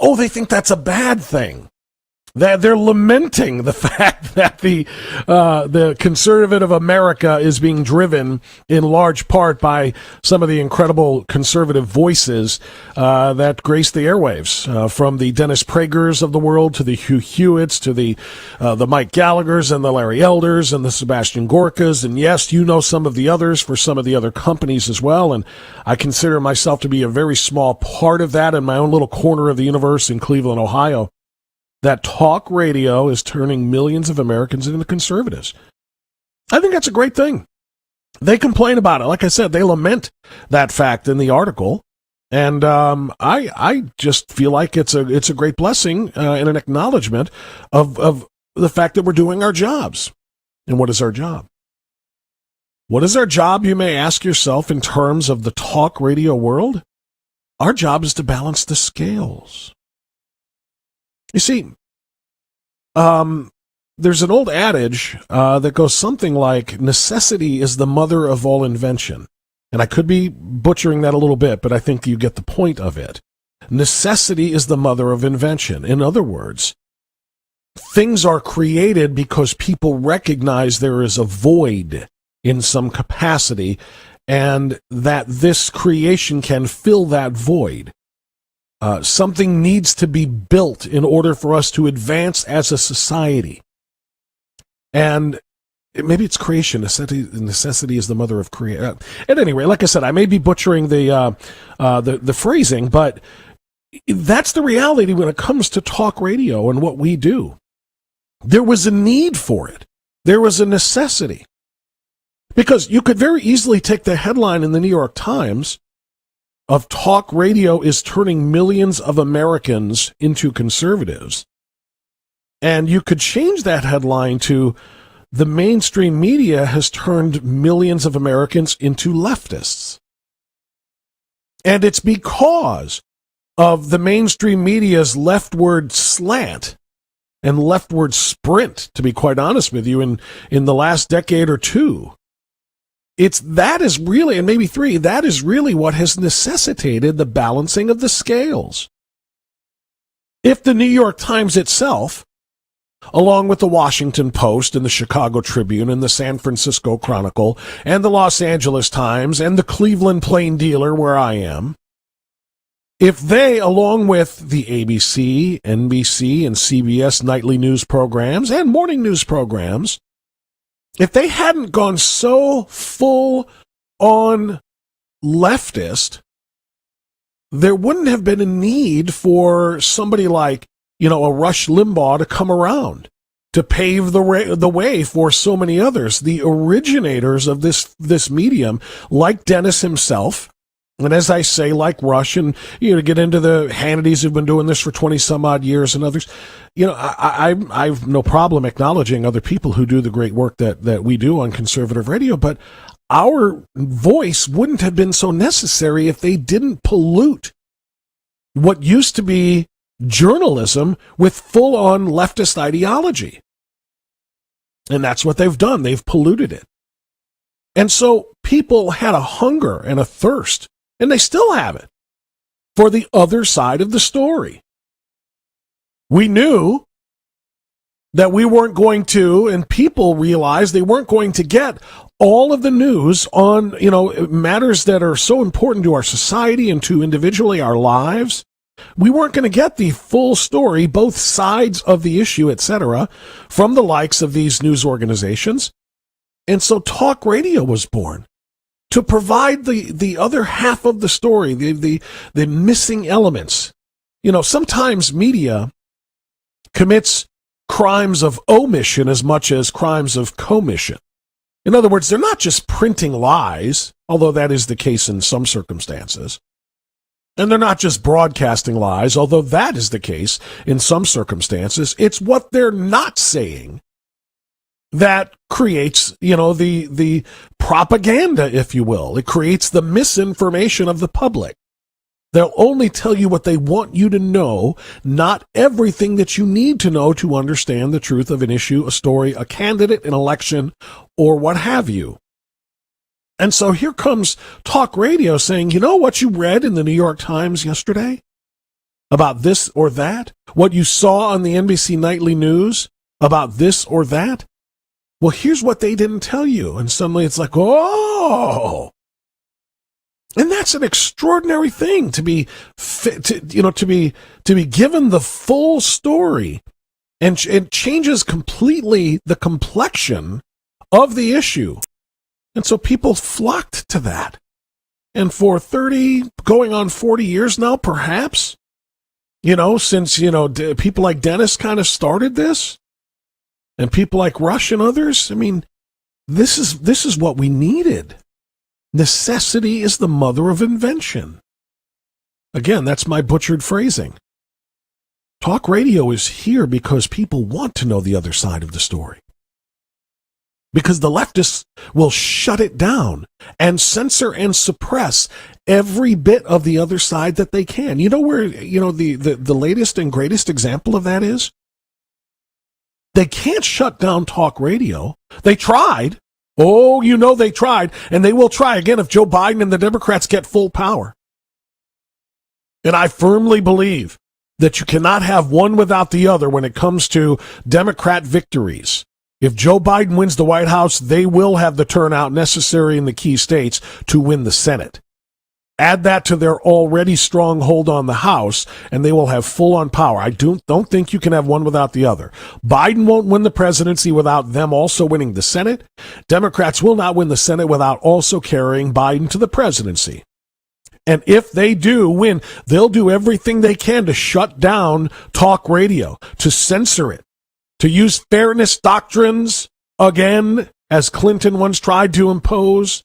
Oh, they think that's a bad thing. That they're lamenting the fact that the conservative America is being driven in large part by some of the incredible conservative voices that grace the airwaves, from the Dennis Pragers of the world to the Hugh Hewitts to the Mike Gallaghers and the Larry Elders and the Sebastian Gorkas, and yes, you know some of the others for some of the other companies as well. And I consider myself to be a very small part of that in my own little corner of the universe in Cleveland, Ohio. That talk radio is turning millions of Americans into conservatives. I think that's a great thing. They complain about it. Like I said, they lament that fact in the article. And I just feel like it's a great blessing and an acknowledgement of the fact that we're doing our jobs. And what is our job? What is our job, you may ask yourself, in terms of the talk radio world? Our job is to balance the scales. You see, there's an old adage that goes something like, necessity is the mother of all invention. And I could be butchering that a little bit, but I think you get the point of it. Necessity is the mother of invention. In other words, things are created because people recognize there is a void in some capacity, and that this creation can fill that void. Something needs to be built in order for us to advance as a society. And maybe it's creation. Necessity is the mother of creation. At any rate, like I said, I may be butchering the phrasing, but that's the reality when it comes to talk radio and what we do. There was a need for it. There was a necessity. Because you could very easily take the headline in the New York Times of talk radio is turning millions of Americans into conservatives. And you could change that headline to, the mainstream media has turned millions of Americans into leftists. And it's because of the mainstream media's leftward slant and leftward sprint, to be quite honest with you, in the last decade or two. That is really, and maybe three, that is really what has necessitated the balancing of the scales. If the New York Times itself, along with the Washington Post and the Chicago Tribune and the San Francisco Chronicle and the Los Angeles Times and the Cleveland Plain Dealer, where I am, if they, along with the ABC, NBC, and CBS nightly news programs and morning news programs, if they hadn't gone so full on leftist, there wouldn't have been a need for somebody like, a Rush Limbaugh to come around to pave the way for so many others. The originators of this medium, like Dennis himself, and as I say, like Rush, and to get into the Hannitys who've been doing this for 20 some odd years and others, I've no problem acknowledging other people who do the great work that we do on conservative radio, but our voice wouldn't have been so necessary if they didn't pollute what used to be journalism with full-on leftist ideology. And that's what they've done. They've polluted it. And so people had a hunger and a thirst, and they still have it, for the other side of the story. We knew that we weren't going to, and people realized they weren't going to get all of the news on, matters that are so important to our society and to individually our lives. We weren't going to get the full story, both sides of the issue, etc., from the likes of these news organizations. And so talk radio was born to provide the other half of the story, the missing elements. Sometimes media commits crimes of omission as much as crimes of commission. In other words, they're not just printing lies, although that is the case in some circumstances. And they're not just broadcasting lies, although that is the case in some circumstances. It's what they're not saying that creates, the propaganda, if you will. It creates the misinformation of the public. They'll only tell you what they want you to know, not everything that you need to know to understand the truth of an issue, a story, a candidate, an election, or what have you. And so here comes talk radio saying, what you read in the New York Times yesterday about this or that? What you saw on the NBC Nightly News about this or that? Well, here's what they didn't tell you. And suddenly it's like, oh. And that's an extraordinary thing to be given the full story, and it changes completely the complexion of the issue. And so people flocked to that. And for 30, going on 40 years now, perhaps, since, people like Dennis kind of started this, and people like Rush and others, I mean, this is what we needed. Necessity is the mother of invention. Again, that's my butchered phrasing. Talk radio is here because people want to know the other side of the story. Because the leftists will shut it down and censor and suppress every bit of the other side that they can. You know where, the latest and greatest example of that is? They can't shut down talk radio. They tried. Oh, they tried, and they will try again if Joe Biden and the Democrats get full power. And I firmly believe that you cannot have one without the other when it comes to Democrat victories. If Joe Biden wins the White House, they will have the turnout necessary in the key states to win the Senate. Add that to their already strong hold on the House, and they will have full-on power. I don't think you can have one without the other. Biden won't win the presidency without them also winning the Senate. Democrats will not win the Senate without also carrying Biden to the presidency. And if they do win, they'll do everything they can to shut down talk radio, to censor it, to use fairness doctrines again, as Clinton once tried to impose,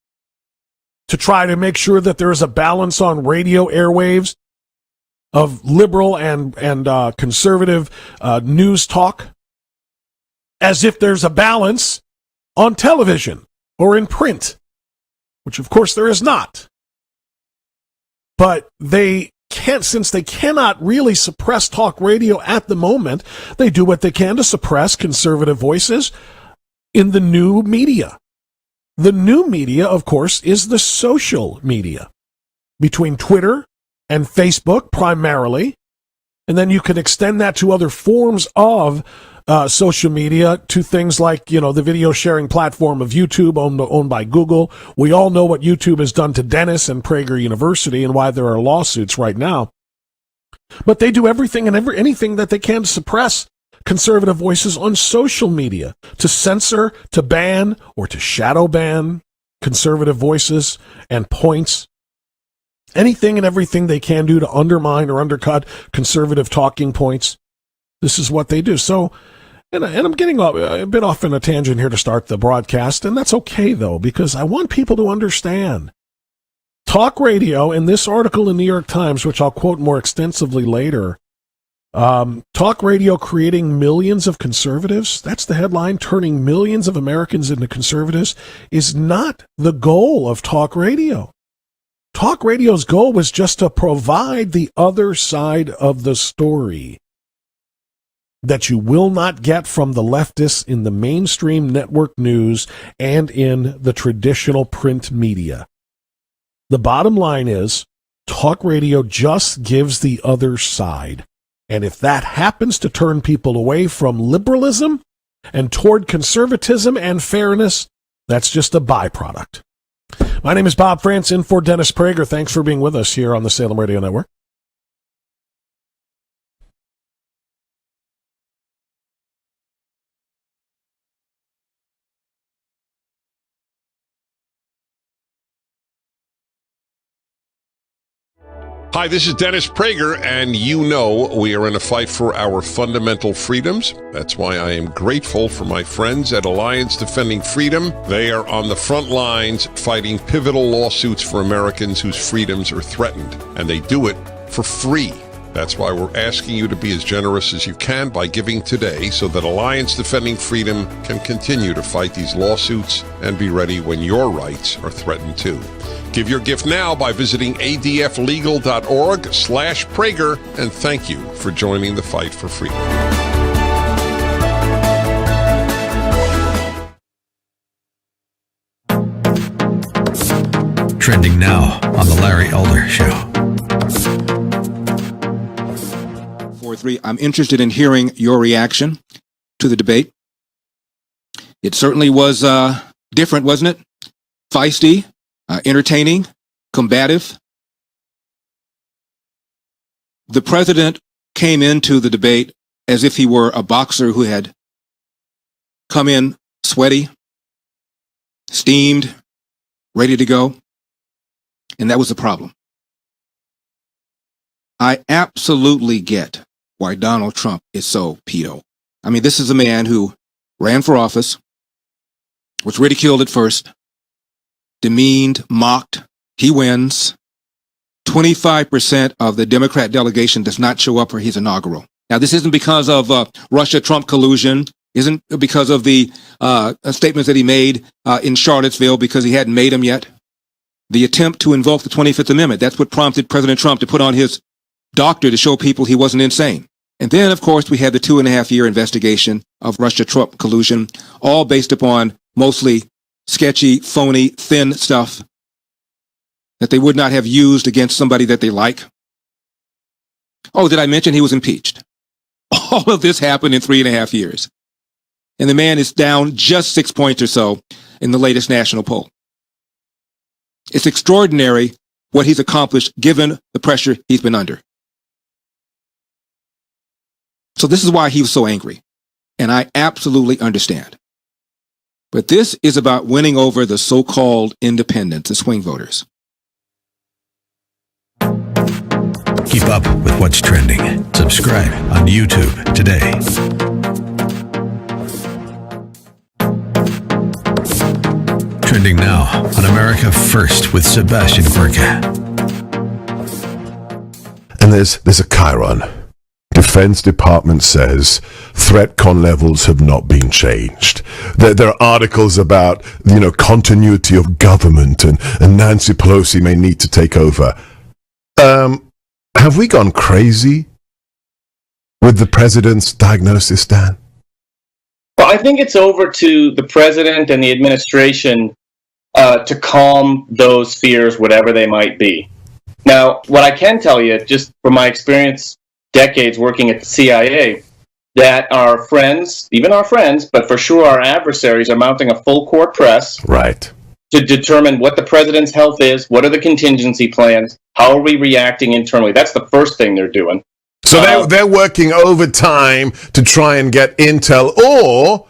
to try to make sure that there is a balance on radio airwaves of liberal and conservative news talk, as if there's a balance on television or in print, which of course there is not. But they can't, since they cannot really suppress talk radio at the moment, they do what they can to suppress conservative voices in the new media. The new media, of course, is the social media, between Twitter and Facebook primarily, and then you can extend that to other forms of social media, to things like, the video sharing platform of YouTube owned by Google. We all know what YouTube has done to Dennis and Prager University and why there are lawsuits right now. But they do everything and anything that they can to suppress conservative voices on social media, to censor, to ban, or to shadow ban conservative voices and points. Anything and everything they can do to undermine or undercut conservative talking points. This is what they do. So, and I'm getting a bit off in a tangent here to start the broadcast, and that's okay, though, because I want people to understand. Talk radio, in this article in the New York Times, which I'll quote more extensively later, talk radio creating millions of conservatives, that's the headline, turning millions of Americans into conservatives, is not the goal of talk radio. Talk radio's goal was just to provide the other side of the story that you will not get from the leftists in the mainstream network news and in the traditional print media. The bottom line is, talk radio just gives the other side. And if that happens to turn people away from liberalism and toward conservatism and fairness, that's just a byproduct. My name is Bob France, in for Dennis Prager. Thanks for being with us here on the Salem Radio Network. Hi, this is Dennis Prager, and we are in a fight for our fundamental freedoms. That's why I am grateful for my friends at Alliance Defending Freedom. They are on the front lines fighting pivotal lawsuits for Americans whose freedoms are threatened, and they do it for free. That's why we're asking you to be as generous as you can by giving today, so that Alliance Defending Freedom can continue to fight these lawsuits and be ready when your rights are threatened too. Give your gift now by visiting adflegal.org/Prager, and thank you for joining the fight for freedom. Trending now on The Larry Elder Show. 4-3. I'm interested in hearing your reaction to the debate. It certainly was different, wasn't it? Feisty, entertaining, combative. The president came into the debate as if he were a boxer who had come in sweaty, steamed, ready to go. And that was the problem. I absolutely get why Donald Trump is so pedo. I mean, this is a man who ran for office, was ridiculed at first, demeaned, mocked. He wins. 25% of the Democrat delegation does not show up for his inaugural. Now, this isn't because of Russia-Trump collusion, isn't because of the statements that he made in Charlottesville because he hadn't made them yet. The attempt to invoke the 25th Amendment, that's what prompted President Trump to put on his doctor to show people he wasn't insane. And then, of course, we had the 2.5-year investigation of Russia-Trump collusion, all based upon mostly sketchy, phony, thin stuff that they would not have used against somebody that they like. Oh, did I mention he was impeached? All of this happened in 3.5 years. And the man is down just 6 points or so in the latest national poll. It's extraordinary what he's accomplished given the pressure he's been under. So this is why he was so angry. And I absolutely understand. But this is about winning over the so-called independents, the swing voters. Keep up with what's trending. Subscribe on YouTube today. Trending now on America First with Sebastian Gorka. And there's a chyron. Defense Department says threat-con levels have not been changed. There are articles about, continuity of government and Nancy Pelosi may need to take over. Have we gone crazy with the president's diagnosis, Dan? Well, I think it's over to the president and the administration to calm those fears, whatever they might be. Now, what I can tell you, just from my experience, decades working at the CIA, that our friends, even our friends, but for sure our adversaries, are mounting a full court press. Right. To determine what the president's health is, what are the contingency plans, how are we reacting internally. That's the first thing they're doing. So they're working overtime to try and get intel or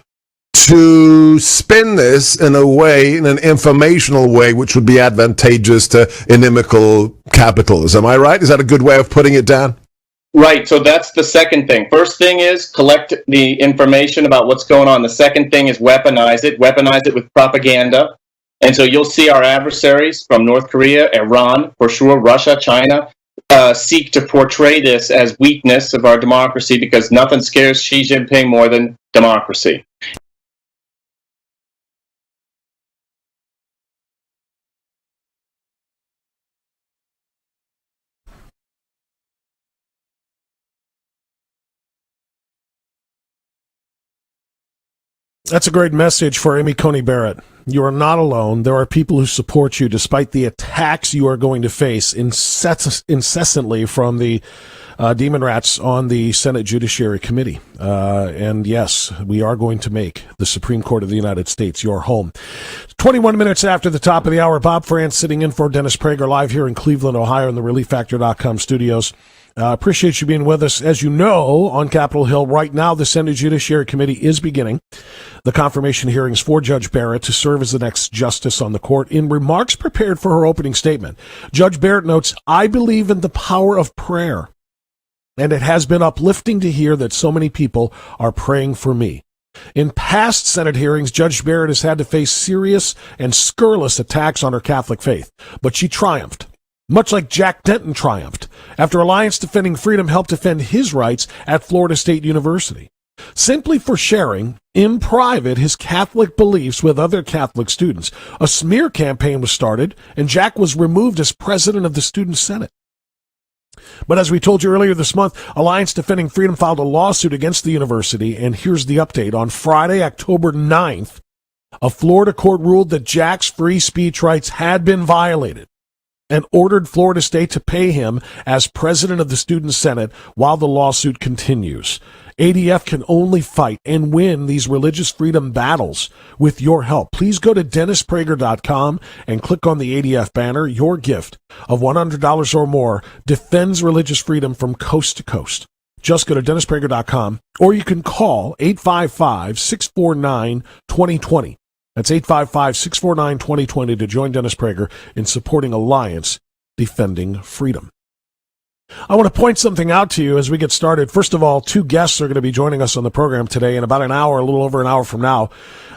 to spin this in an informational way, which would be advantageous to inimical capitalism. Am I right? Is that a good way of putting it, Dan? Right, so that's the second thing. First thing is collect the information about what's going on. The second thing is weaponize it with propaganda. And so you'll see our adversaries from North Korea, Iran, for sure, Russia, China, seek to portray this as weakness of our democracy because nothing scares Xi Jinping more than democracy. That's a great message for Amy Coney Barrett. You are not alone. There are people who support you despite the attacks you are going to face incessantly from the demon rats on the Senate Judiciary Committee. And yes, we are going to make the Supreme Court of the United States your home. 21 minutes after the top of the hour, Bob France sitting in for Dennis Prager live here in Cleveland, Ohio in the ReliefFactor.com studios. Appreciate you being with us. As you know, on Capitol Hill right now, the Senate Judiciary Committee is beginning the confirmation hearings for Judge Barrett to serve as the next justice on the court. In remarks prepared for her opening statement, Judge Barrett notes, "I believe in the power of prayer, and it has been uplifting to hear that so many people are praying for me." In past Senate hearings, Judge Barrett has had to face serious and scurrilous attacks on her Catholic faith, but she triumphed. Much like Jack Denton triumphed after Alliance Defending Freedom helped defend his rights at Florida State University, simply for sharing, in private, his Catholic beliefs with other Catholic students. A smear campaign was started, and Jack was removed as president of the Student Senate. But as we told you earlier this month, Alliance Defending Freedom filed a lawsuit against the university, and here's the update. On Friday, October 9th, a Florida court ruled that Jack's free speech rights had been violated. and ordered Florida State to pay him as president of the Student Senate while the lawsuit continues. ADF can only fight and win these religious freedom battles with your help. Please go to DennisPrager.com and click on the ADF banner. Your gift of $100 or more defends religious freedom from coast to coast. Just go to DennisPrager.com, or you can call 855-649-2020. That's 855-649-2020 to join Dennis Prager in supporting Alliance Defending Freedom. I want to point something out to you as we get started. First of all, two guests are going to be joining us on the program today in about an hour, a little over an hour from now.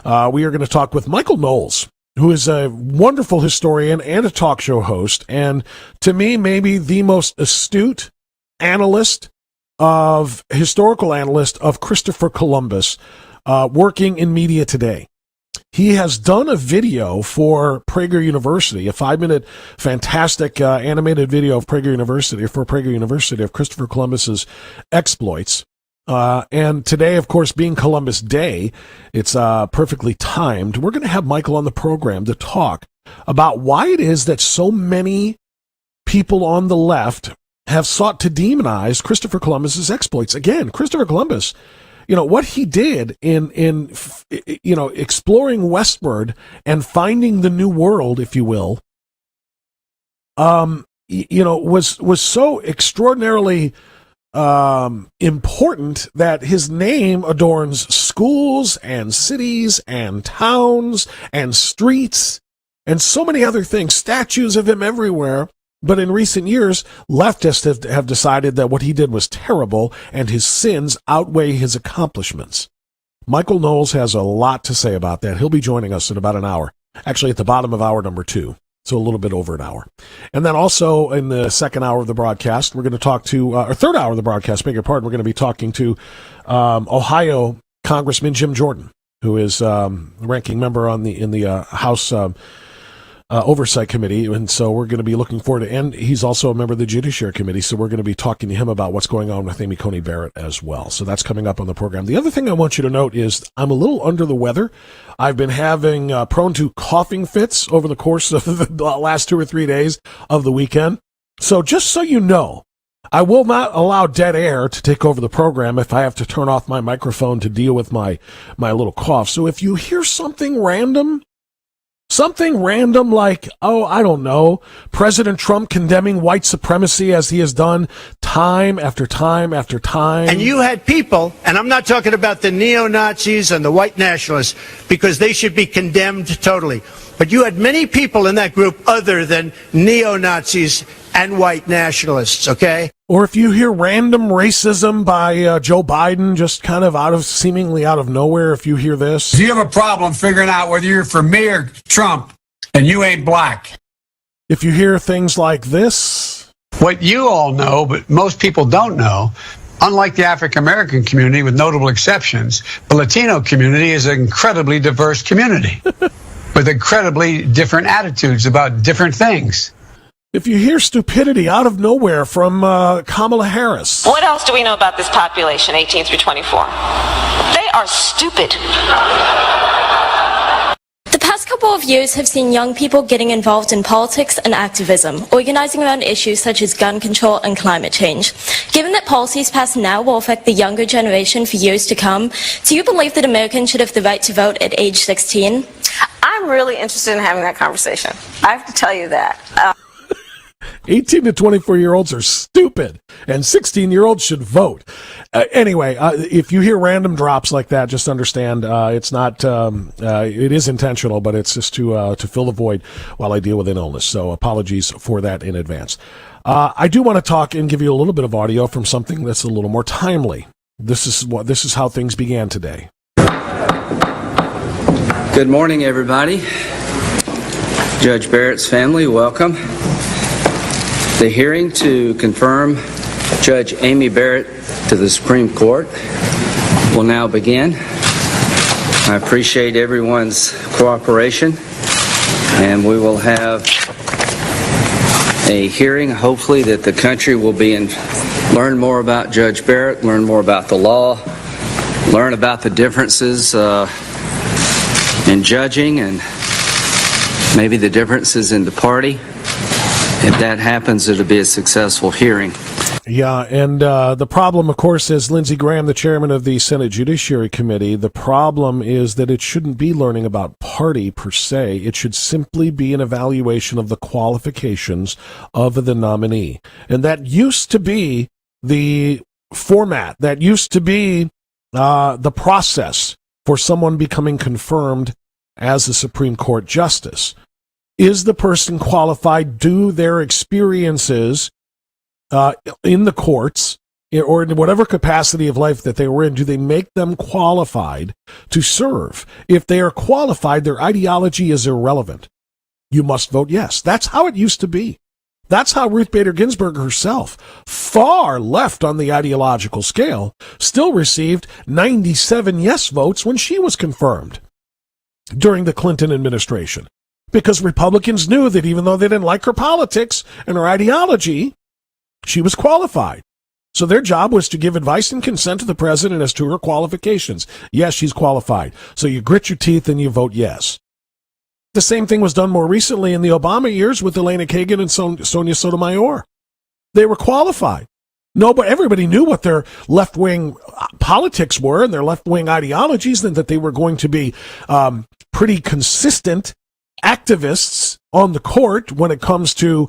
We are going to talk with Michael Knowles, who is a wonderful historian and a talk show host, and to me, maybe the most astute historical analyst of Christopher Columbus, working in media today. He has done a video for Prager University, a 5-minute fantastic animated video of Prager University of Christopher Columbus's exploits. And today, of course, being Columbus Day, it's perfectly timed. We're going to have Michael on the program to talk about why it is that so many people on the left have sought to demonize Christopher Columbus's exploits. Again, Christopher Columbus, what he did in exploring westward and finding the new world, if you will, was so extraordinarily important that his name adorns schools and cities and towns and streets and so many other things, statues of him everywhere. But in recent years, leftists have decided that what he did was terrible and his sins outweigh his accomplishments. Michael Knowles has a lot to say about that. He'll be joining us in about an hour, actually at the bottom of hour number 2, so a little bit over an hour. And then also in the second hour of the broadcast, we're going to talk to, or third hour of the broadcast, beg your pardon, we're going to be talking to Ohio Congressman Jim Jordan, who is ranking member in the House Oversight Committee, and so we're going to be looking forward to, and he's also a member of the Judiciary Committee, so we're going to be talking to him about what's going on with Amy Coney Barrett as well. So that's coming up on the program. The other thing I want you to note is I'm a little under the weather. I've been having prone to coughing fits over the course of the last 2 or 3 days of the weekend. So just so you know, I will not allow dead air to take over the program if I have to turn off my microphone to deal with my little cough. So if you hear something random like, I don't know, President Trump condemning white supremacy as he has done time after time after time. And you had people, and I'm not talking about the neo-Nazis and the white nationalists, because they should be condemned totally. But you had many people in that group other than neo-Nazis and white nationalists, okay? Or if you hear random racism by Joe Biden, just kind of seemingly out of nowhere, if you hear this. If you have a problem figuring out whether you're for me or Trump, and you ain't black. If you hear things like this. What you all know, but most people don't know, unlike the African American community, with notable exceptions, the Latino community is an incredibly diverse community with incredibly different attitudes about different things. If you hear stupidity out of nowhere from Kamala Harris. What else do we know about this population, 18 through 24? They are stupid. The past couple of years have seen young people getting involved in politics and activism, organizing around issues such as gun control and climate change. Given that policies passed now will affect the younger generation for years to come, do you believe that Americans should have the right to vote at age 16? I'm really interested in having that conversation. I have to tell you that. 18 to 24-year-olds are stupid, and 16-year-olds should vote. Anyway, if you hear random drops like that, just understand it's not. It is intentional, but it's just to fill the void while I deal with an illness. So apologies for that in advance. I do want to talk and give you a little bit of audio from something that's a little more timely. This is how things began today. Good morning, everybody. Judge Barrett's family, welcome. The hearing to confirm Judge Amy Barrett to the Supreme Court will now begin. I appreciate everyone's cooperation, and we will have a hearing, hopefully, that the country will learn more about Judge Barrett, learn more about the law, learn about the differences in judging and maybe the differences in the party. If that happens, it'll be a successful hearing. Yeah, and the problem, of course, is Lindsey Graham, the chairman of the Senate Judiciary Committee. The problem is that it shouldn't be learning about party per se. It should simply be an evaluation of the qualifications of the nominee. And that used to be the format. That used to be the process for someone becoming confirmed as a Supreme Court justice. Is the person qualified? Do their experiences in the courts or in whatever capacity of life that they were in, do they make them qualified to serve? If they are qualified, their ideology is irrelevant. You must vote yes. That's how it used to be. That's how Ruth Bader Ginsburg herself, far left on the ideological scale, still received 97 yes votes when she was confirmed during the Clinton administration. Because Republicans knew that even though they didn't like her politics and her ideology, she was qualified. So their job was to give advice and consent to the president as to her qualifications. Yes, she's qualified. So you grit your teeth and you vote yes. The same thing was done more recently in the Obama years with Elena Kagan and Sonia Sotomayor. They were qualified. No, but everybody knew what their left-wing politics were and their left-wing ideologies, and that they were going to be pretty consistent activists on the court when it comes to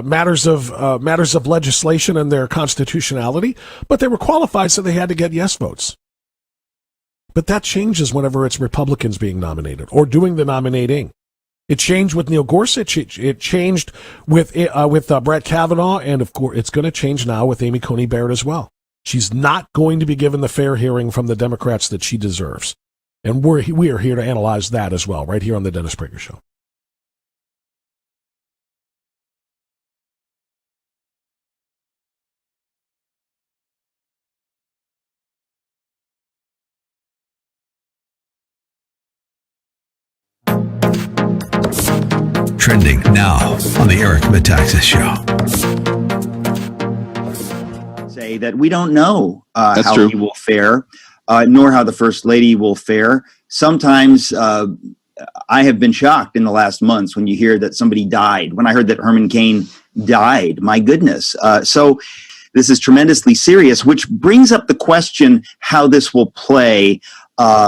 matters of legislation and their constitutionality. But they were qualified, so they had to get yes votes. But that changes whenever it's Republicans being nominated or doing the nominating. It changed with Neil Gorsuch. It changed with Brett Kavanaugh, and of course, it's going to change now with Amy Coney Barrett as well. She's not going to be given the fair hearing from the Democrats that she deserves, and we are here to analyze that as well, right here on the Dennis Prager Show. Trending now on the Eric Metaxas Show. Say that we don't know how he will fare, nor how the First Lady will fare. Sometimes I have been shocked in the last months when you hear that somebody died. When I heard that Herman Cain died, my goodness. So this is tremendously serious, which brings up the question how this will play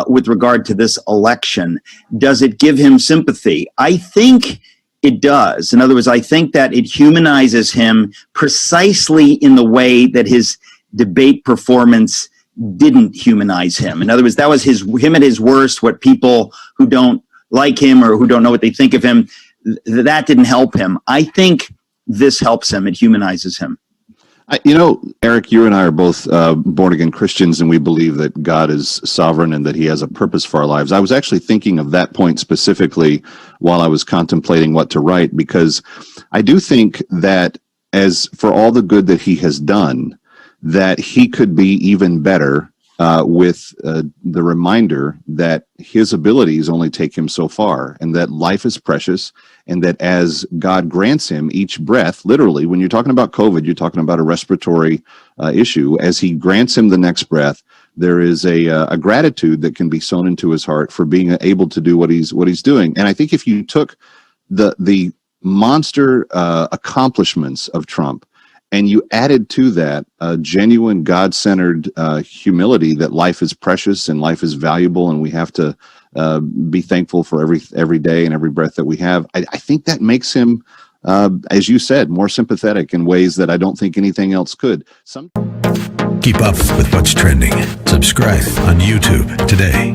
with regard to this election. Does it give him sympathy? I think it does. In other words, I think that it humanizes him precisely in the way that his debate performance didn't humanize him. In other words, that was him at his worst, what people who don't like him or who don't know what they think of him, that didn't help him. I think this helps him. It humanizes him. Eric, you and I are both born-again Christians, and we believe that God is sovereign and that he has a purpose for our lives. I was actually thinking of that point specifically while I was contemplating what to write, because I do think that as for all the good that he has done, that he could be even better with the reminder that his abilities only take him so far, and that life is precious, and that as God grants him each breath, literally, when you're talking about COVID, you're talking about a respiratory issue. As he grants him the next breath, there is a gratitude that can be sown into his heart for being able to do what he's doing. And I think if you took the monster accomplishments of Trump and you added to that a genuine God-centered humility that life is precious and life is valuable, and we have to be thankful for every day and every breath that we have, I think that makes him, as you said, more sympathetic in ways that I don't think anything else could. Keep up with what's trending. Subscribe on YouTube today.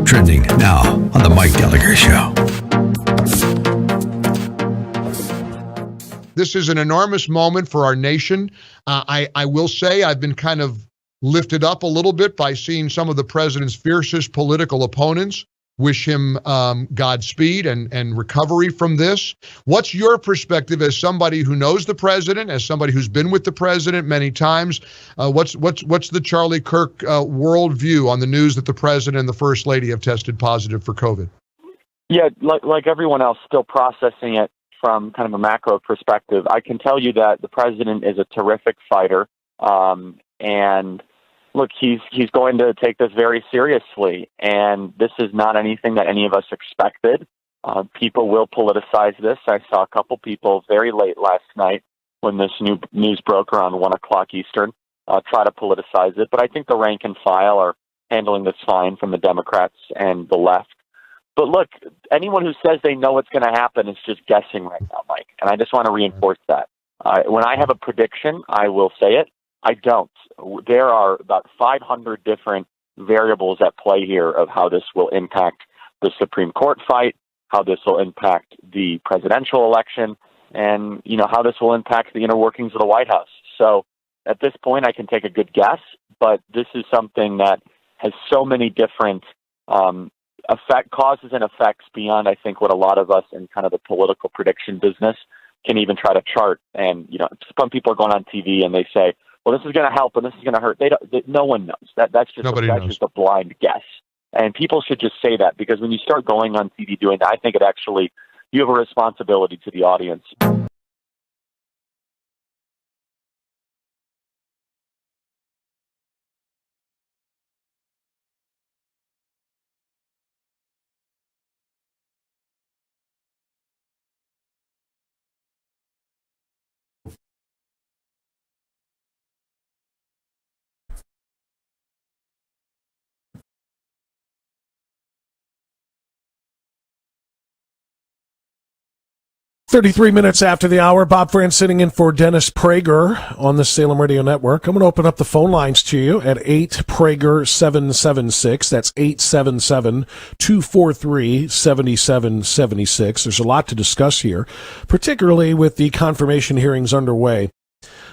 Trending now on the Mike Gallagher Show. This is an enormous moment for our nation. I will say I've been kind of lifted up a little bit by seeing some of the president's fiercest political opponents wish him Godspeed and recovery from this. What's your perspective as somebody who knows the president, as somebody who's been with the president many times? What's the Charlie Kirk worldview on the news that the president and the first lady have tested positive for COVID? Yeah, like everyone else, still processing it from kind of a macro perspective. I can tell you that the president is a terrific fighter, and look, he's going to take this very seriously, and this is not anything that any of us expected. People will politicize this. I saw a couple people very late last night when this new news broke around 1 o'clock Eastern try to politicize it. But I think the rank and file are handling this fine from the Democrats and the left. But look, anyone who says they know what's going to happen is just guessing right now, Mike. And I just want to reinforce that. When I have a prediction, I will say it. I don't. There are about 500 different variables at play here of how this will impact the Supreme Court fight, how this will impact the presidential election, and how this will impact the inner workings of the White House. So at this point, I can take a good guess, but this is something that has so many different causes and effects beyond, I think, what a lot of us in kind of the political prediction business can even try to chart. And some people are going on TV and they say, well, this is going to help and this is going to hurt. No one knows. That's just a blind guess. And people should just say that, because when you start going on TV doing that, I think you have a responsibility to the audience. 33 minutes after the hour, Bob Franz sitting in for Dennis Prager on the Salem Radio Network. I'm going to open up the phone lines to you at 8-PRAGER-776. That's 877-243-7776. There's a lot to discuss here, particularly with the confirmation hearings underway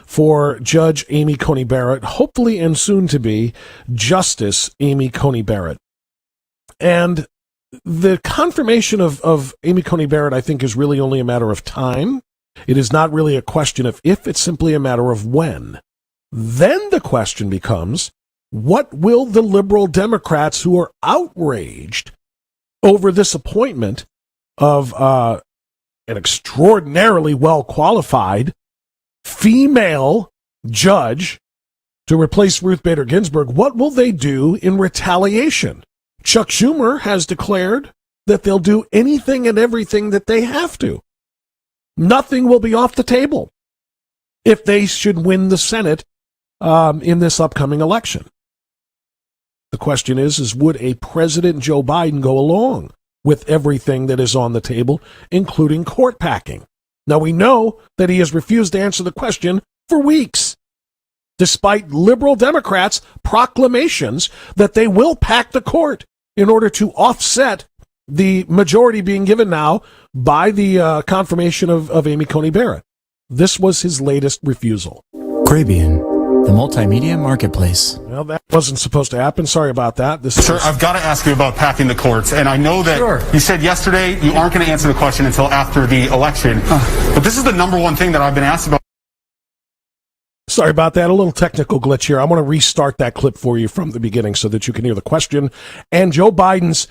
for Judge Amy Coney Barrett, hopefully and soon to be Justice Amy Coney Barrett. And the confirmation of Amy Coney Barrett, I think, is really only a matter of time. It is not really a question of if, it's simply a matter of when. Then the question becomes, what will the liberal Democrats who are outraged over this appointment of an extraordinarily well-qualified female judge to replace Ruth Bader Ginsburg, what will they do in retaliation? Chuck Schumer has declared that they'll do anything and everything that they have to. Nothing will be off the table if they should win the Senate in this upcoming election. The question is would a President Joe Biden go along with everything that is on the table, including court packing? Now, we know that he has refused to answer the question for weeks, despite liberal Democrats' proclamations that they will pack the court in order to offset the majority being given now by the confirmation of Amy Coney Barrett. This was his latest refusal. Grabian, the multimedia marketplace. Well, that wasn't supposed to happen. Sorry about that. Sir, I've got to ask you about packing the courts. And I know that you said yesterday you aren't going to answer the question until after the election. But this is the number one thing that I've been asked about. Sorry about that. A little technical glitch here. I want to restart that clip for you from the beginning so that you can hear the question and Joe Biden's,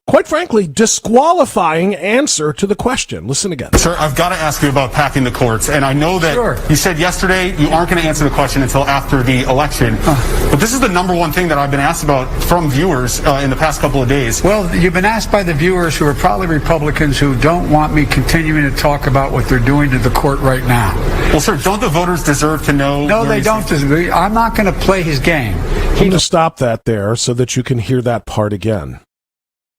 quite frankly, disqualifying answer to the question. Listen again. Sir, I've got to ask you about packing the courts. And I know that you said yesterday you aren't going to answer the question until after the election. But this is the number one thing that I've been asked about from viewers in the past couple of days. Well, you've been asked by the viewers who are probably Republicans who don't want me continuing to talk about what they're doing to the court right now. Well, sir, don't the voters deserve to know? No, they don't. I'm not going to play his game. I'm going to stop that there so that you can hear that part again.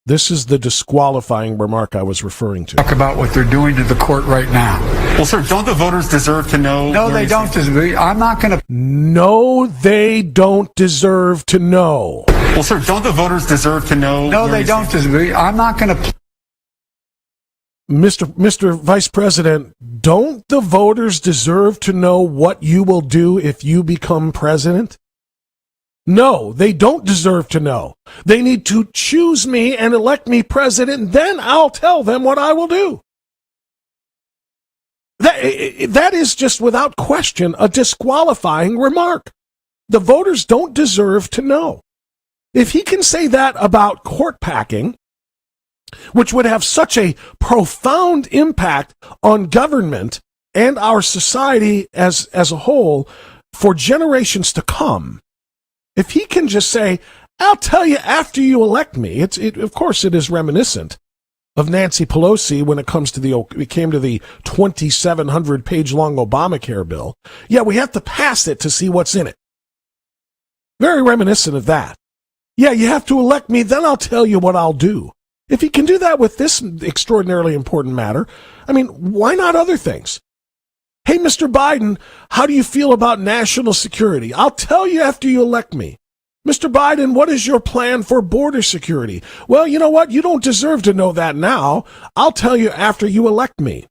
This is the disqualifying remark I was referring to. Talk about what they're doing to the court right now. Well, sir, don't the voters deserve to know? No, they don't. I'm not going to. No, they don't deserve to know. Well, sir, don't the voters deserve to know? No, they don't. I'm not going to. Mr. Vice President, don't the voters deserve to know what you will do if you become president? No, they don't deserve to know. They need to choose me and elect me president, then I'll tell them what I will do. That is just without question a disqualifying remark. The voters don't deserve to know. If he can say that about court packing, which would have such a profound impact on government and our society as a whole for generations to come, If he can just say, I'll tell you after you elect me, of course it is reminiscent of Nancy Pelosi when it came to the 2,700 page long Obamacare bill. Yeah, we have to pass it to see what's in it. Very reminiscent of that. Yeah, you have to elect me, then I'll tell you what I'll do. If he can do that with this extraordinarily important matter, I mean, why not other things? Hey, Mr. Biden, how do you feel about national security? I'll tell you after you elect me. Mr. Biden, what is your plan for border security? Well, you know what? You don't deserve to know that now. I'll tell you after you elect me.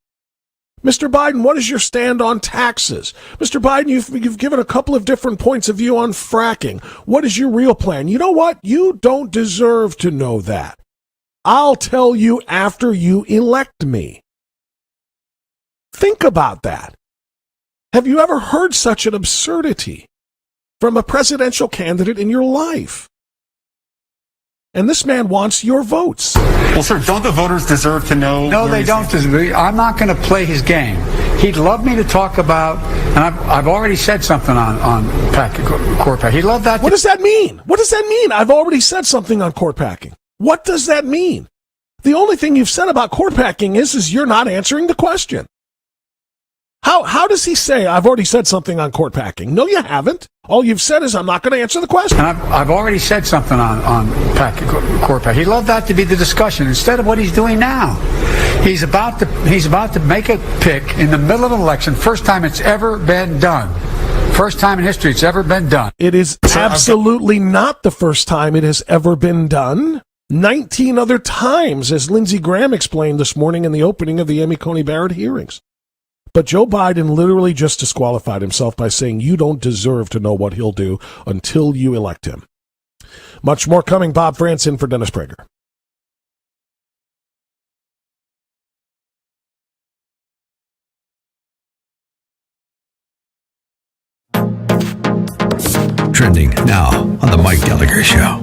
Mr. Biden, what is your stand on taxes? Mr. Biden, you've given a couple of different points of view on fracking. What is your real plan? You know what? You don't deserve to know that. I'll tell you after you elect me. Think about that. Have you ever heard such an absurdity from a presidential candidate in your life? And this man wants your votes. Well, sir, don't the voters deserve to know? No, they don't. I'm not going to play his game. He'd love me to talk about, and I've already said something on court packing. He'd love that. What does that mean? What does that mean? I've already said something on court packing. What does that mean? The only thing you've said about court packing is you're not answering the question. How does he say, I've already said something on court packing? No, you haven't. All you've said is, I'm not going to answer the question. And I've already said something on court packing. He'd love that to be the discussion instead of what he's doing now. He's about to make a pick in the middle of an election. First time it's ever been done. First time in history it's ever been done. It is absolutely not the first time it has ever been done. 19 other times, as Lindsey Graham explained this morning in the opening of the Amy Coney Barrett hearings. But Joe Biden literally just disqualified himself by saying you don't deserve to know what he'll do until you elect him. Much more coming. Bob France in for Dennis Prager. Trending now on the Mike Gallagher Show.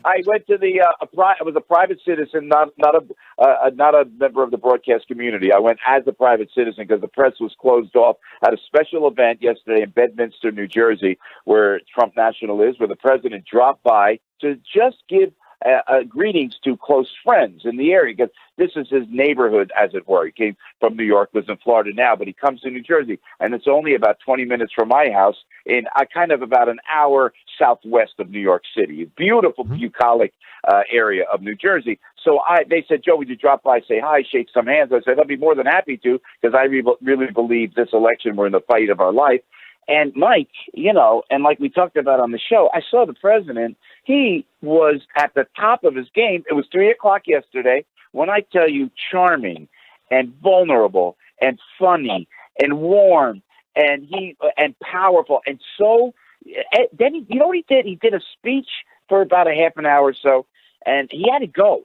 I went to I was a private citizen, not a member of the broadcast community. I went as a private citizen because the press was closed off at a special event yesterday in Bedminster, New Jersey, where Trump National is, where the president dropped by to just give greetings to close friends in the area, because this is his neighborhood, as it were. He came from New York, lives in Florida now, but he comes to New Jersey, and it's only about 20 minutes from my house in kind of about an hour southwest of New York City. Beautiful, bucolic area of New Jersey. So they said, Joe, would you drop by, say hi, shake some hands? I said, I'd be more than happy to, because I really believe this election, we're in the fight of our life. And Mike, and like we talked about on the show, I saw the president. He was at the top of his game. It was 3:00 yesterday. When I tell you, charming and vulnerable and funny and warm and powerful and so. Then you know what he did? He did a speech for about a half an hour or so, and he had to go.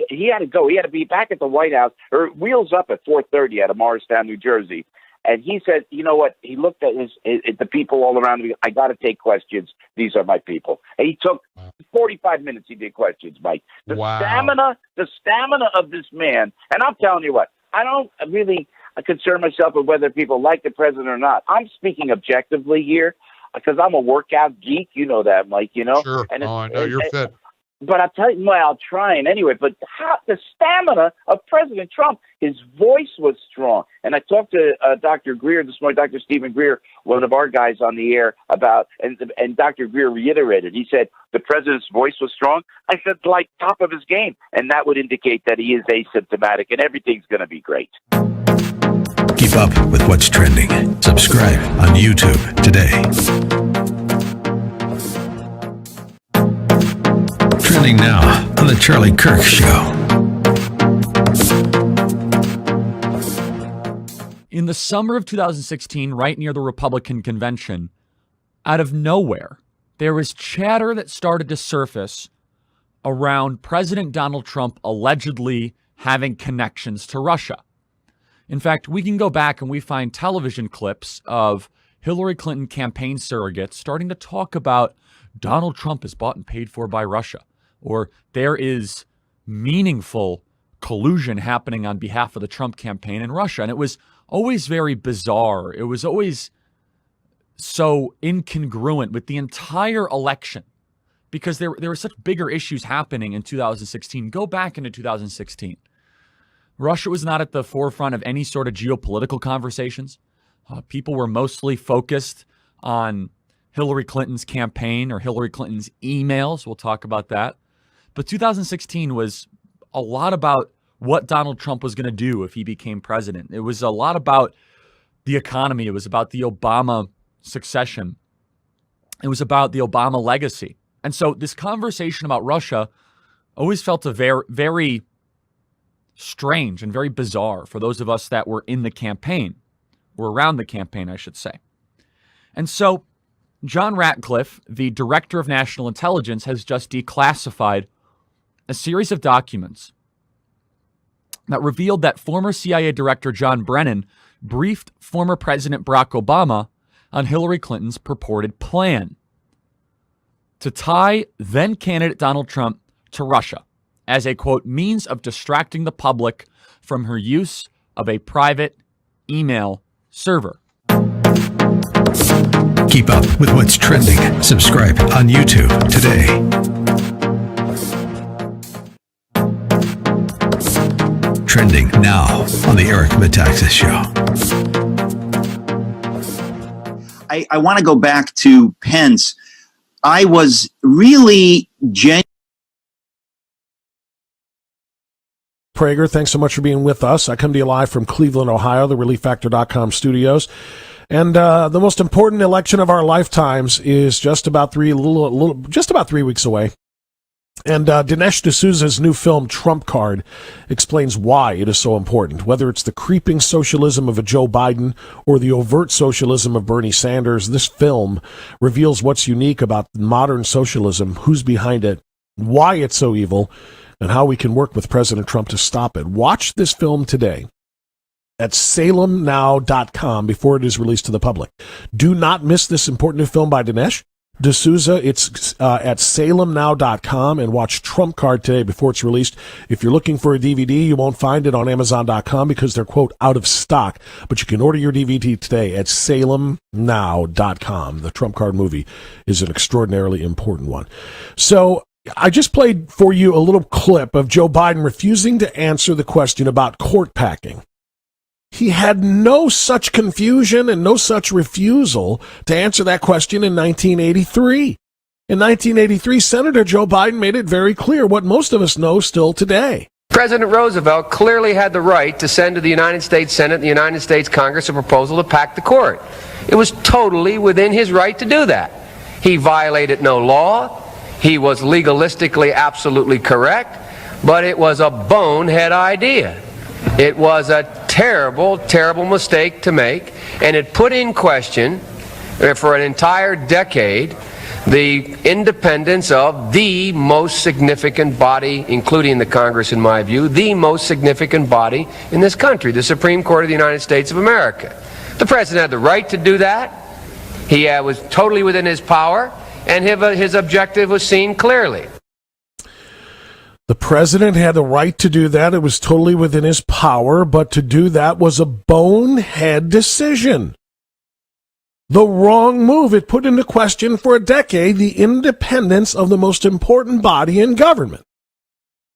He had to go. He had to be back at the White House, or wheels up at 4:30 out of Morristown, New Jersey. And he said, you know what? He looked at the people all around me. I got to take questions. These are my people. And he took 45 minutes. He did questions, Mike. The stamina of this man. And I'm telling you what, I don't really concern myself with whether people like the president or not. I'm speaking objectively here because I'm a workout geek. You know that, Mike, Sure. And I know you're fit. But I'll tell you, well, I'll try and anyway. But the stamina of President Trump, his voice was strong. And I talked to Dr. Greer this morning, Dr. Stephen Greer, one of our guys on the air, about, and Dr. Greer reiterated. He said the president's voice was strong. I said, like top of his game. And that would indicate that he is asymptomatic and everything's going to be great. Keep up with what's trending. Subscribe on YouTube today. Trending now on the Charlie Kirk Show. In the summer of 2016, right near the Republican convention, out of nowhere, there was chatter that started to surface around President Donald Trump allegedly having connections to Russia. In fact, we can go back and we find television clips of Hillary Clinton campaign surrogates starting to talk about Donald Trump is bought and paid for by Russia, or there is meaningful collusion happening on behalf of the Trump campaign in Russia. And it was always very bizarre. It was always so incongruent with the entire election, because there were such bigger issues happening in 2016. Go back into 2016. Russia was not at the forefront of any sort of geopolitical conversations. People were mostly focused on Hillary Clinton's campaign or Hillary Clinton's emails. We'll talk about that. But 2016 was a lot about what Donald Trump was going to do if he became president. It was a lot about the economy. It was about the Obama succession. It was about the Obama legacy. And so this conversation about Russia always felt a very, very strange and very bizarre for those of us that were in the campaign, or around the campaign, I should say. And so John Ratcliffe, the director of national intelligence, has just declassified a series of documents that revealed that former CIA Director John Brennan briefed former President Barack Obama on Hillary Clinton's purported plan to tie then candidate Donald Trump to Russia as a, quote, means of distracting the public from her use of a private email server. Keep up with what's trending. Subscribe on YouTube today. Trending now on the Eric Metaxas Show. I want to go back to Pence. I was really genuine. Prager, thanks so much for being with us. I come to you live from Cleveland, Ohio, the ReliefFactor.com studios. And the most important election of our lifetimes is just about 3 weeks away. And Dinesh D'Souza's new film, Trump Card, explains why it is so important, whether it's the creeping socialism of a Joe Biden or the overt socialism of Bernie Sanders. This film reveals what's unique about modern socialism, who's behind it, why it's so evil, and how we can work with President Trump to stop it. Watch this film today at salemnow.com before it is released to the public. Do not miss this important new film by Dinesh D'Souza. It's at salemnow.com, and watch Trump Card today before it's released. If you're looking for a DVD, you won't find it on Amazon.com because they're, quote, out of stock. But you can order your DVD today at salemnow.com. The Trump Card movie is an extraordinarily important one. So I just played for you a little clip of Joe Biden refusing to answer the question about court packing. He had no such confusion and no such refusal to answer that question in 1983. In 1983, Senator Joe Biden made it very clear what most of us know still today. President Roosevelt clearly had the right to send to the United States Senate and the United States Congress a proposal to pack the court. It was totally within his right to do that. He violated no law. He was legalistically absolutely correct, but it was a bonehead idea. It was a terrible, terrible mistake to make, and it put in question, for an entire decade, the independence of the most significant body, including the Congress, in my view, the most significant body in this country, the Supreme Court of the United States of America. The president had the right to do that. He was totally within his power, and his objective was seen clearly. The president had the right to do that. It was totally within his power, but to do that was a bonehead decision. The wrong move. It put into question for a decade the independence of the most important body in government,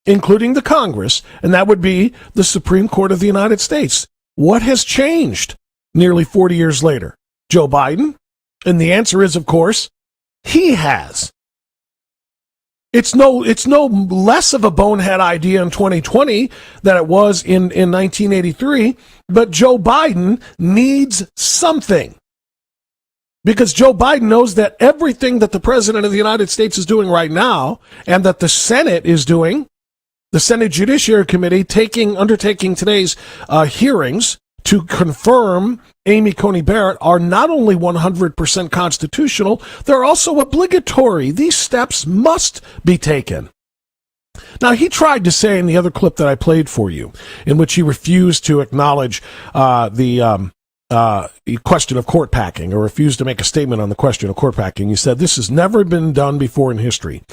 including the Congress, and that would be the Supreme Court of the United States. What has changed nearly 40 years later? Joe Biden? And the answer is, of course, he has. It's no less of a bonehead idea in 2020 than it was in 1983, but Joe Biden needs something. Because Joe Biden knows that everything that the President of the United States is doing right now, and that the Senate is doing, the Senate Judiciary Committee undertaking today's hearings to confirm Amy Coney Barrett, are not only 100% constitutional, they're also obligatory. These steps must be taken. Now, he tried to say in the other clip that I played for you, in which he refused to acknowledge the question of court packing, or refused to make a statement on the question of court packing. He said, this has never been done before in history.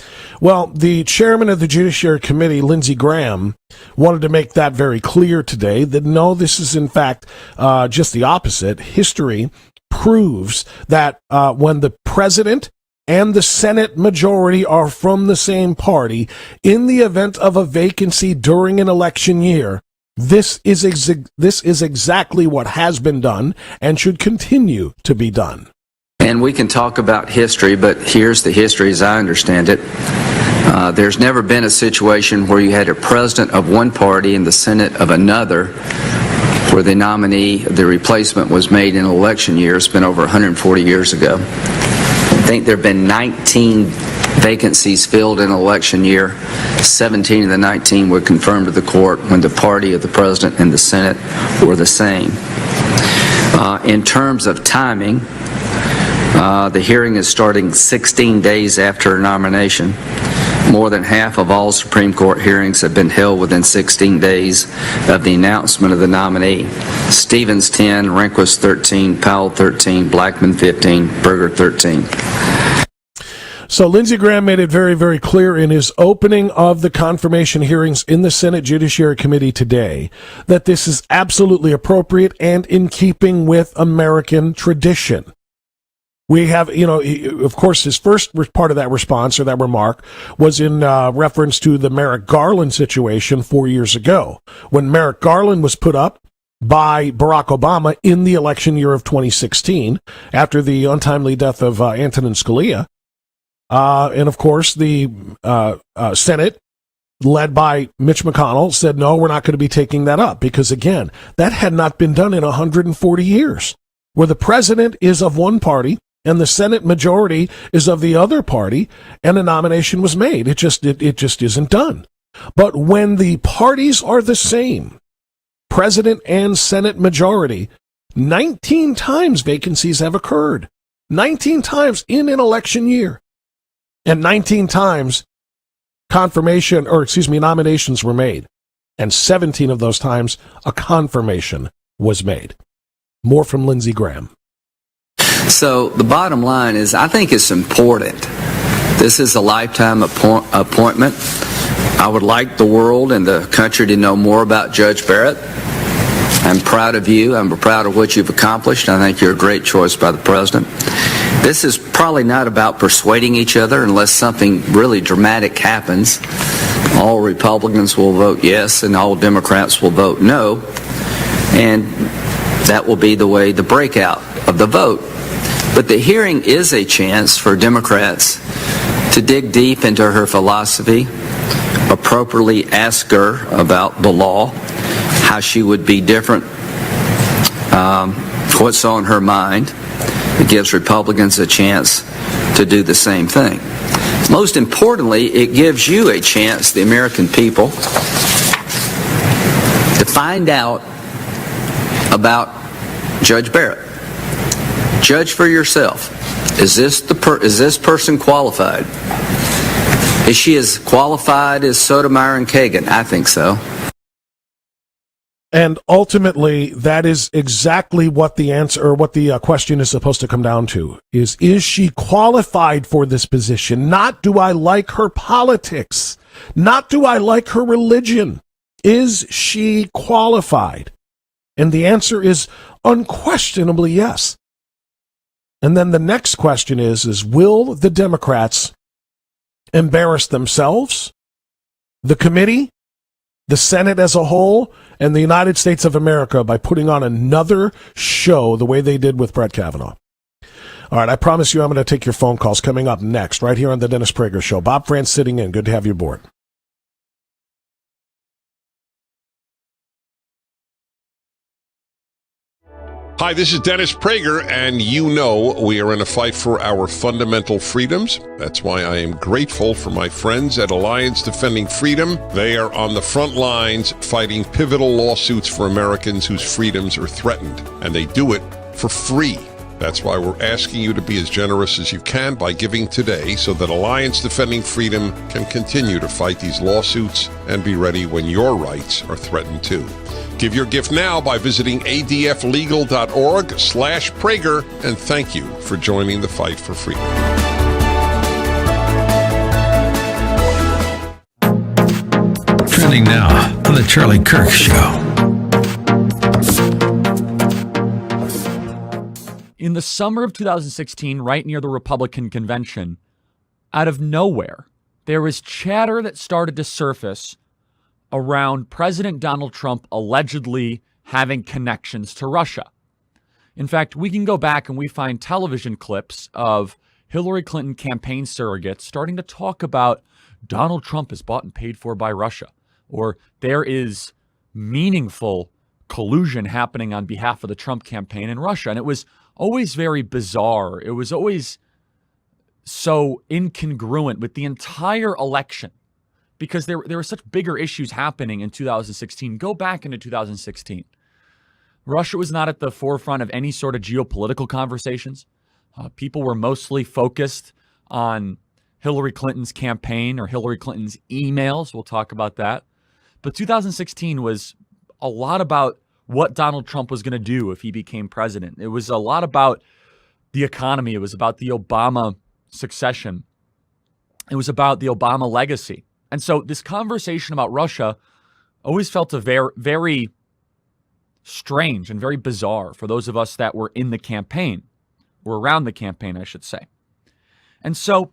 Well, the chairman of the Judiciary Committee, Lindsey Graham, wanted to make that very clear today, that no, this is in fact just the opposite. History proves that when the president and the Senate majority are from the same party, in the event of a vacancy during an election year, this is exactly what has been done and should continue to be done. And we can talk about history, but here's the history as I understand it. There's never been a situation where you had a president of one party and the Senate of another, where the nominee, the replacement, was made in an election year. It's been over 140 years ago. I think there have been 19 vacancies filled in an election year. 17 of the 19 were confirmed to the court when the party of the president and the Senate were the same. In terms of timing, the hearing is starting 16 days after a nomination. More than half of all Supreme Court hearings have been held within 16 days of the announcement of the nominee. Stevens 10, Rehnquist 13, Powell 13, Blackmun 15, Berger 13. So Lindsey Graham made it very, very clear in his opening of the confirmation hearings in the Senate Judiciary Committee today that this is absolutely appropriate and in keeping with American tradition. We have, of course, his first part of that response or that remark was in reference to the Merrick Garland situation 4 years ago, when Merrick Garland was put up by Barack Obama in the election year of 2016 after the untimely death of Antonin Scalia. And of course, the Senate, led by Mitch McConnell, said, no, we're not going to be taking that up because, again, that had not been done in 140 years, where the president is of one party and the Senate majority is of the other party, and a nomination was made. It just isn't done. But when the parties are the same, president and Senate majority, 19 times vacancies have occurred. 19 times in an election year. And 19 times nominations were made. And 17 of those times a confirmation was made. More from Lindsey Graham. So the bottom line is, I think it's important. This is a lifetime appointment. I would like the world and the country to know more about Judge Barrett. I'm proud of you. I'm proud of what you've accomplished. I think you're a great choice by the president. This is probably not about persuading each other unless something really dramatic happens. All Republicans will vote yes and all Democrats will vote no. And that will be the way the breakout of the vote. But the hearing is a chance for Democrats to dig deep into her philosophy, appropriately ask her about the law, how she would be different, what's on her mind. It gives Republicans a chance to do the same thing. Most importantly, it gives you a chance, the American people, to find out about Judge Barrett. Judge for yourself. Is this person qualified? Is she as qualified as Sotomayor and Kagan? I think so. And ultimately, that is exactly what the answer or what the question is supposed to come down to. Is she qualified for this position? Not do I like her politics? Not do I like her religion? Is she qualified? And the answer is unquestionably yes. And then the next question is will the Democrats embarrass themselves, the committee, the Senate as a whole, and the United States of America by putting on another show the way they did with Brett Kavanaugh? All right, I promise you I'm going to take your phone calls coming up next, right here on the Dennis Prager Show. Bob France sitting in. Good to have you aboard. Hi, this is Dennis Prager, and you know we are in a fight for our fundamental freedoms. That's why I am grateful for my friends at Alliance Defending Freedom. They are on the front lines fighting pivotal lawsuits for Americans whose freedoms are threatened, and they do it for free. That's why we're asking you to be as generous as you can by giving today so that Alliance Defending Freedom can continue to fight these lawsuits and be ready when your rights are threatened too. Give your gift now by visiting adflegal.org/Prager, and thank you for joining the fight for freedom. Trending now on The Charlie Kirk Show. In the summer of 2016, right near the Republican convention, out of nowhere, there was chatter that started to surface around President Donald Trump allegedly having connections to Russia. In fact, we can go back and we find television clips of Hillary Clinton campaign surrogates starting to talk about Donald Trump is bought and paid for by Russia, or there is meaningful collusion happening on behalf of the Trump campaign in Russia. And it was always very bizarre. It was always so incongruent with the entire election because there were such bigger issues happening in 2016. Go back into 2016. Russia was not at the forefront of any sort of geopolitical conversations. People were mostly focused on Hillary Clinton's campaign or Hillary Clinton's emails. We'll talk about that. But 2016 was a lot about what Donald Trump was going to do if he became president. It was a lot about the economy. It was about the Obama succession. It was about the Obama legacy. And so this conversation about Russia always felt a very, very strange and very bizarre for those of us that were in the campaign, or around the campaign, I should say. And so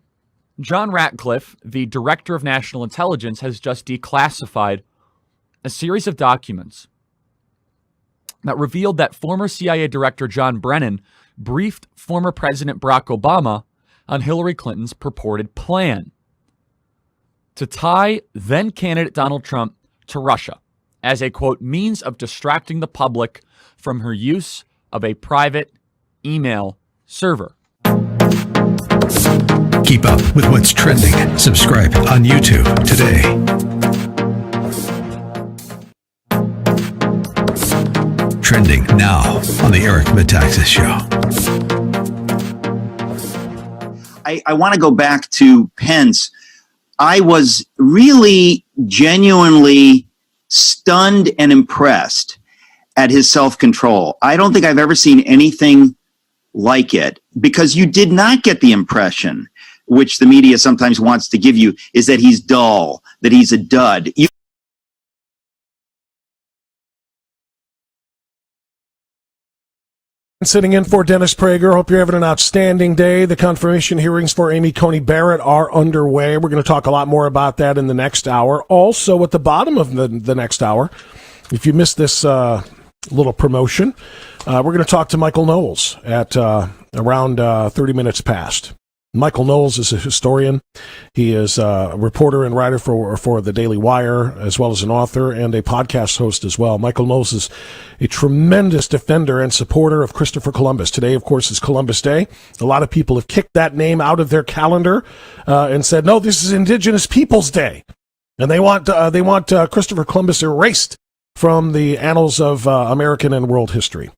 John Ratcliffe, the director of national intelligence, has just declassified a series of documents that revealed that former CIA Director John Brennan briefed former President Barack Obama on Hillary Clinton's purported plan to tie then candidate Donald Trump to Russia as a, quote, means of distracting the public from her use of a private email server. Keep up with what's trending. Subscribe on YouTube today. Trending now on the Eric Metaxas Show. I want to go back to Pence. I was really genuinely stunned and impressed at his self-control. I don't think I've ever seen anything like it, because you did not get the impression, which the media sometimes wants to give you, is that he's dull, that he's a dud. Sitting in for Dennis Prager. Hope you're having an outstanding day. The confirmation hearings for Amy Coney Barrett are underway. We're going to talk a lot more about that in the next hour. Also, at the bottom of the next hour, if you missed this little promotion, we're going to talk to Michael Knowles at around 30 minutes past. Michael Knowles is a historian. He is a reporter and writer for the Daily Wire, as well as an author and a podcast host as well. Michael Knowles is a tremendous defender and supporter of Christopher Columbus. Today, of course, is Columbus Day. A lot of people have kicked that name out of their calendar and said, no, this is Indigenous Peoples Day. And they want Christopher Columbus erased from the annals of American and world history.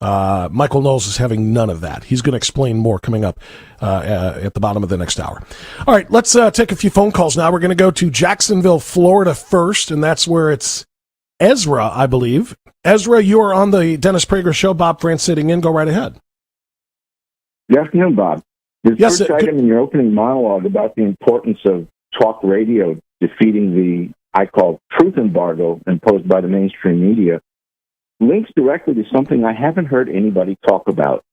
Michael Knowles is having none of that. He's going to explain more coming up at the bottom of the next hour. All right, let's take a few phone calls now. We're going to go to Jacksonville, Florida first, and that's where it's Ezra, I believe. Ezra, you are on the Dennis Prager Show. Bob France sitting in. Go right ahead. Good afternoon, Bob. This first item in your opening monologue about the importance of talk radio defeating the, I call, truth embargo imposed by the mainstream media links directly to something I haven't heard anybody talk about.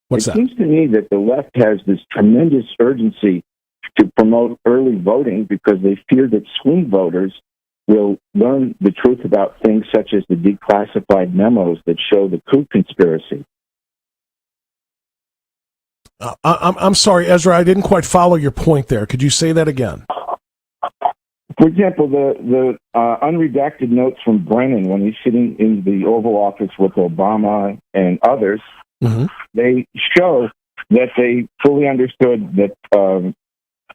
What's that? It seems to me that the left has this tremendous urgency to promote early voting because they fear that swing voters will learn the truth about things such as the declassified memos that show the coup conspiracy. I'm sorry, Ezra, I didn't quite follow your point there. Could you say that again? For example, the unredacted notes from Brennan when he's sitting in the Oval Office with Obama and others, they show that they fully understood that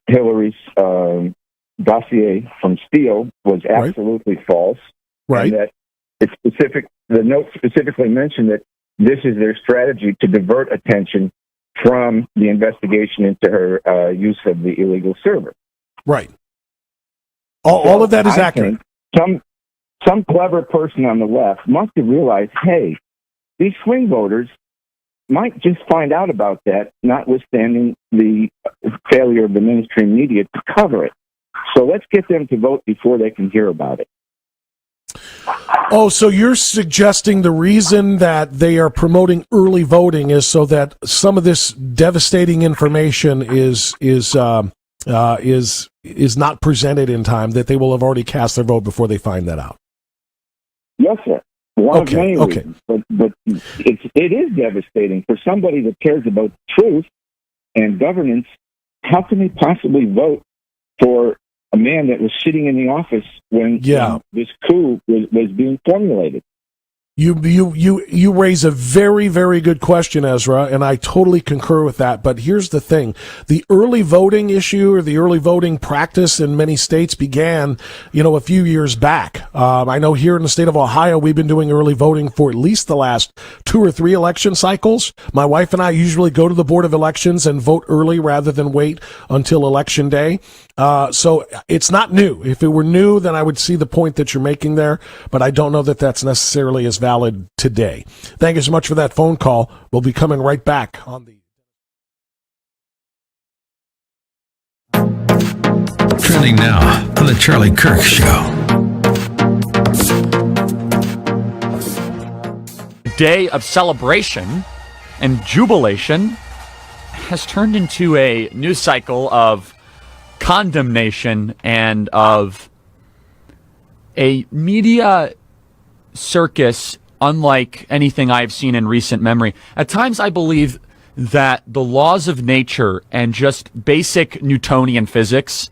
Hillary's dossier from Steele was absolutely false, and that the notes specifically mentioned that this is their strategy to divert attention from the investigation into her use of the illegal server. Right. All of that is accurate. Some clever person on the left must have realized, hey, these swing voters might just find out about that, notwithstanding the failure of the mainstream media to cover it. So let's get them to vote before they can hear about it. Oh, so you're suggesting the reason that they are promoting early voting is so that some of this devastating information is not presented in time, that they will have already cast their vote before they find that out. Yes, sir. One of many reasons. But it is devastating for somebody that cares about truth and governance. How can they possibly vote for a man that was sitting in the office when this coup was being formulated? You raise a very, very good question, Ezra, and I totally concur with that. But here's the thing. The early voting issue, or the early voting practice in many states, began, a few years back. I know here in the state of Ohio, we've been doing early voting for at least the last 2 or 3 election cycles. My wife and I usually go to the Board of Elections and vote early rather than wait until Election Day. So it's not new. If it were new, then I would see the point that you're making there, but I don't know that that's necessarily as valid today. Thank you so much for that phone call. We'll be coming right back on the Trending now on the Charlie Kirk Show. Day of celebration and jubilation has turned into a news cycle of condemnation and of a media circus unlike anything I've seen in recent memory. At times I believe that the laws of nature and just basic Newtonian physics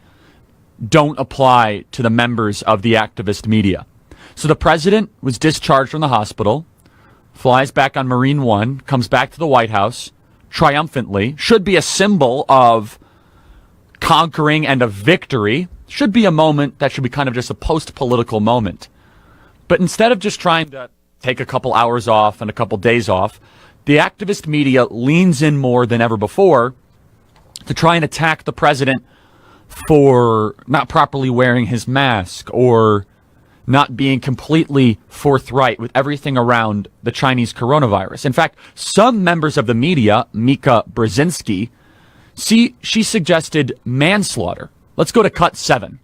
don't apply to the members of the activist media. So the president was discharged from the hospital, flies back on Marine One, comes back to the White House triumphantly, should be a symbol of conquering and of victory, should be a moment that should be kind of just a post-political moment. But instead of just trying to take a couple hours off and a couple days off, the activist media leans in more than ever before to try and attack the president for not properly wearing his mask or not being completely forthright with everything around the Chinese coronavirus. In fact, some members of the media, Mika Brzezinski, she suggested manslaughter. Let's go to cut 7.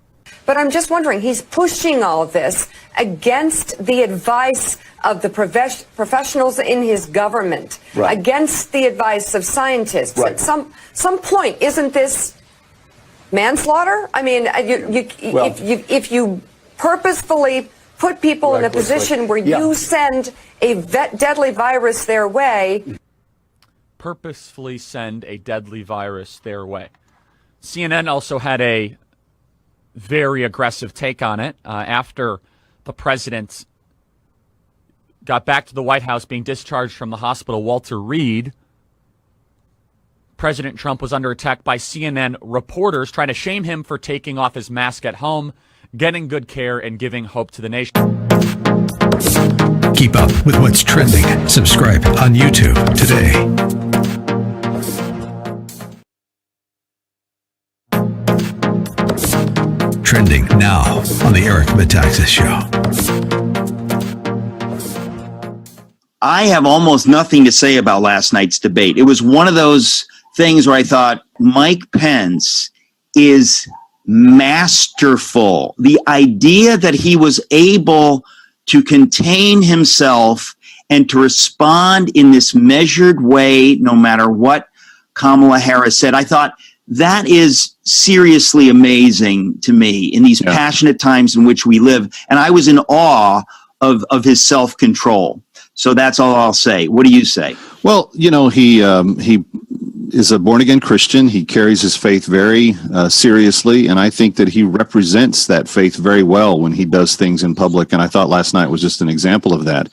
But I'm just wondering, he's pushing all of this against the advice of the professionals in his government, against the advice of scientists. At some point, isn't this manslaughter? I mean, if you purposefully put people in a position where you send a deadly virus their way. Purposefully send a deadly virus their way. CNN also had a very aggressive take on it after the president got back to the White House being discharged from the hospital. Walter Reed, President Trump was under attack by CNN reporters trying to shame him for taking off his mask at home, getting good care, and giving hope to the nation. Keep up with what's trending. Subscribe on YouTube today. Trending now on the Eric Metaxas Show. I have almost nothing to say about last night's debate. It was one of those things where I thought Mike Pence is masterful. The idea that he was able to contain himself and to respond in this measured way, no matter what Kamala Harris said, I thought that is seriously amazing to me in these passionate times in which we live. And I was in awe of his self-control. So that's all I'll say. What do you say? Well, he is a born-again Christian. He carries his faith very seriously, and I think that he represents that faith very well when he does things in public, and I thought last night was just an example of that.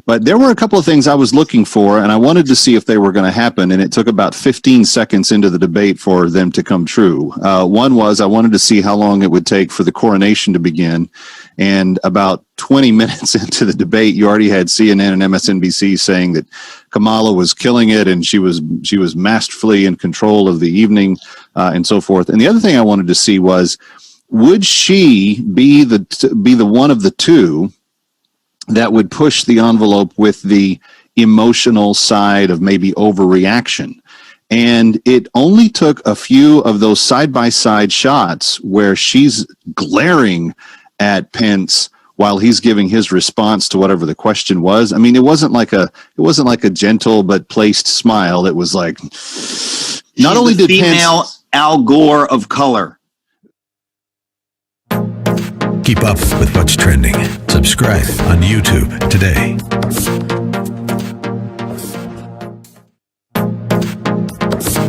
But there were a couple of things I was looking for, and I wanted to see if they were going to happen, and it took about 15 seconds into the debate for them to come true. One was I wanted to see how long it would take for the coronation to begin, and about 20 minutes into the debate, you already had CNN and MSNBC saying that Kamala was killing it and she was masterfully in control of the evening and so forth. And the other thing I wanted to see was, would she be the one of the two that would push the envelope with the emotional side of maybe overreaction? And it only took a few of those side-by-side shots where she's glaring at Pence while he's giving his response to whatever the question was. I mean, it wasn't like a gentle but placed smile. It was like, not only did female Al Gore of color. Keep up with what's trending. Subscribe on YouTube today.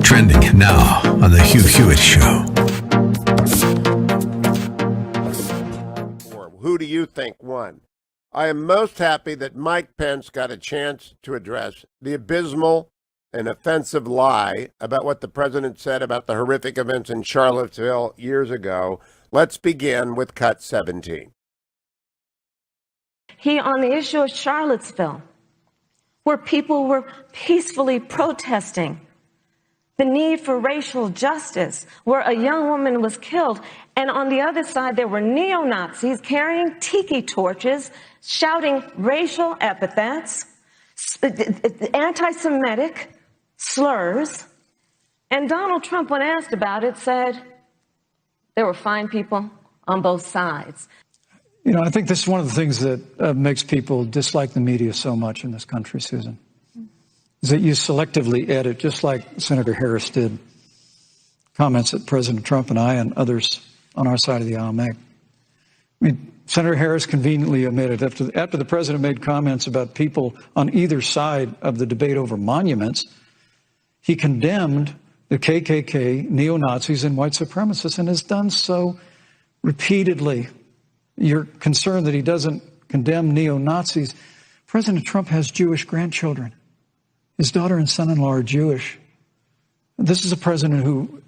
Trending now on The Hugh Hewitt Show. Who do you think won? I am most happy that Mike Pence got a chance to address the abysmal and offensive lie about what the president said about the horrific events in Charlottesville years ago. Let's begin with cut 17. On the issue of Charlottesville, where people were peacefully protesting the need for racial justice, where a young woman was killed, and on the other side there were neo-Nazis carrying tiki torches, shouting racial epithets, anti-Semitic slurs, and Donald Trump, when asked about it, said there were fine people on both sides. You know, I think this is one of the things that makes people dislike the media so much in this country, Susan, is that you selectively edit, just like Senator Harris did, comments that President Trump and I and others on our side of the aisle make. I mean, Senator Harris conveniently omitted, after the president made comments about people on either side of the debate over monuments, he condemned the KKK, neo-Nazis, and white supremacists, and has done so repeatedly. You're concerned that he doesn't condemn neo-Nazis. President Trump has Jewish grandchildren. His daughter and son-in-law are Jewish. This is a president who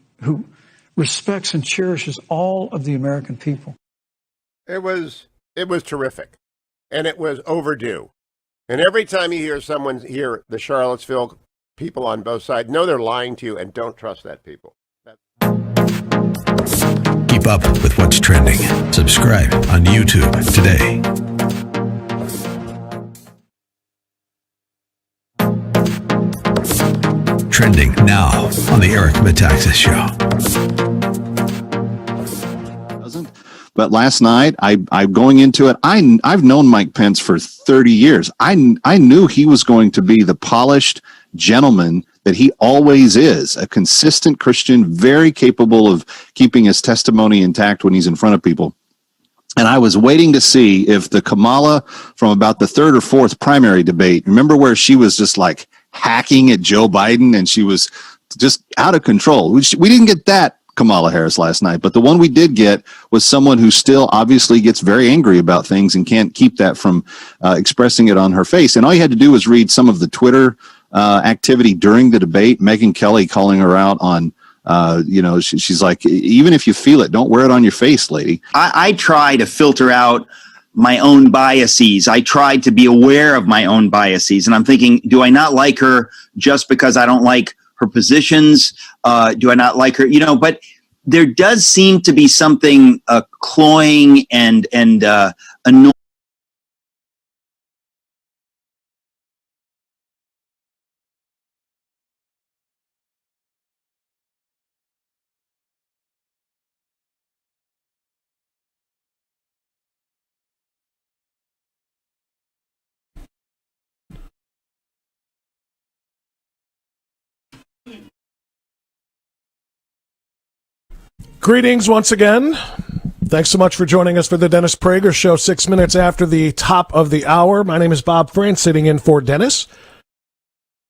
respects and cherishes all of the American people. It was terrific, and it was overdue. And every time you hear someone hear the Charlottesville people on both sides, know they're lying to you, and don't trust that people. Keep up with what's trending. Subscribe on YouTube today. Trending now on the Eric Metaxas Show. But last night, I'm going into it. I've known Mike Pence for 30 years. I knew he was going to be the polished gentleman that he always is, a consistent Christian, very capable of keeping his testimony intact when he's in front of people. And I was waiting to see if the Kamala from about the third or fourth primary debate, remember where she was just like hacking at Joe Biden and she was just out of control. We didn't get that Kamala Harris last night, but the one we did get was someone who still obviously gets very angry about things and can't keep that from expressing it on her face. And all you had to do was read some of the Twitter activity during the debate. Megyn Kelly calling her out on, she's like, even if you feel it, don't wear it on your face, lady. I try to filter out my own biases. I try to be aware of my own biases. And I'm thinking, do I not like her just because I don't like her positions? Do I not like her? But there does seem to be something cloying and annoying. Greetings once again. Thanks so much for joining us for the Dennis Prager Show, 6 minutes after the top of the hour. My name is Bob France, sitting in for Dennis,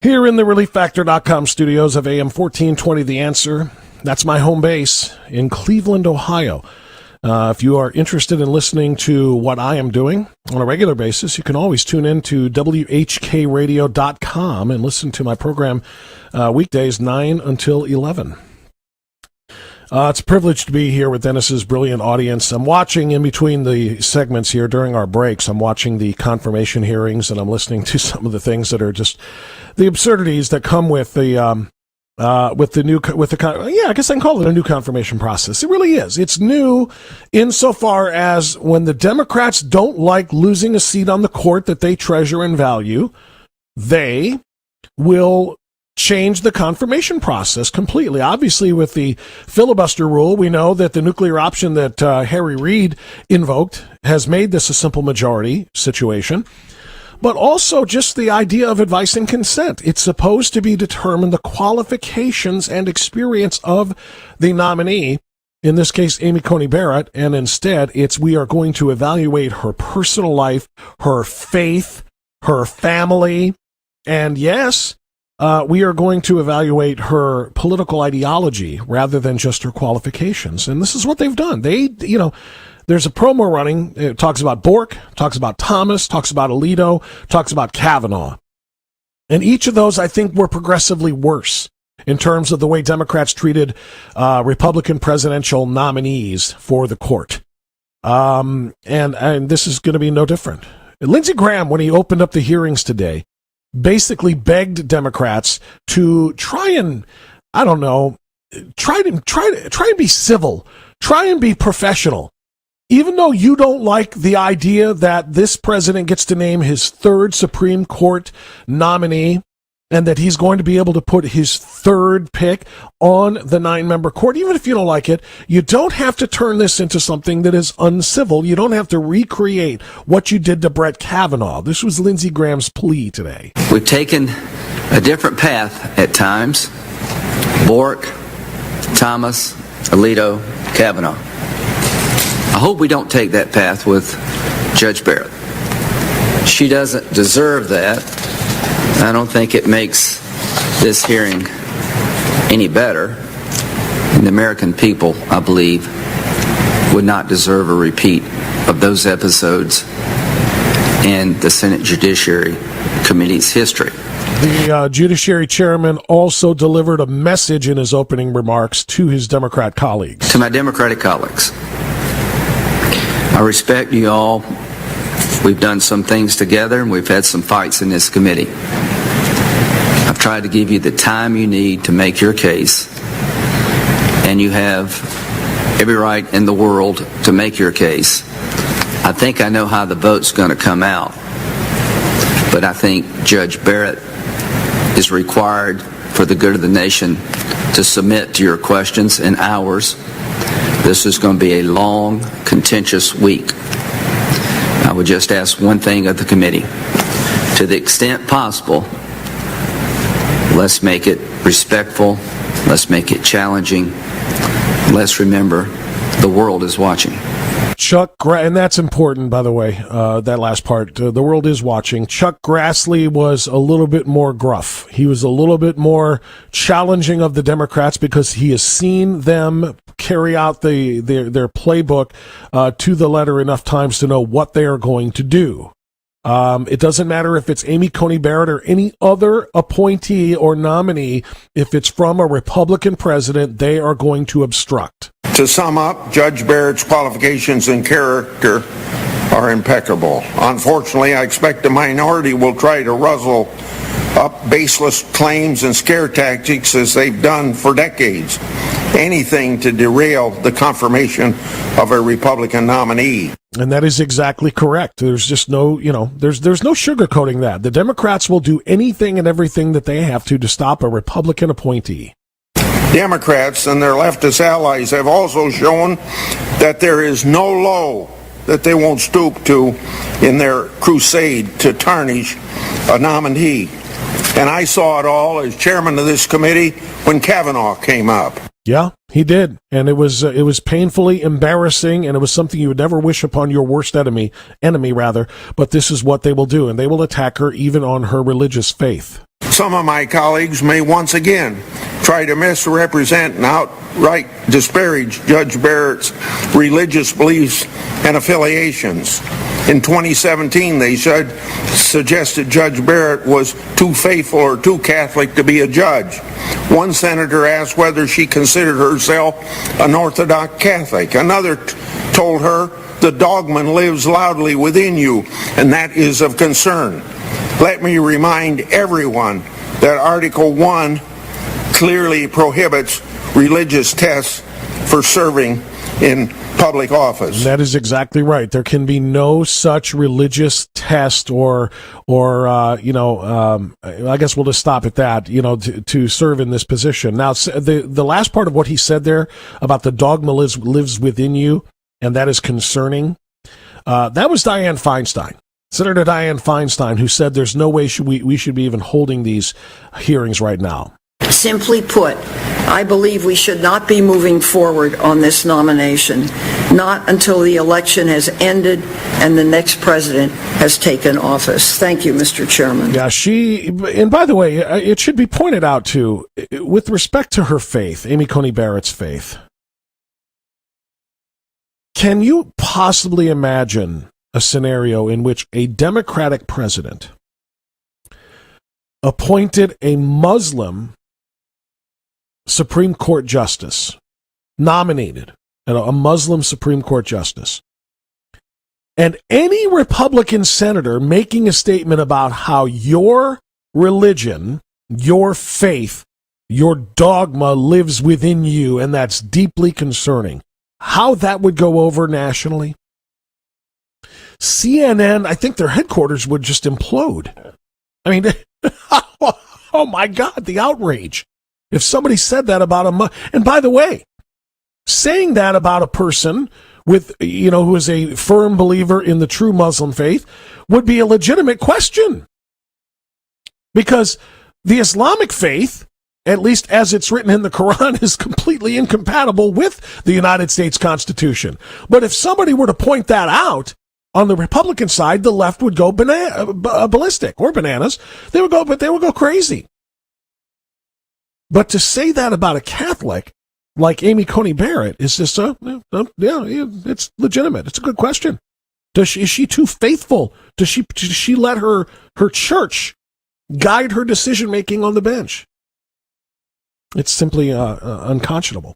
here in the ReliefFactor.com studios of AM 1420 The Answer. That's my home base in Cleveland, Ohio. If you are interested in listening to what I am doing on a regular basis, you can always tune in to WHKRadio.com and listen to my program weekdays 9 until 11. It's a privilege to be here with Dennis's brilliant audience. I'm watching in between the segments here during our breaks. I'm watching the confirmation hearings, and I'm listening to some of the things that are just the absurdities that come with the I guess I can call it a new confirmation process. It really is. It's new insofar as when the Democrats don't like losing a seat on the court that they treasure and value, they will change the confirmation process completely. Obviously, with the filibuster rule, we know that the nuclear option that Harry Reid invoked has made this a simple majority situation. But also just the idea of advice and consent. It's supposed to be determined the qualifications and experience of the nominee, in this case, Amy Coney Barrett, and instead we are going to evaluate her personal life, her faith, her family, and yes, we are going to evaluate her political ideology rather than just her qualifications. And this is what they've done. There's a promo running. It talks about Bork, talks about Thomas, talks about Alito, talks about Kavanaugh. And each of those, I think, were progressively worse in terms of the way Democrats treated Republican presidential nominees for the court. And this is going to be no different. Lindsey Graham, when he opened up the hearings today, basically begged Democrats to try and be civil, try and be professional. Even though you don't like the idea that this president gets to name his third Supreme Court nominee and that he's going to be able to put his third pick on the 9-member court, even if you don't like it, you don't have to turn this into something that is uncivil. You don't have to recreate what you did to Brett Kavanaugh. This was Lindsey Graham's plea today. We've taken a different path at times. Bork, Thomas, Alito, Kavanaugh. I hope we don't take that path with Judge Barrett. She doesn't deserve that. I don't think it makes this hearing any better. And the American people, I believe, would not deserve a repeat of those episodes in the Senate Judiciary Committee's history. The Judiciary Chairman also delivered a message in his opening remarks to his Democrat colleagues. To my Democratic colleagues, I respect you all. We've done some things together, and we've had some fights in this committee. I've tried to give you the time you need to make your case, and you have every right in the world to make your case. I think I know how the vote's going to come out, but I think Judge Barrett is required for the good of the nation to submit to your questions and ours. This is going to be a long, contentious week. I would just ask one thing of the committee. To the extent possible, let's make it respectful. Let's make it challenging. Let's remember the world is watching. And that's important, by the way, that last part. The world is watching. Chuck Grassley was a little bit more gruff. He was a little bit more challenging of the Democrats because he has seen them carry out their playbook to the letter enough times to know what they are going to do. It doesn't matter if it's Amy Coney Barrett or any other appointee or nominee. If it's from a Republican president, they are going to obstruct. To sum up, Judge Barrett's qualifications and character are impeccable. Unfortunately, I expect the minority will try to ruzzle up baseless claims and scare tactics as they've done for decades. Anything to derail the confirmation of a Republican nominee. And that is exactly correct. There's just no, there's no sugarcoating that. The Democrats will do anything and everything that they have to stop a Republican appointee. Democrats and their leftist allies have also shown that there is no low that they won't stoop to in their crusade to tarnish a nominee. And I saw it all as chairman of this committee when Kavanaugh came up. Yeah, he did. And it was painfully embarrassing, and it was something you would never wish upon your worst enemy, but this is what they will do, and they will attack her even on her religious faith. Some of my colleagues may once again try to misrepresent and outright disparage Judge Barrett's religious beliefs and affiliations. In 2017, they suggested Judge Barrett was too faithful or too Catholic to be a judge. One senator asked whether she considered herself an Orthodox Catholic. Another told her, "The dogma lives loudly within you, and that is of concern." Let me remind everyone that Article 1 clearly prohibits religious tests for serving in public office. That is exactly right. There can be no such religious test or I guess we'll just stop at that, to serve in this position. Now, the last part of what he said there about the dogma lives within you, and that is concerning. That was Dianne Feinstein, Senator Dianne Feinstein, who said there's no way we should be even holding these hearings right now. Simply put, I believe we should not be moving forward on this nomination, not until the election has ended and the next president has taken office. Thank you, Mr. Chairman. Yeah, and by the way, it should be pointed out too, with respect to her faith, Amy Coney Barrett's faith, can you possibly imagine a scenario in which a Democratic president appointed a Muslim Supreme Court justice, nominated a Muslim Supreme Court justice, and any Republican senator making a statement about how your religion, your faith, your dogma lives within you, and that's deeply concerning? How that would go over nationally? CNN, I think their headquarters would just implode. I mean, oh my God, the outrage. If somebody said that about and by the way, saying that about a person with, who is a firm believer in the true Muslim faith would be a legitimate question. Because the Islamic faith, at least as it's written in the Quran, is completely incompatible with the United States Constitution. But if somebody were to point that out on the Republican side, the left would go ballistic, or bananas. They would go crazy. But to say that about a Catholic like Amy Coney Barrett is just it's legitimate. It's a good question. Is she too faithful? Does she let her church guide her decision making on the bench? It's simply unconscionable.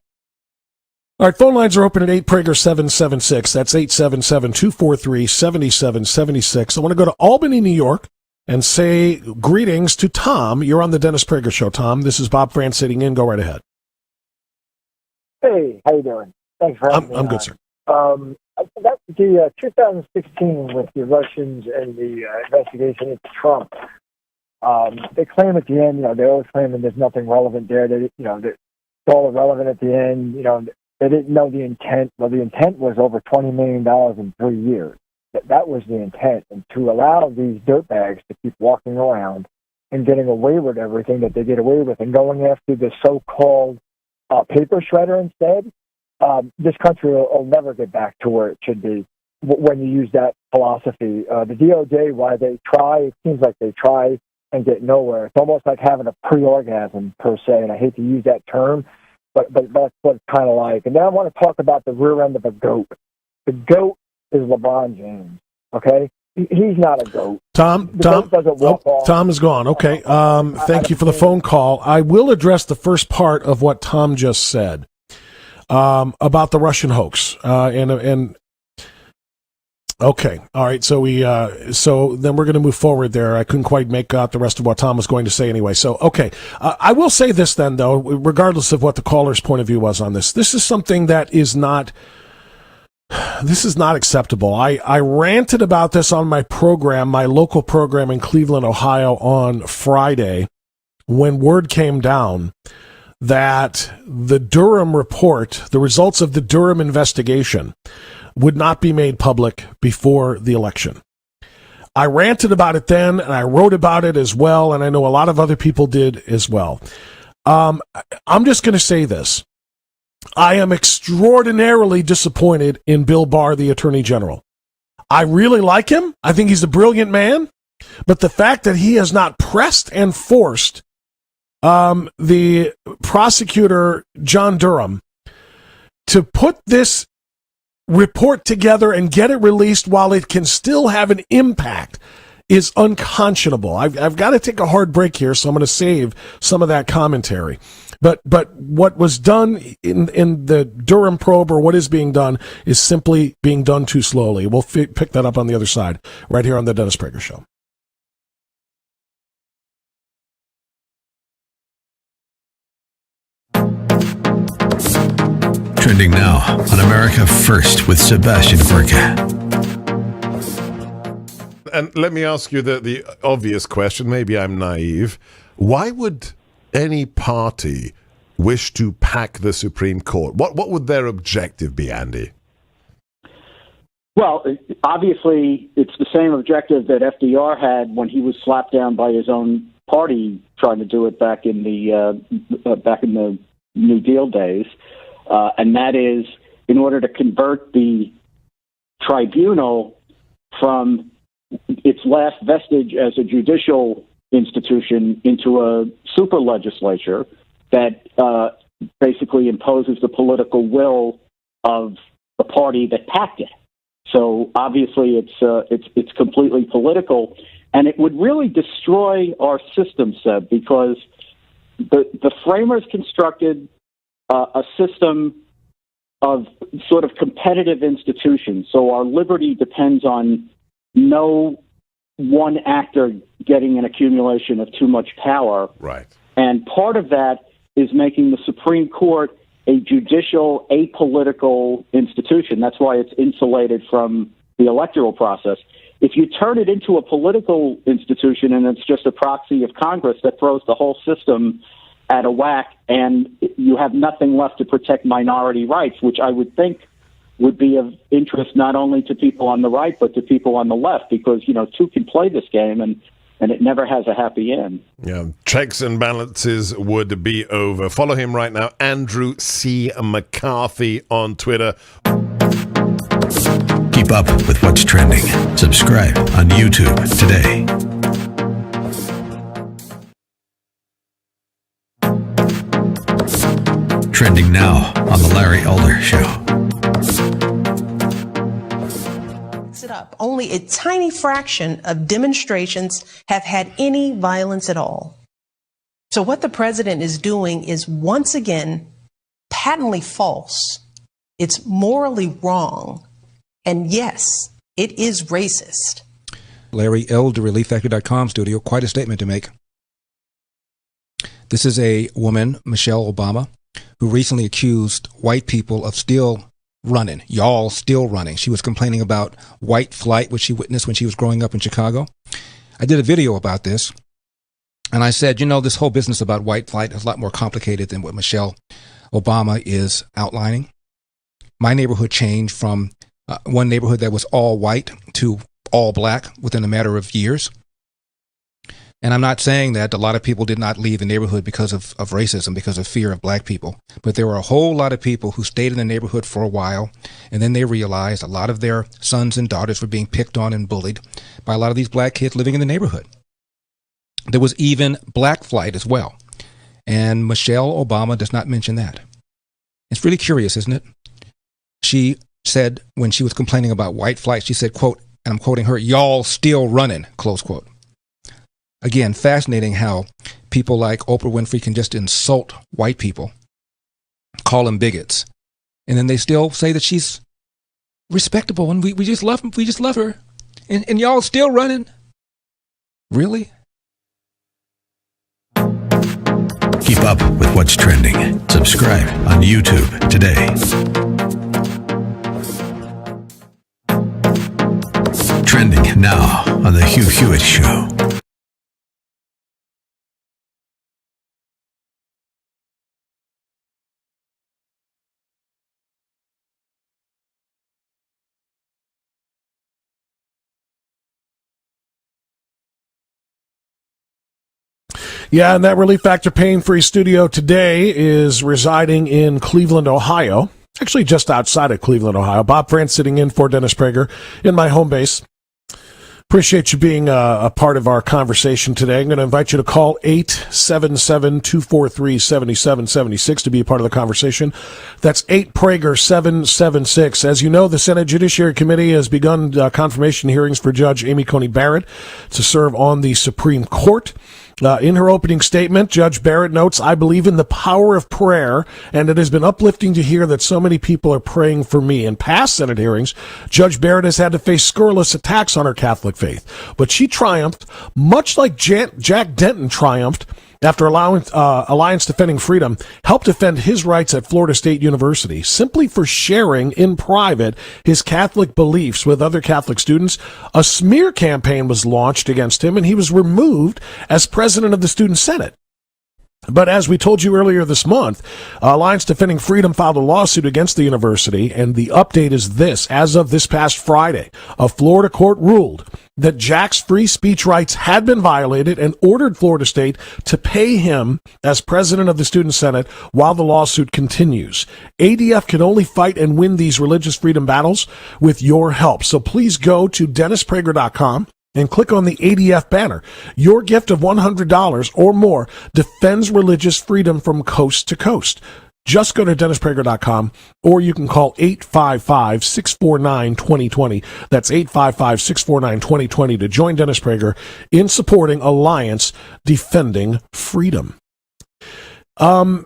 All right, phone lines are open at 8 Prager 776. That's 877-243-7776. I want to go to Albany, New York, and say greetings to Tom. You're on the Dennis Prager Show, Tom. This is Bob France sitting in. Go right ahead. Hey, how you doing? Thanks for having me. I'm good, sir. That's the 2016 with the Russians and the investigation into Trump. They claim at the end, they always claim that there's nothing relevant there. That it's all irrelevant at the end. They didn't know the intent. Well, the intent was over $20 million in 3 years. That was the intent, and to allow these dirtbags to keep walking around and getting away with everything that they get away with, and going after the so-called paper shredder instead, this country will never get back to where it should be when you use that philosophy. The DOJ, why they try, it seems like they try and get nowhere. It's almost like having a pre-orgasm, per se, and I hate to use that term, but that's what it's kind of like. And then I want to talk about the rear end of a goat. The goat is LeBron James, okay? He's not a goat. Tom is gone. Okay. Thank you for the phone call. I will address the first part of what Tom just said about the Russian hoax. And okay. All right. So then we're going to move forward there. I couldn't quite make out the rest of what Tom was going to say anyway. So, okay. I will say this then, though, regardless of what the caller's point of view was on this. This is something that is not acceptable. I ranted about this on my program, my local program in Cleveland, Ohio, on Friday, when word came down that the Durham report, the results of the Durham investigation, would not be made public before the election. I ranted about it then, and I wrote about it as well, and I know a lot of other people did as well. I'm just going to say this. I am extraordinarily disappointed in Bill Barr, the Attorney General. I really like him. I think he's a brilliant man. But the fact that he has not pressed and forced the prosecutor, John Durham, to put this report together and get it released while it can still have an impact is unconscionable. I've got to take a hard break here, so I'm going to save some of that commentary. But what was done in the Durham probe, or what is being done, is simply being done too slowly. We'll pick that up on the other side, right here on the Dennis Prager Show. Trending now on America First with Sebastian Gorka. And let me ask you the obvious question. Maybe I'm naive. Why would any party wish to pack the Supreme Court? What would their objective be, Andy? Well, obviously, it's the same objective that FDR had when he was slapped down by his own party trying to do it back in the New Deal days, and that is in order to convert the tribunal from its last vestige as a judicial institution into a super legislature that basically imposes the political will of the party that packed it. So obviously it's completely political, and it would really destroy our system, Seb, because the framers constructed a system of sort of competitive institutions. So our liberty depends on no one actor getting an accumulation of too much power. Right. And part of that is making the Supreme Court a judicial, apolitical institution. That's why it's insulated from the electoral process. If you turn it into a political institution and it's just a proxy of Congress, that throws the whole system at a whack, and you have nothing left to protect minority rights, which I would think would be of interest not only to people on the right, but to people on the left, because, two can play this game and it never has a happy end. Yeah, checks and balances would be over. Follow him right now, Andrew C. McCarthy on Twitter. Keep up with what's trending. Subscribe on YouTube today. Trending now on The Larry Elder Show. It up. Only a tiny fraction of demonstrations have had any violence at all. So what the president is doing is once again patently false. It's morally wrong. And yes, it is racist. Larry Elder, ReliefFactor.com studio, quite a statement to make. This is a woman, Michelle Obama, who recently accused white people of still running. Y'all still running. She was complaining about white flight, which she witnessed when she was growing up in Chicago. I did a video about this, and I said, this whole business about white flight is a lot more complicated than what Michelle Obama is outlining. My neighborhood changed from one neighborhood that was all white to all black within a matter of years. And I'm not saying that a lot of people did not leave the neighborhood because of racism, because of fear of black people. But there were a whole lot of people who stayed in the neighborhood for a while, and then they realized a lot of their sons and daughters were being picked on and bullied by a lot of these black kids living in the neighborhood. There was even black flight as well. And Michelle Obama does not mention that. It's really curious, isn't it? She said when she was complaining about white flight, she said, quote, and I'm quoting her, "Y'all still running," close quote. Again, fascinating how people like Oprah Winfrey can just insult white people, call them bigots, and then they still say that she's respectable and we just love them. We just love her. And y'all still running. Really? Keep up with what's trending. Subscribe on YouTube today. Trending now on The Hugh Hewitt Show. Yeah, and that Relief Factor Pain-Free studio today is residing in Cleveland, Ohio. Actually, just outside of Cleveland, Ohio. Bob France sitting in for Dennis Prager in my home base. Appreciate you being a part of our conversation today. I'm going to invite you to call 877-243-7776 to be a part of the conversation. That's 8-PRAGER-776. As you know, the Senate Judiciary Committee has begun confirmation hearings for Judge Amy Coney Barrett to serve on the Supreme Court. In her opening statement, Judge Barrett notes, "I believe in the power of prayer, and it has been uplifting to hear that so many people are praying for me." In past Senate hearings, Judge Barrett has had to face scurrilous attacks on her Catholic faith, but she triumphed, much like Jack Denton triumphed after Alliance Defending Freedom helped defend his rights at Florida State University simply for sharing in private his Catholic beliefs with other Catholic students. A smear campaign was launched against him, and he was removed as president of the Student Senate. But as we told you earlier this month, Alliance Defending Freedom filed a lawsuit against the university, and the update is this. As of this past Friday, a Florida court ruled that Jack's free speech rights had been violated and ordered Florida State to pay him as president of the Student Senate while the lawsuit continues. ADF can only fight and win these religious freedom battles with your help. So please go to DennisPrager.com and click on the ADF banner. Your gift of $100 or more defends religious freedom from coast to coast. Just go to DennisPrager.com, or you can call 855-649-2020. That's 855-649-2020 to join Dennis Prager in supporting Alliance Defending Freedom. I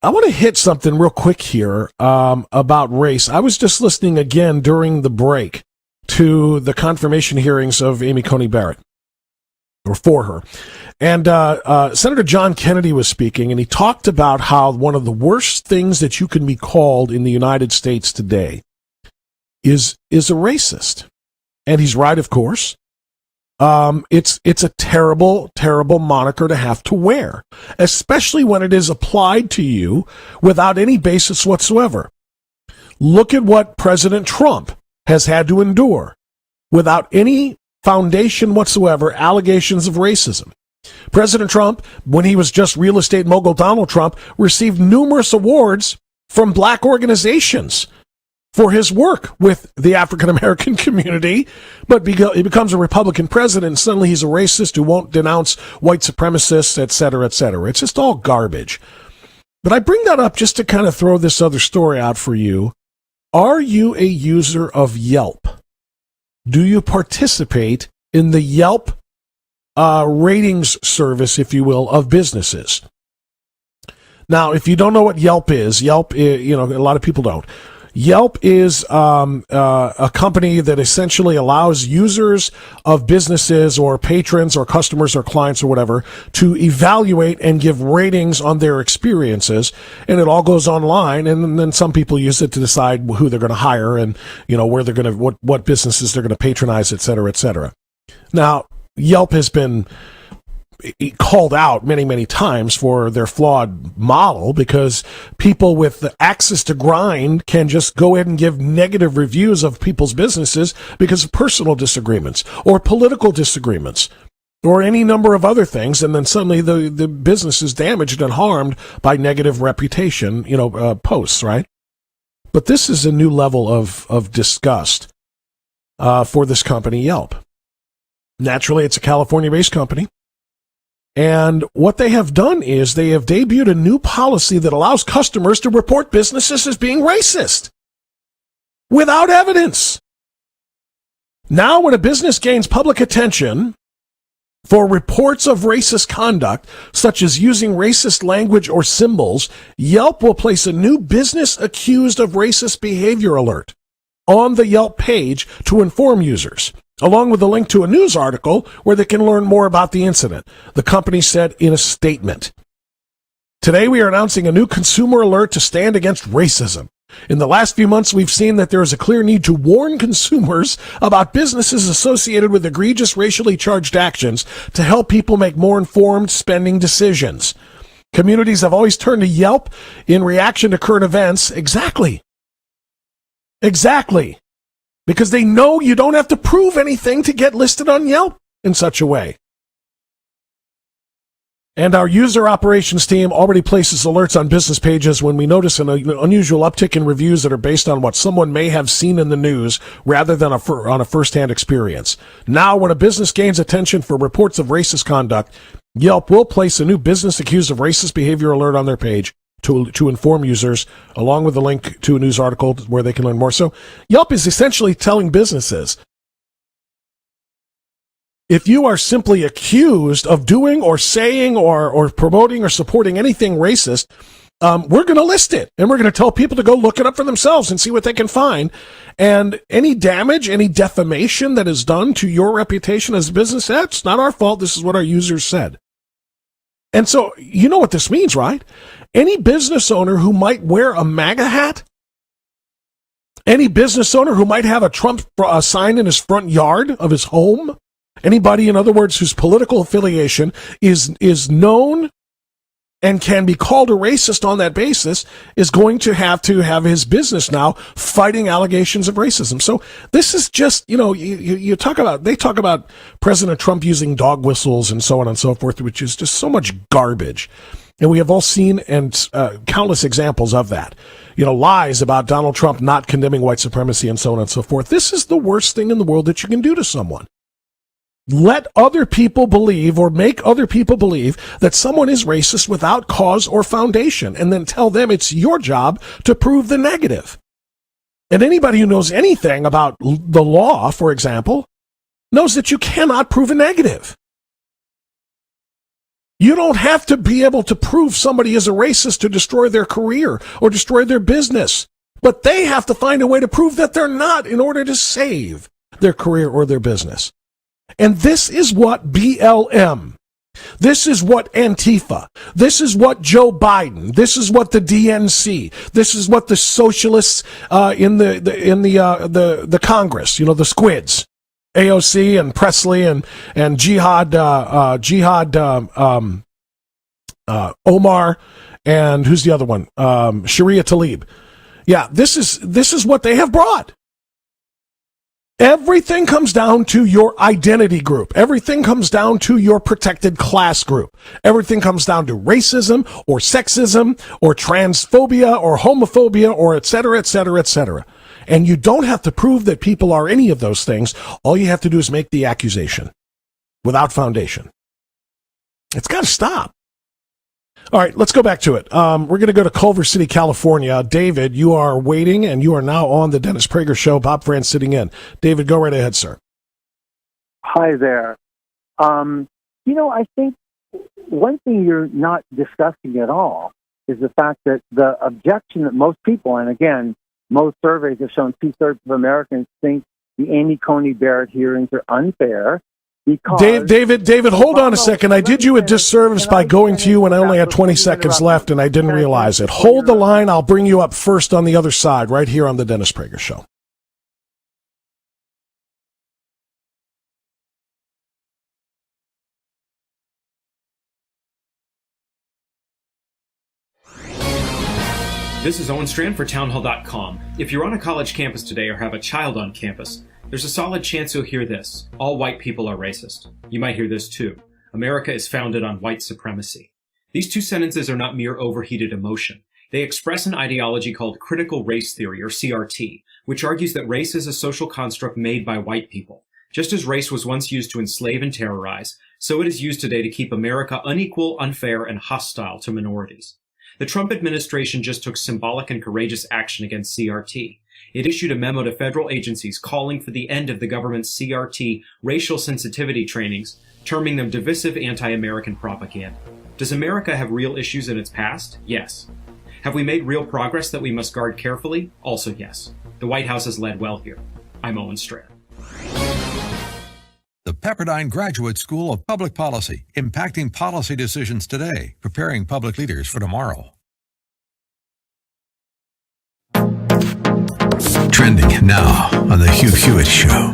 want to hit something real quick here about race. I was just listening again during the break to the confirmation hearings of Amy Coney Barrett, or for her. And Senator John Kennedy was speaking, and he talked about how one of the worst things that you can be called in the United States today is a racist. And he's right, of course. It's a terrible, terrible moniker to have to wear, especially when it is applied to you without any basis whatsoever. Look at what President Trump has had to endure without any foundation whatsoever, allegations of racism. President Trump, when he was just real estate mogul Donald Trump, received numerous awards from black organizations for his work with the African American community, but he becomes a Republican president, and suddenly he's a racist who won't denounce white supremacists, et cetera, et cetera. It's just all garbage. But I bring that up just to kind of throw this other story out for you. Are you a user of Yelp? Do you participate in the Yelp ratings service, if you will, of businesses? Now, if you don't know what Yelp is, a lot of people don't. Yelp is a company that essentially allows users of businesses or patrons or customers or clients or whatever to evaluate and give ratings on their experiences, and it all goes online, and then some people use it to decide who they're going to hire and where they're going to what businesses they're going to patronize, et cetera, et cetera. Now, Yelp has been called out many, many times for their flawed model, because people with the access to grind can just go ahead and give negative reviews of people's businesses because of personal disagreements or political disagreements or any number of other things, and then suddenly the business is damaged and harmed by negative reputation, posts, right? But this is a new level of disgust for this company, Yelp. Naturally, it's a California-based company. And what they have done is they have debuted a new policy that allows customers to report businesses as being racist without evidence. Now, when a business gains public attention for reports of racist conduct, such as using racist language or symbols, Yelp will place a new business accused of racist behavior alert on the Yelp page to inform users, along with a link to a news article where they can learn more about the incident, the company said in a statement. Today, we are announcing a new consumer alert to stand against racism. In the last few months, we've seen that there is a clear need to warn consumers about businesses associated with egregious racially charged actions to help people make more informed spending decisions. Communities have always turned to Yelp in reaction to current events. Exactly. Because they know you don't have to prove anything to get listed on Yelp in such a way. And our user operations team already places alerts on business pages when we notice an unusual uptick in reviews that are based on what someone may have seen in the news rather than on a first-hand experience. Now, when a business gains attention for reports of racist conduct, Yelp will place a new business accused of racist behavior alert on their page to inform users, along with a link to a news article where they can learn more. So Yelp is essentially telling businesses, if you are simply accused of doing or saying or promoting or supporting anything racist, we're going to list it, and we're going to tell people to go look it up for themselves and see what they can find. And any damage, any defamation that is done to your reputation as a business, that's not our fault. This is what our users said. And so you know what this means, right? Any business owner who might wear a MAGA hat, any business owner who might have a Trump sign in his front yard of his home, anybody, in other words, whose political affiliation is known and can be called a racist on that basis, is going to have his business now fighting allegations of racism. So this is just, they talk about President Trump using dog whistles and so on and so forth, which is just so much garbage. And we have all seen countless examples of that. Lies about Donald Trump not condemning white supremacy and so on and so forth. This is the worst thing in the world that you can do to someone. Let other people believe or make other people believe that someone is racist without cause or foundation, and then tell them it's your job to prove the negative. And anybody who knows anything about the law, for example, knows that you cannot prove a negative. You don't have to be able to prove somebody is a racist to destroy their career or destroy their business, but they have to find a way to prove that they're not in order to save their career or their business. And this is what BLM, this is what Antifa, this is what Joe Biden, this is what the DNC, this is what the socialists in the Congress, the squids, AOC and Presley and Jihad Omar, and who's the other one? Sharia Tlaib. Yeah, this is what they have brought. Everything comes down to your identity group. Everything comes down to your protected class group. Everything comes down to racism or sexism or transphobia or homophobia or et cetera, et cetera, et cetera. And you don't have to prove that people are any of those things. All you have to do is make the accusation without foundation. It's got to stop. All right, let's go back to it. We're going to go to Culver City, California. David, you are waiting, and you are now on the Dennis Prager Show. Bob France sitting in. David, go right ahead, sir. Hi there. I think one thing you're not discussing at all is the fact that the objection that most people, and again, most surveys have shown 2/3 of Americans think the Amy Coney Barrett hearings are unfair. David, hold on a second. I did you a disservice by going to you when I only had 20 seconds left, and I didn't realize it. Hold the line. I'll bring you up first on the other side, right here on the Dennis Prager Show. This is Owen Strand for townhall.com. If you're on a college campus today or have a child on campus, there's a solid chance you'll hear this. All white people are racist. You might hear this too. America is founded on white supremacy. These two sentences are not mere overheated emotion. They express an ideology called critical race theory, or CRT, which argues that race is a social construct made by white people. Just as race was once used to enslave and terrorize, so it is used today to keep America unequal, unfair, and hostile to minorities. The Trump administration just took symbolic and courageous action against CRT. It issued a memo to federal agencies calling for the end of the government's CRT racial sensitivity trainings, terming them divisive anti-American propaganda. Does America have real issues in its past? Yes. Have we made real progress that we must guard carefully? Also yes. The White House has led well here. I'm Owen Strand. The Pepperdine Graduate School of Public Policy, impacting policy decisions today, preparing public leaders for tomorrow. Trending now on the Hugh Hewitt Show.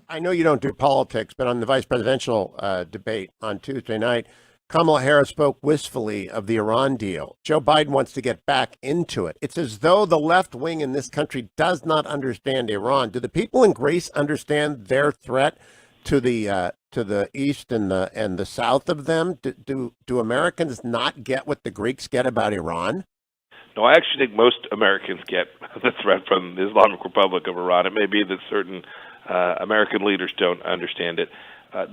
I know you don't do politics, but on the vice presidential debate on Tuesday night, Kamala Harris spoke wistfully of the Iran deal. Joe Biden wants to get back into it. It's as though the left wing in this country does not understand Iran. Do the people in Greece understand their threat to the east and the south of them? Do Americans not get what the Greeks get about Iran? No, I actually think most Americans get the threat from the Islamic Republic of Iran. It may be that certain American leaders don't understand it.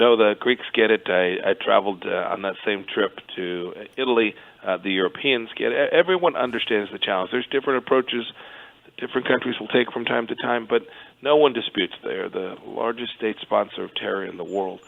No, the Greeks get it. I traveled on that same trip to Italy. The Europeans get it. Everyone understands the challenge. There's different approaches that different countries will take from time to time, but no one disputes they are the largest state sponsor of terror in the world.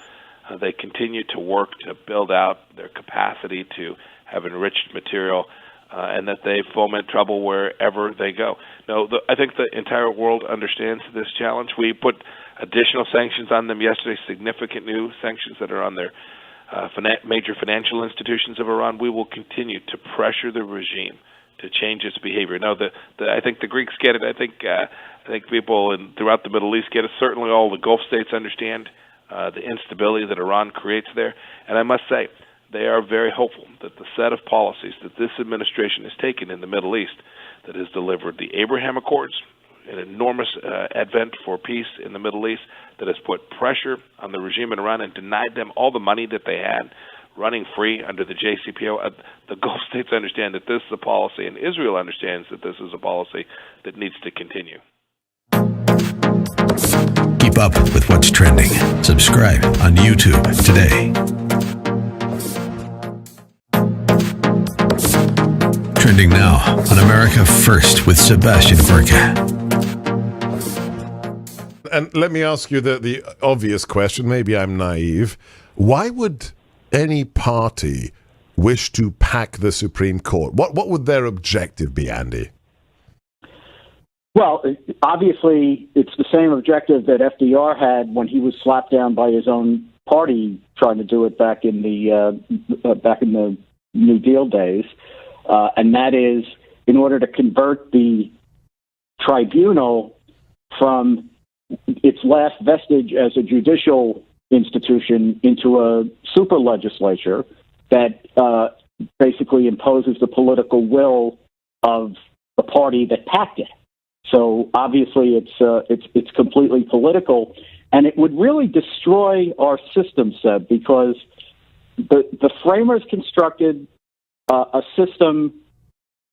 They continue to work to build out their capacity to have enriched material, and that they foment trouble wherever they go. No, I think the entire world understands this challenge. We put additional sanctions on them yesterday, significant new sanctions that are on their major financial institutions of Iran. We will continue to pressure the regime to change its behavior. Now, I think the Greeks get it. I think people throughout the Middle East get it. Certainly all the Gulf states understand the instability that Iran creates there. And I must say, they are very hopeful that the set of policies that this administration has taken in the Middle East that has delivered the Abraham Accords, an enormous advent for peace in the Middle East, that has put pressure on the regime in Iran and denied them all the money that they had running free under the JCPOA. The Gulf states understand that this is a policy, and Israel understands that this is a policy that needs to continue. Keep up with what's trending. Subscribe on YouTube today. Trending now on America First with Sebastian Gorka. And let me ask you the obvious question. Maybe I'm naive. Why would any party wish to pack the Supreme Court? What would their objective be, Andy? Well, obviously, it's the same objective that FDR had when he was slapped down by his own party trying to do it back in the New Deal days, and that is in order to convert the tribunal from its last vestige as a judicial institution into a super legislature that basically imposes the political will of the party that packed it. So obviously it's completely political, and it would really destroy our system, Seb, because the framers constructed a system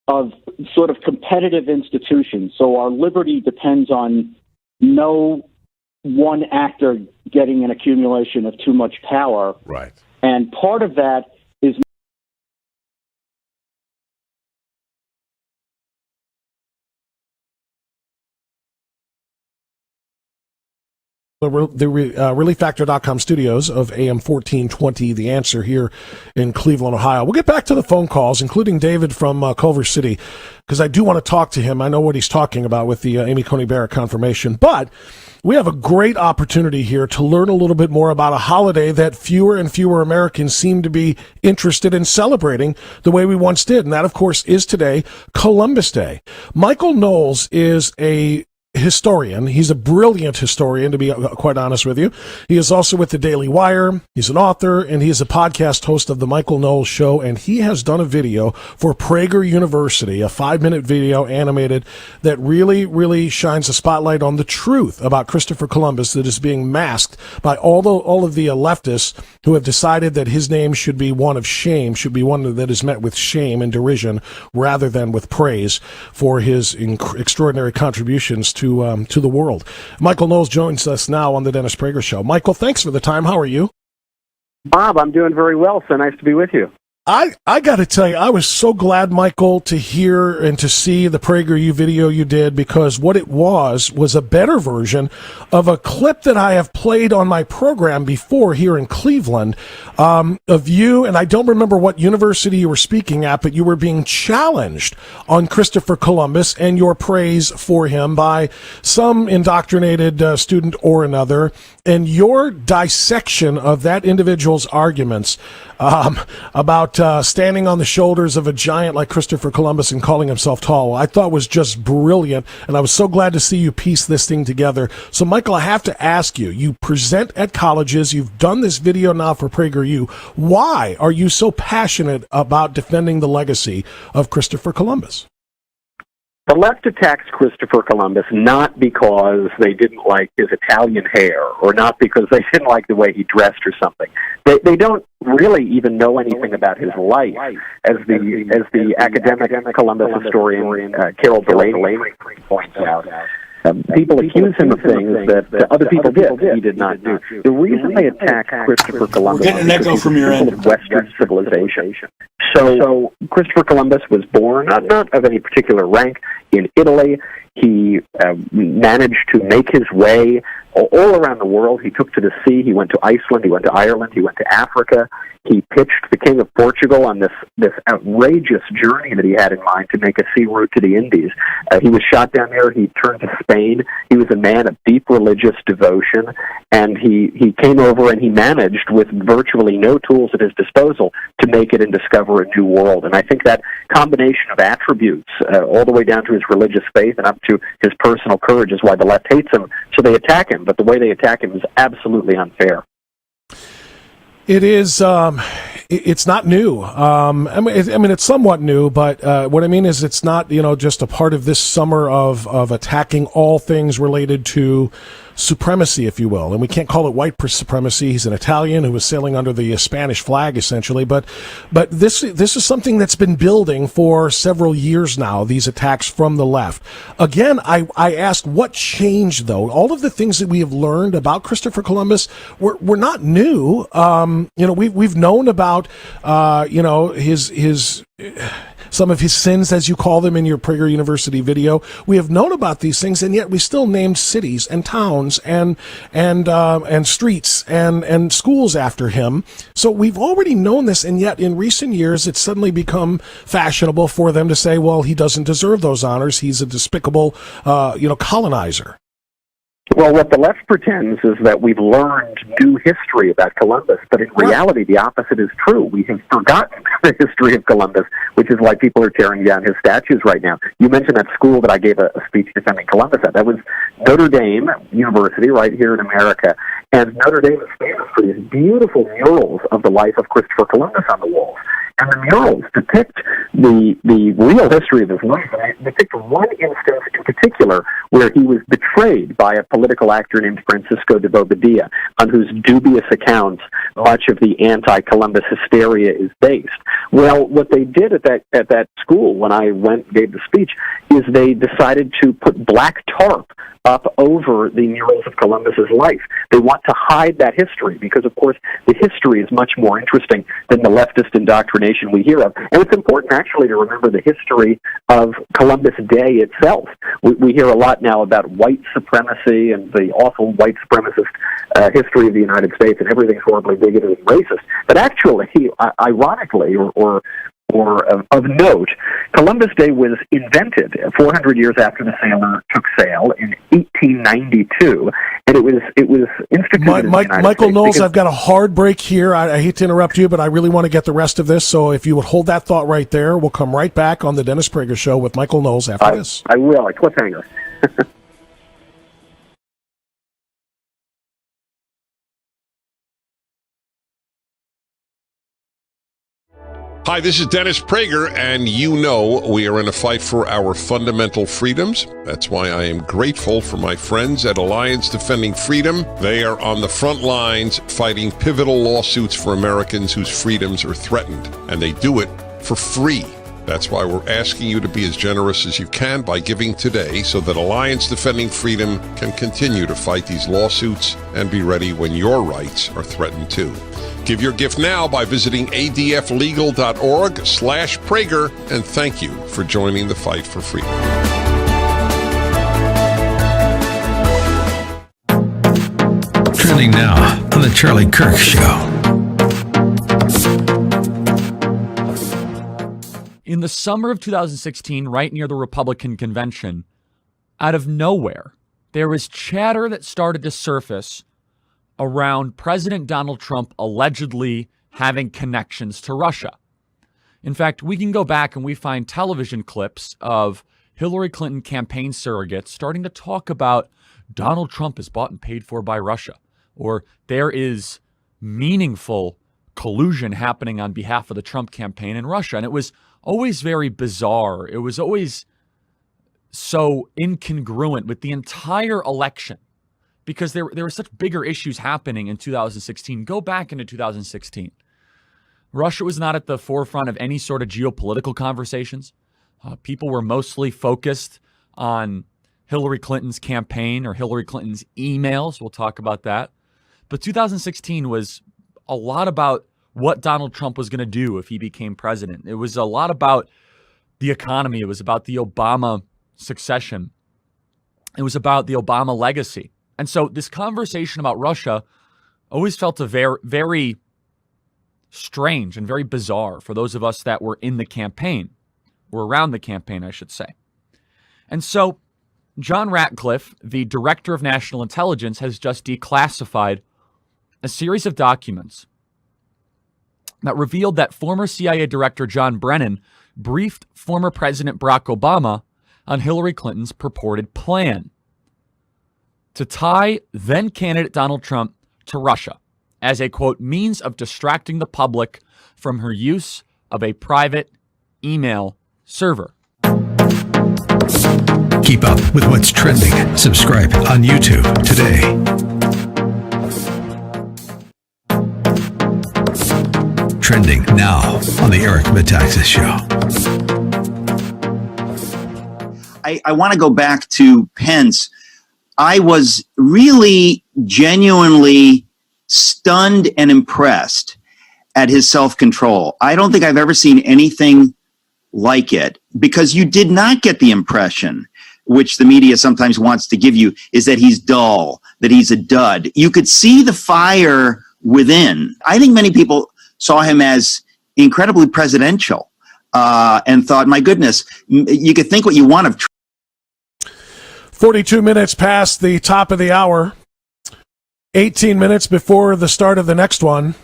of sort of competitive institutions. So our liberty depends on no one actor getting an accumulation of too much power. Right. And part of that is the ReliefFactor.com studios of AM 1420, The Answer here in Cleveland, Ohio. We'll get back to the phone calls, including David from Culver City, because I do want to talk to him. I know what he's talking about with the Amy Coney Barrett confirmation, but we have a great opportunity here to learn a little bit more about a holiday that fewer and fewer Americans seem to be interested in celebrating the way we once did. And that, of course, is today, Columbus Day. Michael Knowles is a historian. He's a brilliant historian, to be quite honest with you. He is also with the Daily Wire. He's an author, and he is a podcast host of the Michael Knowles Show, and he has done a video for Prager University, a 5-minute video animated that really, really shines a spotlight on the truth about Christopher Columbus that is being masked by all of the leftists who have decided that his name should be one of shame, should be one that is met with shame and derision rather than with praise for his extraordinary contributions to the world. Michael Knowles joins us now on the Dennis Prager Show. Michael, thanks for the time. How are you? Bob, I'm doing very well. So nice to be with you. I got to tell you, I was so glad, Michael, to hear and to see the PragerU video you did, because what it was a better version of a clip that I have played on my program before here in Cleveland of you, and I don't remember what university you were speaking at, but you were being challenged on Christopher Columbus and your praise for him by some indoctrinated student or another, and your dissection of that individual's arguments about standing on the shoulders of a giant like Christopher Columbus and calling himself tall, I thought was just brilliant, and I was so glad to see you piece this thing together. So, Michael, I have to ask you, you present at colleges, you've done this video now for PragerU. Why are you so passionate about defending the legacy of Christopher Columbus? The left attacks Christopher Columbus not because they didn't like his Italian hair or not because they didn't like the way he dressed or something. They don't really even know anything about his life, as the academic Columbus historian Carol Delaney points out. People accuse him of things that other people did. He did not do. The reason they attack Christopher Columbus is because he's of Western civilization. So Christopher Columbus was born, not of any particular rank, in Italy. He managed to make his way all around the world. He took to the sea. He went to Iceland. He went to Ireland. He went to Africa. He pitched the King of Portugal on this outrageous journey that he had in mind to make a sea route to the Indies. He was shot down there. He turned to Spain. He was a man of deep religious devotion, and he came over and he managed, with virtually no tools at his disposal, to make it and discover a new world. And I think that combination of attributes, all the way down to his religious faith and up to his personal courage, is why the left hates him. So they attack him, but the way they attack him is absolutely unfair. It is. It's not new. I mean, it's somewhat new, but what I mean is, it's not, just a part of this summer of attacking all things related to supremacy, if you will. And we can't call it white supremacy. He's an Italian who was sailing under the Spanish flag, essentially. But this is something that's been building for several years now, these attacks from the left. Again, I ask, what changed, though? All of the things that we have learned about Christopher Columbus were not new. We've known about, his some of his sins, as you call them in your Prager University video. We have known about these things, and yet we still named cities and towns and streets and schools after him. So we've already known this, and yet in recent years it's suddenly become fashionable for them to say, well, he doesn't deserve those honors. He's a despicable, colonizer. Well, what the left pretends is that we've learned new history about Columbus, but in reality, the opposite is true. We have forgotten the history of Columbus, which is why people are tearing down his statues right now. You mentioned that school that I gave a speech defending Columbus at. That was Notre Dame University right here in America, and Notre Dame is famous for these beautiful murals of the life of Christopher Columbus on the walls. And the murals depict the real history of his life, and they depict one instance in particular where he was betrayed by a political actor named Francisco de Bobadilla, on whose dubious accounts much of the anti-Columbus hysteria is based. Well, what they did at that school when I went and gave the speech is they decided to put black tarp up over the murals of Columbus's life. They want to hide that history because, of course, the history is much more interesting than the leftist indoctrination we hear of. And it's important, actually, to remember the history of Columbus Day itself. We hear a lot now about white supremacy and the awful white supremacist history of the United States, and everything's horribly bigoted and racist. But actually, ironically, or of note, Columbus Day was invented 400 years after the sailor took sail in 1892, and it was instituted in the United Michael States Knowles, I've got a hard break here. I hate to interrupt you, but I really want to get the rest of this, so if you would hold that thought right there, we'll come right back on the Dennis Prager Show with Michael Knowles after this. I will. A cliffhanger. Hi, this is Dennis Prager, and you know we are in a fight for our fundamental freedoms. That's why I am grateful for my friends at Alliance Defending Freedom. They are on the front lines fighting pivotal lawsuits for Americans whose freedoms are threatened, and they do it for free. That's why we're asking you to be as generous as you can by giving today so that Alliance Defending Freedom can continue to fight these lawsuits and be ready when your rights are threatened too. Give your gift now by visiting adflegal.org/Prager, and thank you for joining the fight for freedom. Trending now on The Charlie Kirk Show. In the summer of 2016, right near the Republican convention, out of nowhere, there was chatter that started to surface around President Donald Trump allegedly having connections to Russia. In fact, we can go back and we find television clips of Hillary Clinton campaign surrogates starting to talk about Donald Trump is bought and paid for by Russia, or there is meaningful collusion happening on behalf of the Trump campaign in Russia. And it was always very bizarre. It was always so incongruent with the entire election, because there were such bigger issues happening in 2016. Go back into 2016. Russia was not at the forefront of any sort of geopolitical conversations. People were mostly focused on Hillary Clinton's campaign or Hillary Clinton's emails. We'll talk about that. But 2016 was a lot about what Donald Trump was going to do if he became president. It was a lot about the economy. It was about the Obama succession. It was about the Obama legacy. And so this conversation about Russia always felt a very, very strange and very bizarre for those of us that were in the campaign, or around the campaign, I should say. And so John Ratcliffe, the director of national intelligence, has just declassified a series of documents that revealed that former CIA Director John Brennan briefed former President Barack Obama on Hillary Clinton's purported plan to tie then candidate Donald Trump to Russia as a, quote, means of distracting the public from her use of a private email server. Keep up with what's trending. Subscribe on YouTube today. Trending now on the Eric Metaxas Show. I want to go back to Pence. I was really genuinely stunned and impressed at his self-control. I don't think I've ever seen anything like it, because you did not get the impression, which the media sometimes wants to give you, is that he's dull, that he's a dud. You could see the fire within. I think many people saw him as incredibly presidential and thought, my goodness, you could think what you want of 42 minutes past the top of the hour, 18 minutes before the start of the next one.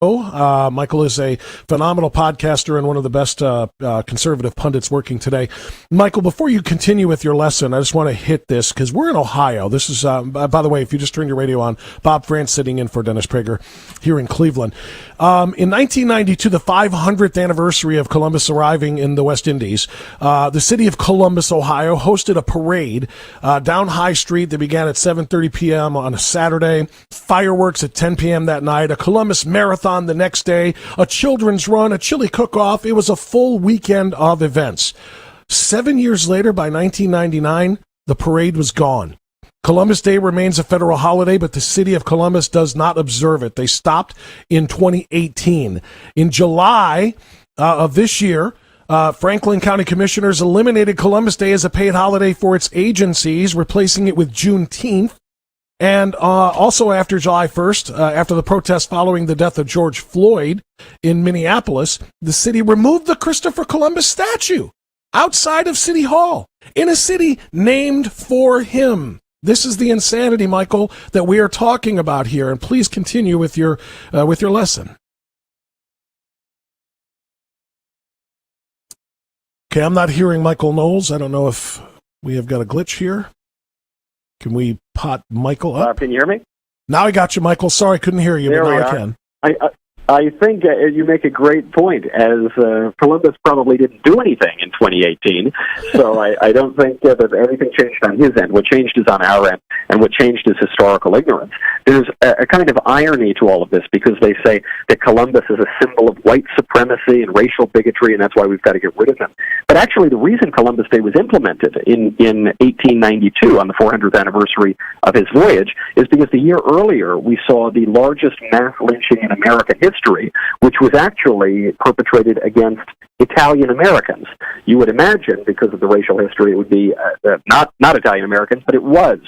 Michael is a phenomenal podcaster and one of the best conservative pundits working today. Michael, before you continue with your lesson, I just want to hit this because we're in Ohio. This is, by the way, if you just turned your radio on, Bob France sitting in for Dennis Prager here in Cleveland. In 1992, the 500th anniversary of Columbus arriving in the West Indies, the city of Columbus, Ohio, hosted a parade down High Street that began at 7:30 p.m. on a Saturday, fireworks at 10 p.m. that night, a Columbus Marathon the next day, a children's run, a chili cook-off. It was a full weekend of events. 7 years later, by 1999, the parade was gone. Columbus Day remains a federal holiday, but the city of Columbus does not observe it. They stopped in 2018. In July of this year, Franklin County Commissioners eliminated Columbus Day as a paid holiday for its agencies, replacing it with Juneteenth. And also after July 1st, after the protests following the death of George Floyd in Minneapolis, the city removed the Christopher Columbus statue outside of City Hall in a city named for him. This is the insanity, Michael, that we are talking about here. And please continue with your lesson. Okay, I'm not hearing Michael Knowles. I don't know if we have got a glitch here. Can we pot Michael up? Can you hear me? Now I got you, Michael. Sorry, I couldn't hear you, There but we now I are. can. I think you make a great point, as Columbus probably didn't do anything in 2018, so I don't think that anything changed on his end. What changed is on our end, and what changed is historical ignorance. There's a kind of irony to all of this, because they say that Columbus is a symbol of white supremacy and racial bigotry, and that's why we've got to get rid of him. But actually, the reason Columbus Day was implemented in 1892, on the 400th anniversary of his voyage, is because the year earlier we saw the largest mass lynching in American history, which was actually perpetrated against Italian Americans. You would imagine, because of the racial history, it would be not Italian Americans, but it was.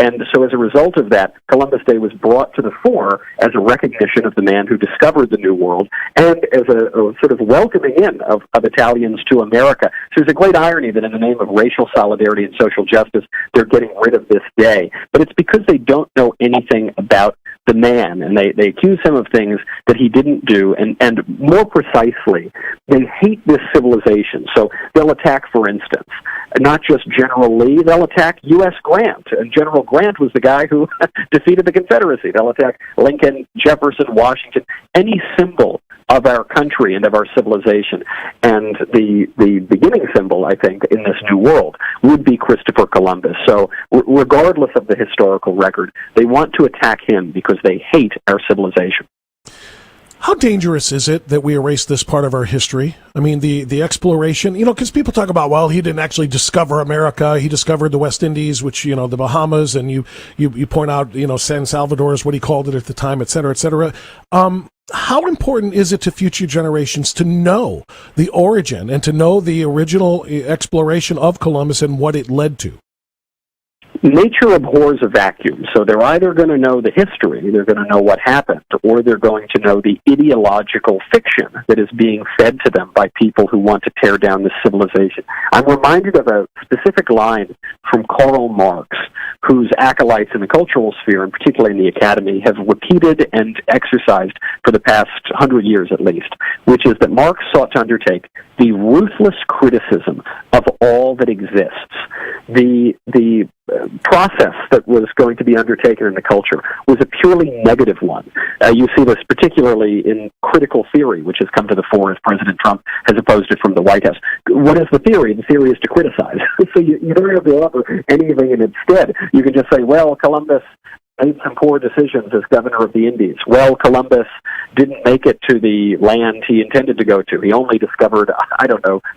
And so as a result of that, Columbus Day was brought to the fore as a recognition of the man who discovered the New World and as a sort of welcoming in of Italians to America. So there's a great irony that in the name of racial solidarity and social justice, they're getting rid of this day. But it's because they don't know anything about the man, and they accuse him of things that he didn't do, and more precisely, they hate this civilization. So they'll attack, for instance, not just General Lee, they'll attack U.S. Grant, and General Grant was the guy who defeated the Confederacy. They'll attack Lincoln, Jefferson, Washington, any symbol of our country and of our civilization. And the beginning symbol, I think, in this new world would be Christopher Columbus. So regardless of the historical record, they want to attack him because they hate our civilization. How dangerous is it that we erase this part of our history? I mean, the exploration, because people talk about, well, he didn't actually discover America. He discovered the West Indies, which, the Bahamas, and you point out, San Salvador is what he called it at the time, et cetera, et cetera. How important is it to future generations to know the origin and to know the original exploration of Columbus and what it led to? Nature abhors a vacuum, so they're either going to know the history, they're going to know what happened, or they're going to know the ideological fiction that is being fed to them by people who want to tear down this civilization. I'm reminded of a specific line from Karl Marx, whose acolytes in the cultural sphere, and particularly in the academy, have repeated and exercised for the past 100 years at least, which is that Marx sought to undertake the ruthless criticism of all that exists. The process that was going to be undertaken in the culture was a purely negative one. You see this particularly in critical theory, which has come to the fore as President Trump has opposed it from the White House. What is the theory? The theory is to criticize. So you don't have to offer anything, and instead you can just say, well, Columbus made some poor decisions as governor of the Indies. Well, Columbus didn't make it to the land he intended to go to. He only discovered,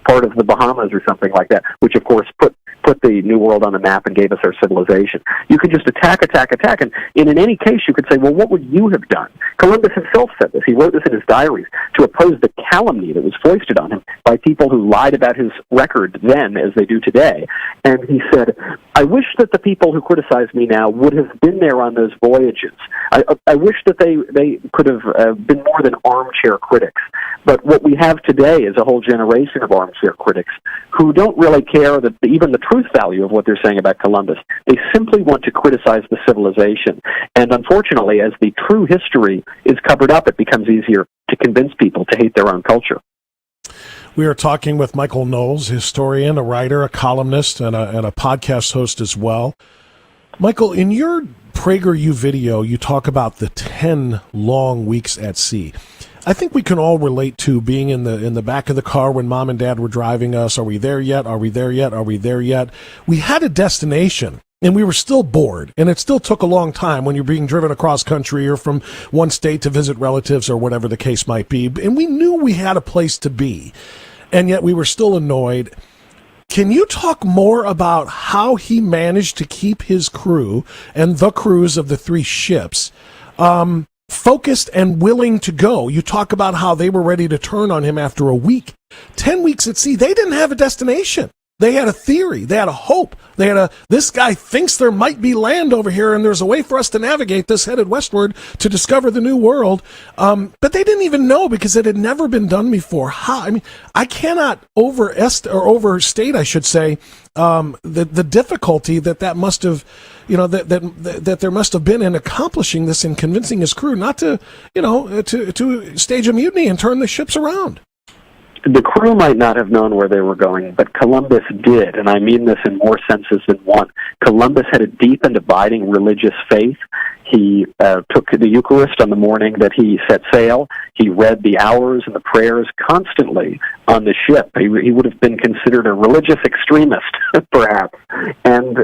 part of the Bahamas or something like that, which of course put the New World on the map and gave us our civilization. You could just attack, and in any case you could say, well, what would you have done? Columbus himself said this. He wrote this in his diaries to oppose the calumny that was foisted on him by people who lied about his record then as they do today. And he said, I wish that the people who criticize me now would have been there on those voyages. I wish that they could have been more than armchair critics. But what we have today is a whole generation of armchair critics who don't really care that even the truth value of what they're saying about Columbus. They simply want to criticize the civilization. And unfortunately, as the true history is covered up, it becomes easier to convince people to hate their own culture. We are talking with Michael Knowles, historian, a writer, a columnist, and a podcast host as well. Michael, in your PragerU video, you talk about the 10 long weeks at sea. I think we can all relate to being in the back of the car when mom and dad were driving us. Are we there yet? Are we there yet? Are we there yet? We had a destination, and we were still bored, and it still took a long time when you're being driven across country or from one state to visit relatives or whatever the case might be. And we knew we had a place to be, and yet we were still annoyed. Can you talk more about how he managed to keep his crew and the crews of the 3 ships focused and willing to go? You talk about how they were ready to turn on him after a week. 10 weeks at sea, they didn't have a destination. They had a theory. They had a hope. They had this guy thinks there might be land over here, and there's a way for us to navigate this headed westward to discover the new world. But they didn't even know because it had never been done before. How? I mean, I cannot overstate, I should say, the difficulty that must have, that there must have been in accomplishing this and convincing his crew not to, to stage a mutiny and turn the ships around. The crew might not have known where they were going, but Columbus did, and I mean this in more senses than one. Columbus had a deep and abiding religious faith. He took the Eucharist on the morning that he set sail. He read the hours and the prayers constantly on the ship. He would have been considered a religious extremist, perhaps. And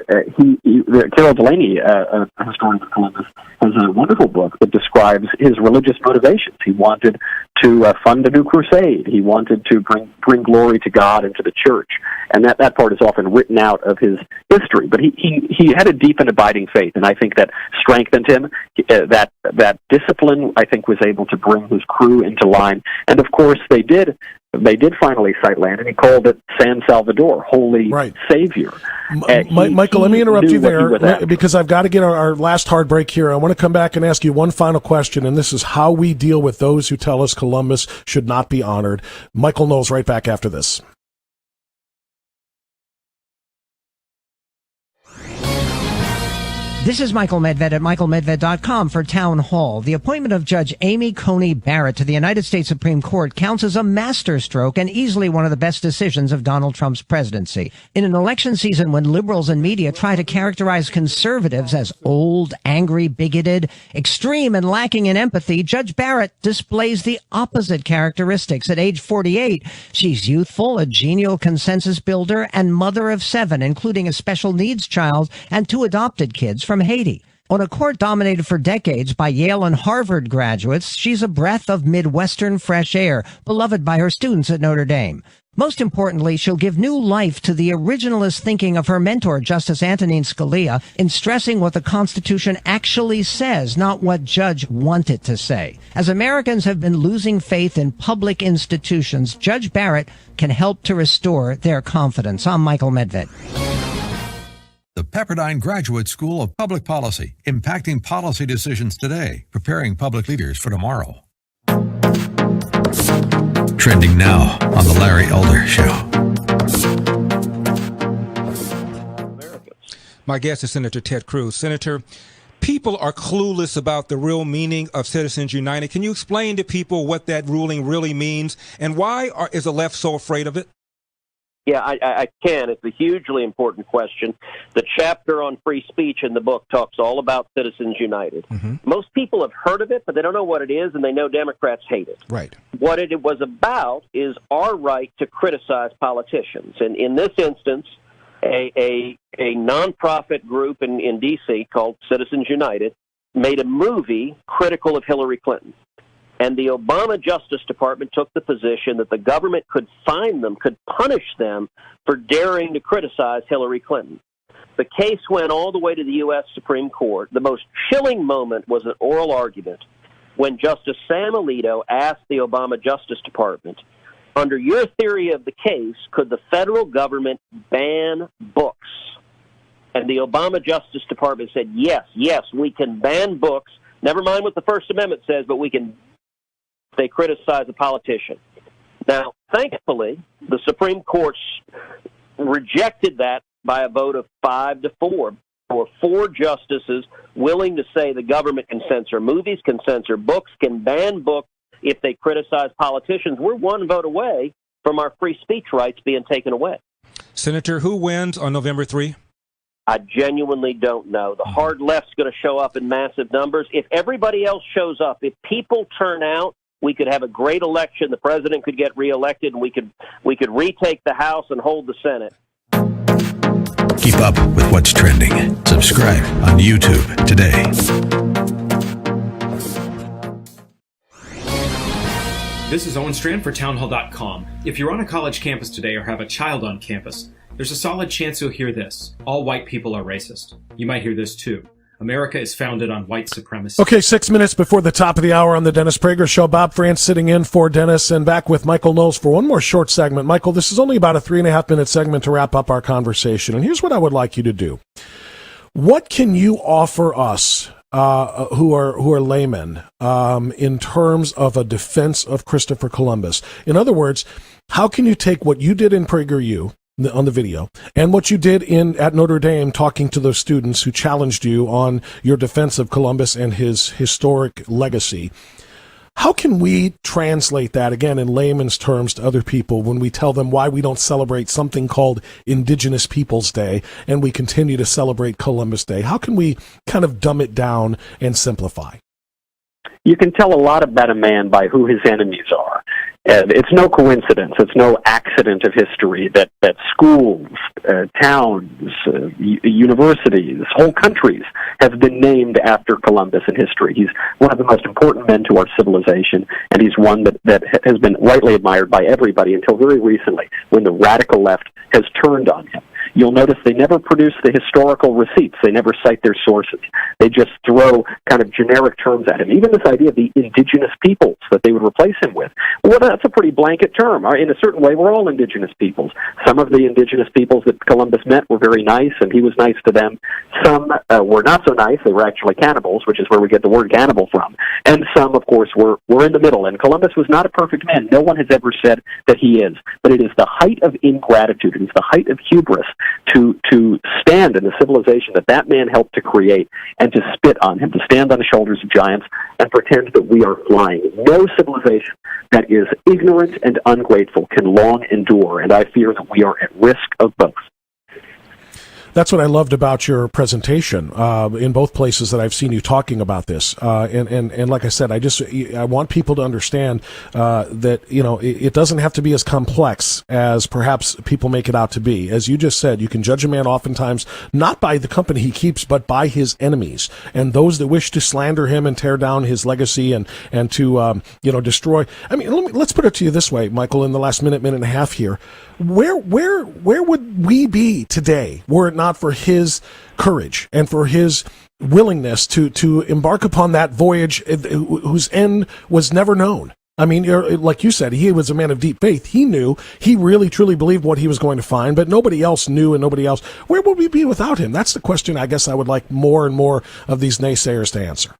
Carol Delaney, a historian of Columbus, has a wonderful book that describes his religious motivations. He wanted to fund a new crusade. He wanted to bring glory to God and to the church. And that part is often written out of his history. But he had a deep and abiding faith, and I think that strengthened him. That discipline, I think, was able to bring his crew into line. And of course, they did they did finally sight land, and he called it San Salvador, Holy Savior. Michael, let me interrupt you there because I've got to get our last hard break here. I want to come back and ask you one final question, and this is how we deal with those who tell us Columbus should not be honored. Michael Knowles, right back after this. This is Michael Medved at michaelmedved.com for Town Hall. The appointment of Judge Amy Coney Barrett to the United States Supreme Court counts as a masterstroke and easily one of the best decisions of Donald Trump's presidency. In an election season when liberals and media try to characterize conservatives as old, angry, bigoted, extreme, and lacking in empathy, Judge Barrett displays the opposite characteristics. At age 48, she's youthful, a genial consensus builder, and mother of 7, including a special needs child and 2 adopted kids from Haiti. On a court dominated for decades by Yale and Harvard graduates, she's a breath of Midwestern fresh air, beloved by her students at Notre Dame. Most importantly, she'll give new life to the originalist thinking of her mentor, Justice Antonin Scalia, in stressing what the Constitution actually says, not what Judge wanted to say. As Americans have been losing faith in public institutions, Judge Barrett can help to restore their confidence. I'm Michael Medved. The Pepperdine Graduate School of Public Policy, impacting policy decisions today, preparing public leaders for tomorrow. Trending now on The Larry Elder Show. My guest is Senator Ted Cruz. Senator, people are clueless about the real meaning of Citizens United. Can you explain to people what that ruling really means, and why is the left so afraid of it? Yeah, I can. It's a hugely important question. The chapter on free speech in the book talks all about Citizens United. Mm-hmm. Most people have heard of it, but they don't know what it is, and they know Democrats hate it. Right. What it was about is our right to criticize politicians. And in this instance, a nonprofit group in D.C. called Citizens United made a movie critical of Hillary Clinton. And the Obama Justice Department took the position that the government could fine them, could punish them for daring to criticize Hillary Clinton. The case went all the way to the U.S. Supreme Court. The most chilling moment was an oral argument when Justice Sam Alito asked the Obama Justice Department, under your theory of the case, could the federal government ban books? And the Obama Justice Department said, yes, we can ban books. Never mind what the First Amendment says, but we can. They criticize a politician. Now, thankfully, the Supreme Court rejected that by a vote of 5-4. There were 4 justices willing to say the government can censor movies, can censor books, can ban books if they criticize politicians. We're 1 vote away from our free speech rights being taken away. Senator, who wins on November 3? I genuinely don't know. The hard left's going to show up in massive numbers. If everybody else shows up, if people turn out, we could have a great election. The president could get reelected, and we could retake the House and hold the Senate. Keep up with what's trending. Subscribe on YouTube today. This is Owen Strand for townhall.com. If you're on a college campus today or have a child on campus, there's a solid chance you'll hear this. All white people are racist. You might hear this too. America is founded on white supremacy. Okay, 6 minutes before the top of the hour on the Dennis Prager Show. Bob France sitting in for Dennis and back with Michael Knowles for one more short segment. Michael, this is only about a 3.5-minute segment to wrap up our conversation. And here's what I would like you to do. What can you offer us who are laymen in terms of a defense of Christopher Columbus? In other words, how can you take what you did in PragerU on the video, and what you did at Notre Dame talking to those students who challenged you on your defense of Columbus and his historic legacy? How can we translate that, again, in layman's terms to other people when we tell them why we don't celebrate something called Indigenous Peoples Day and we continue to celebrate Columbus Day? How can we kind of dumb it down and simplify? You can tell a lot about a man by who his enemies are. It's no coincidence, it's no accident of history that schools, towns, universities, whole countries have been named after Columbus in history. He's one of the most important men to our civilization, and he's one that has been rightly admired by everybody until very recently, when the radical left has turned on him. you'll notice they never produce the historical receipts. They never cite their sources. They just throw kind of generic terms at him. Even this idea of the indigenous peoples that they would replace him with, well, that's a pretty blanket term. In a certain way, we're all indigenous peoples. Some of the indigenous peoples that Columbus met were very nice, and he was nice to them. Some were not so nice. They were actually cannibals, which is where we get the word cannibal from. And some, of course, were in the middle. And Columbus was not a perfect man. No one has ever said that he is. But it is the height of ingratitude, it is the height of hubris to stand in the civilization that man helped to create and to spit on him, to stand on the shoulders of giants and pretend that we are flying. No civilization that is ignorant and ungrateful can long endure, and I fear that we are at risk of both. That's what I loved about your presentation in both places that I've seen you talking about this. And like I said, I want people to understand that, it doesn't have to be as complex as perhaps people make it out to be. As you just said, you can judge a man oftentimes not by the company he keeps, but by his enemies and those that wish to slander him and tear down his legacy and to, destroy. I mean, let's put it to you this way, Michael, in the last minute and a half here. Where would we be today were it not for his courage and for his willingness to embark upon that voyage whose end was never known? I mean, like you said, he was a man of deep faith. He knew, he really truly believed what he was going to find, but nobody else knew and nobody else. Where would we be without him? That's the question I guess I would like more and more of these naysayers to answer.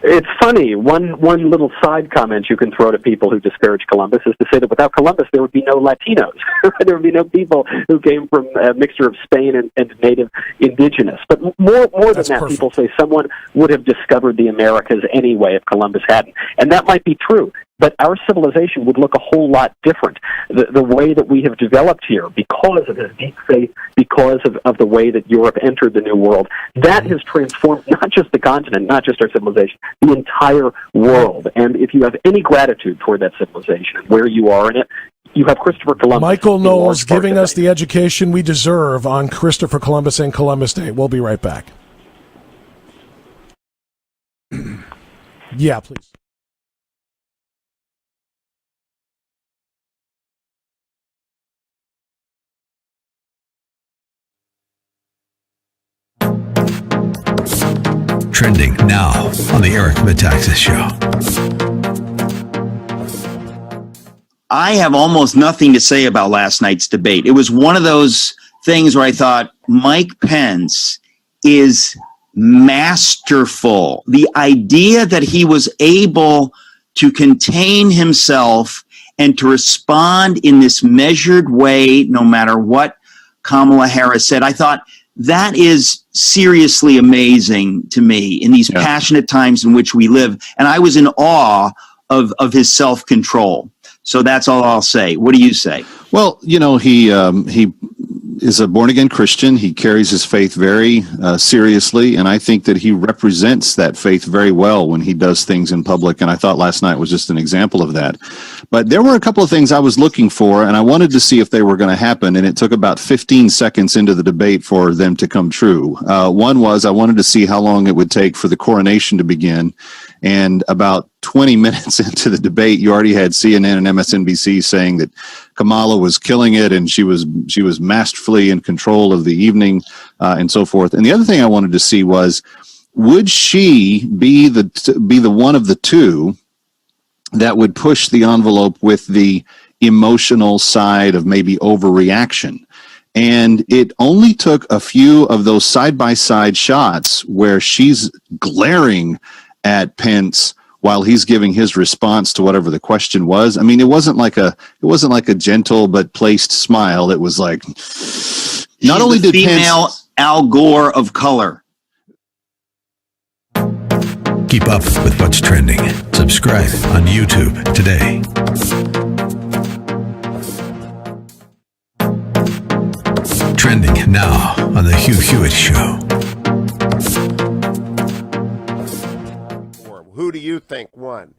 It's funny. One little side comment you can throw to people who disparage Columbus is to say that without Columbus there would be no Latinos. There would be no people who came from a mixture of Spain and native indigenous. But more than that, perfect. People say someone would have discovered the Americas anyway if Columbus hadn't. And that might be true. But our civilization would look a whole lot different. The way that we have developed here, because of his deep faith, because of the way that Europe entered the New World, that has transformed not just the continent, not just our civilization, the entire world. And if you have any gratitude toward that civilization and where you are in it, you have Christopher Columbus. Michael Knowles giving us the education we deserve on Christopher Columbus and Columbus Day. We'll be right back. Yeah, please. Trending now on the Eric Metaxas Show. I have almost nothing to say about last night's debate. It was one of those things where I thought Mike Pence is masterful. The idea that he was able to contain himself and to respond in this measured way, no matter what Kamala Harris said, I thought that is seriously amazing to me in these passionate times in which we live. And I was in awe of his self-control. So that's all I'll say. What do you say? Well, he is a born-again Christian. He carries his faith very seriously, and I think that he represents that faith very well when he does things in public, and I thought last night was just an example of that. But there were a couple of things I was looking for, and I wanted to see if they were going to happen, and it took about 15 seconds into the debate for them to come true. One was I wanted to see how long it would take for the coronation to begin, and about 20 minutes into the debate, you already had CNN and MSNBC saying that Kamala was killing it and she was masterfully in control of the evening and so forth. And the other thing I wanted to see was, would she be the one of the two that would push the envelope with the emotional side of maybe overreaction? And it only took a few of those side-by-side shots where she's glaring at Pence while he's giving his response to whatever the question was. I mean, it wasn't like a gentle but placed smile. It was like, not only did female Pence, Al Gore of color. Keep up with what's trending. Subscribe on YouTube today. Trending now on the Hugh Hewitt Show. Who do you think won?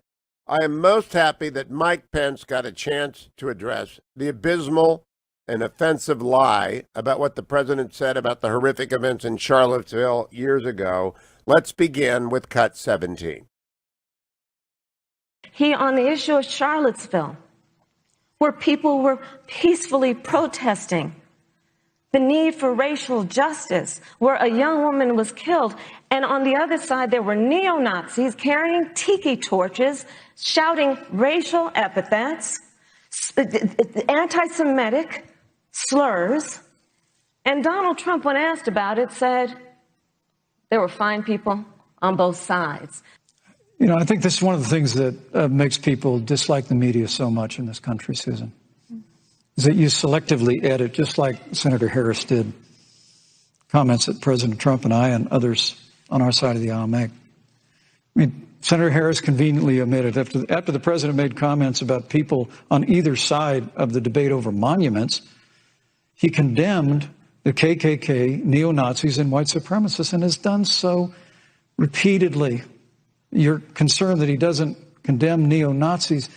I am most happy that Mike Pence got a chance to address the abysmal and offensive lie about what the president said about the horrific events in Charlottesville years ago. Let's begin with cut 17. On the issue of Charlottesville, where people were peacefully protesting, the need for racial justice, where a young woman was killed, and on the other side there were neo-Nazis carrying tiki torches, shouting racial epithets, anti-Semitic slurs, and Donald Trump, when asked about it, said there were fine people on both sides. You know, I think this is one of the things that makes people dislike the media so much in this country, Susan, is that you selectively edit, just like Senator Harris did, comments that President Trump and I and others on our side of the aisle make. I mean, Senator Harris conveniently omitted, after the president made comments about people on either side of the debate over monuments, he condemned the KKK, neo-Nazis, and white supremacists, and has done so repeatedly. You're concerned that he doesn't condemn neo-Nazis.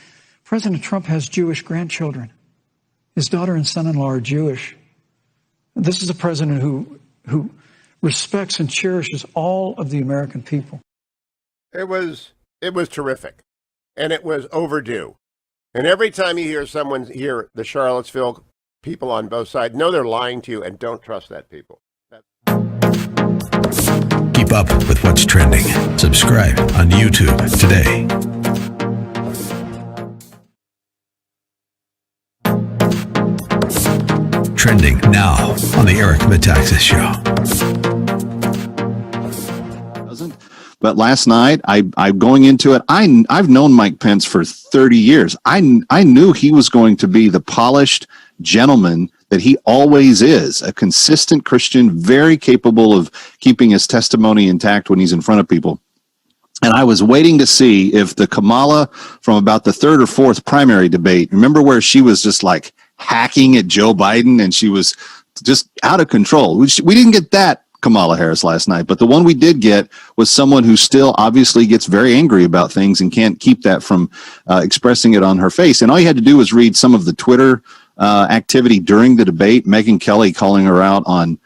President Trump has Jewish grandchildren. His daughter and son-in-law are Jewish. This is a president who respects and cherishes all of the American people. It was terrific, and it was overdue. And every time you hear the Charlottesville people on both sides, know they're lying to you, and don't trust that people. Keep up with what's trending. Subscribe on YouTube today. Trending now on the Eric Metaxas Show. But last night, I'm going into it. I've known Mike Pence for 30 years. I knew he was going to be the polished gentleman that he always is, a consistent Christian, very capable of keeping his testimony intact when he's in front of people. And I was waiting to see if the Kamala from about the third or fourth primary debate, remember where she was just like hacking at Joe Biden and she was just out of control. We didn't get that Kamala Harris last night, but the one we did get was someone who still obviously gets very angry about things and can't keep that from expressing it on her face. And all you had to do was read some of the Twitter activity during the debate. Megyn Kelly calling her out on,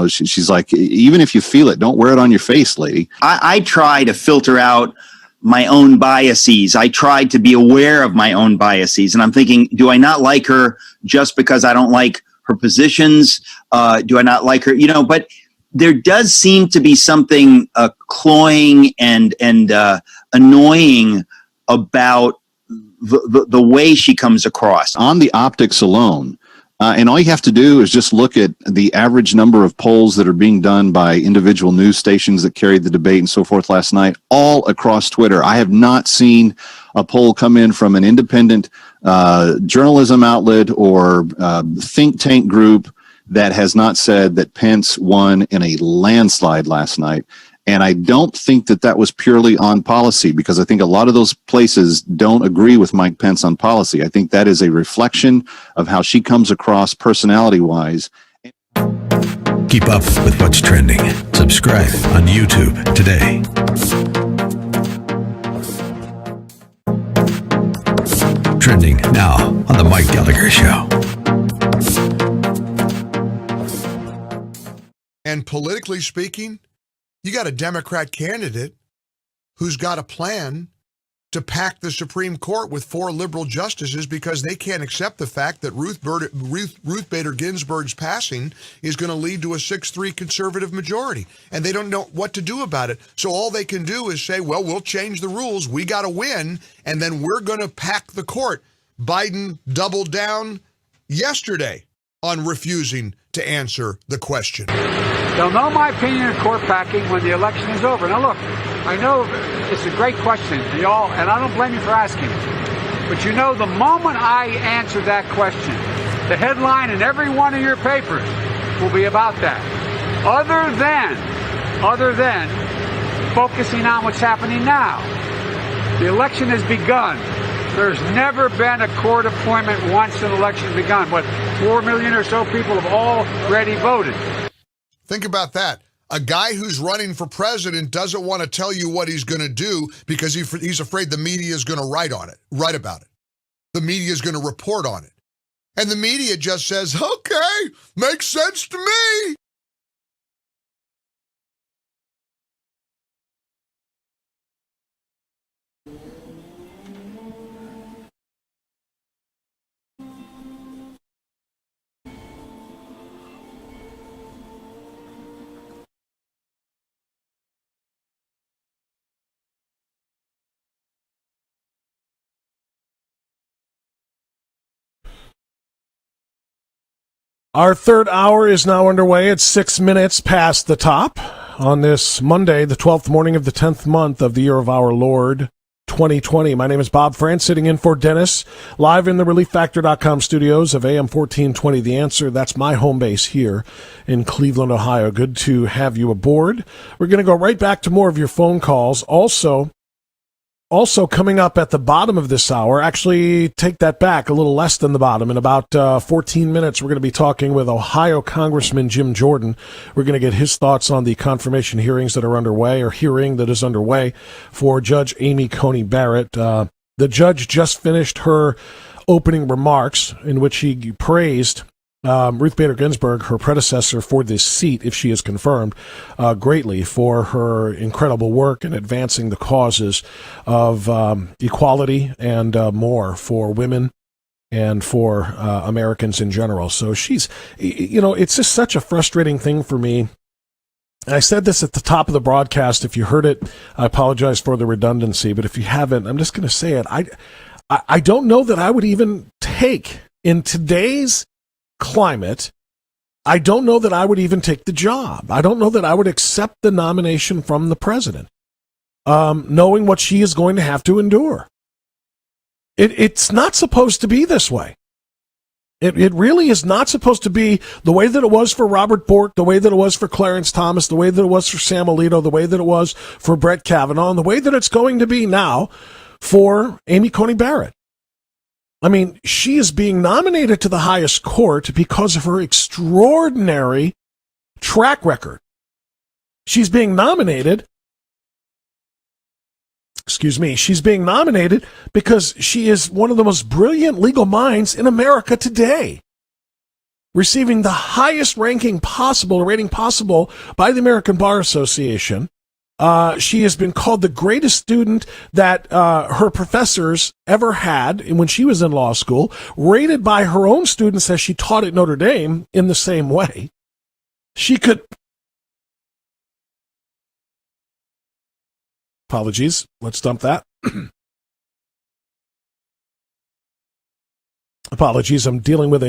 she's like, even if you feel it, don't wear it on your face, lady. I try to filter out my own biases. I tried to be aware of my own biases. And I'm thinking, do I not like her just because I don't like her positions? Do I not like her? But there does seem to be something cloying and annoying about the way she comes across. On the optics alone, and all you have to do is just look at the average number of polls that are being done by individual news stations that carried the debate and so forth last night, all across Twitter. I have not seen a poll come in from an independent journalism outlet or think tank group that has not said that Pence won in a landslide last night. And I don't think that was purely on policy, because I think a lot of those places don't agree with Mike Pence on policy. I think that is a reflection of how she comes across personality-wise. Keep up with what's trending. Subscribe on YouTube today. Trending now on the Mike Gallagher Show. And politically speaking, you got a Democrat candidate who's got a plan to pack the Supreme Court with 4 liberal justices because they can't accept the fact that Ruth Bader Ginsburg's passing is going to lead to a 6-3 conservative majority. And they don't know what to do about it. So all they can do is say, well, we'll change the rules. We got to win. And then we're going to pack the court. Biden doubled down yesterday on refusing to answer the question. They'll know my opinion of court packing when the election is over. Now, look, I know it's a great question, and I don't blame you for asking it. But the moment I answer that question, the headline in every one of your papers will be about that. Other than focusing on what's happening now. The election has begun. There's never been a court appointment once an election begun. 4 million or so people have already voted. Think about that. A guy who's running for president doesn't want to tell you what he's going to do because he's afraid the media is going to write about it. The media is going to report on it. And the media just says, okay, makes sense to me. Our third hour is now underway at 6 minutes past the top on this Monday, the 12th morning of the 10th month of the year of our Lord, 2020. My name is Bob France, sitting in for Dennis, live in the ReliefFactor.com studios of AM 1420 The Answer. That's my home base here in Cleveland, Ohio. Good to have you aboard. We're going to go right back to more of your phone calls. Also coming up at the bottom of this hour, actually take that back, a little less than the bottom. In about 14 minutes, we're going to be talking with Ohio Congressman Jim Jordan. We're going to get his thoughts on the confirmation hearings that are underway, or hearing that is underway, for Judge Amy Coney Barrett. The judge just finished her opening remarks in which she praised Ruth Bader Ginsburg, her predecessor for this seat, if she is confirmed, greatly for her incredible work in advancing the causes of equality and more for women and for Americans in general. So she's, it's just such a frustrating thing for me. I said this at the top of the broadcast. If you heard it, I apologize for the redundancy, but if you haven't, I'm just going to say it. I don't know that I would even take, in today's climate, I don't know that I would even take the job. I don't know that I would accept the nomination from the president, knowing what she is going to have to endure. It's not supposed to be this way. It really is not supposed to be the way that it was for Robert Bork, the way that it was for Clarence Thomas, the way that it was for Sam Alito, the way that it was for Brett Kavanaugh, and the way that it's going to be now for Amy Coney Barrett. I mean, she is being nominated to the highest court because of her extraordinary track record. She's being nominated, she's being nominated because she is one of the most brilliant legal minds in America today, receiving the highest rating possible by the American Bar Association. She has been called the greatest student that her professors ever had when she was in law school, rated by her own students as she taught at Notre Dame in the same way. She could... Apologies. Let's dump that. Apologies. I'm dealing with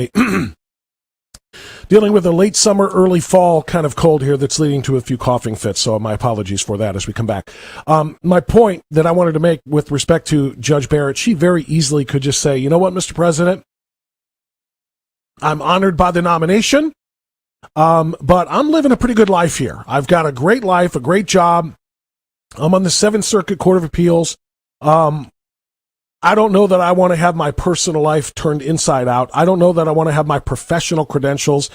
a late summer, early fall kind of cold here that's leading to a few coughing fits, so my apologies for that as we come back. My point that I wanted to make with respect to Judge Barrett, she very easily could just say, you know what, Mr. President, I'm honored by the nomination, but I'm living a pretty good life here. I've got a great life, a great job. I'm on the Seventh Circuit Court of Appeals. I don't know that I want to have my personal life turned inside out. I don't know that I want to have my professional credentials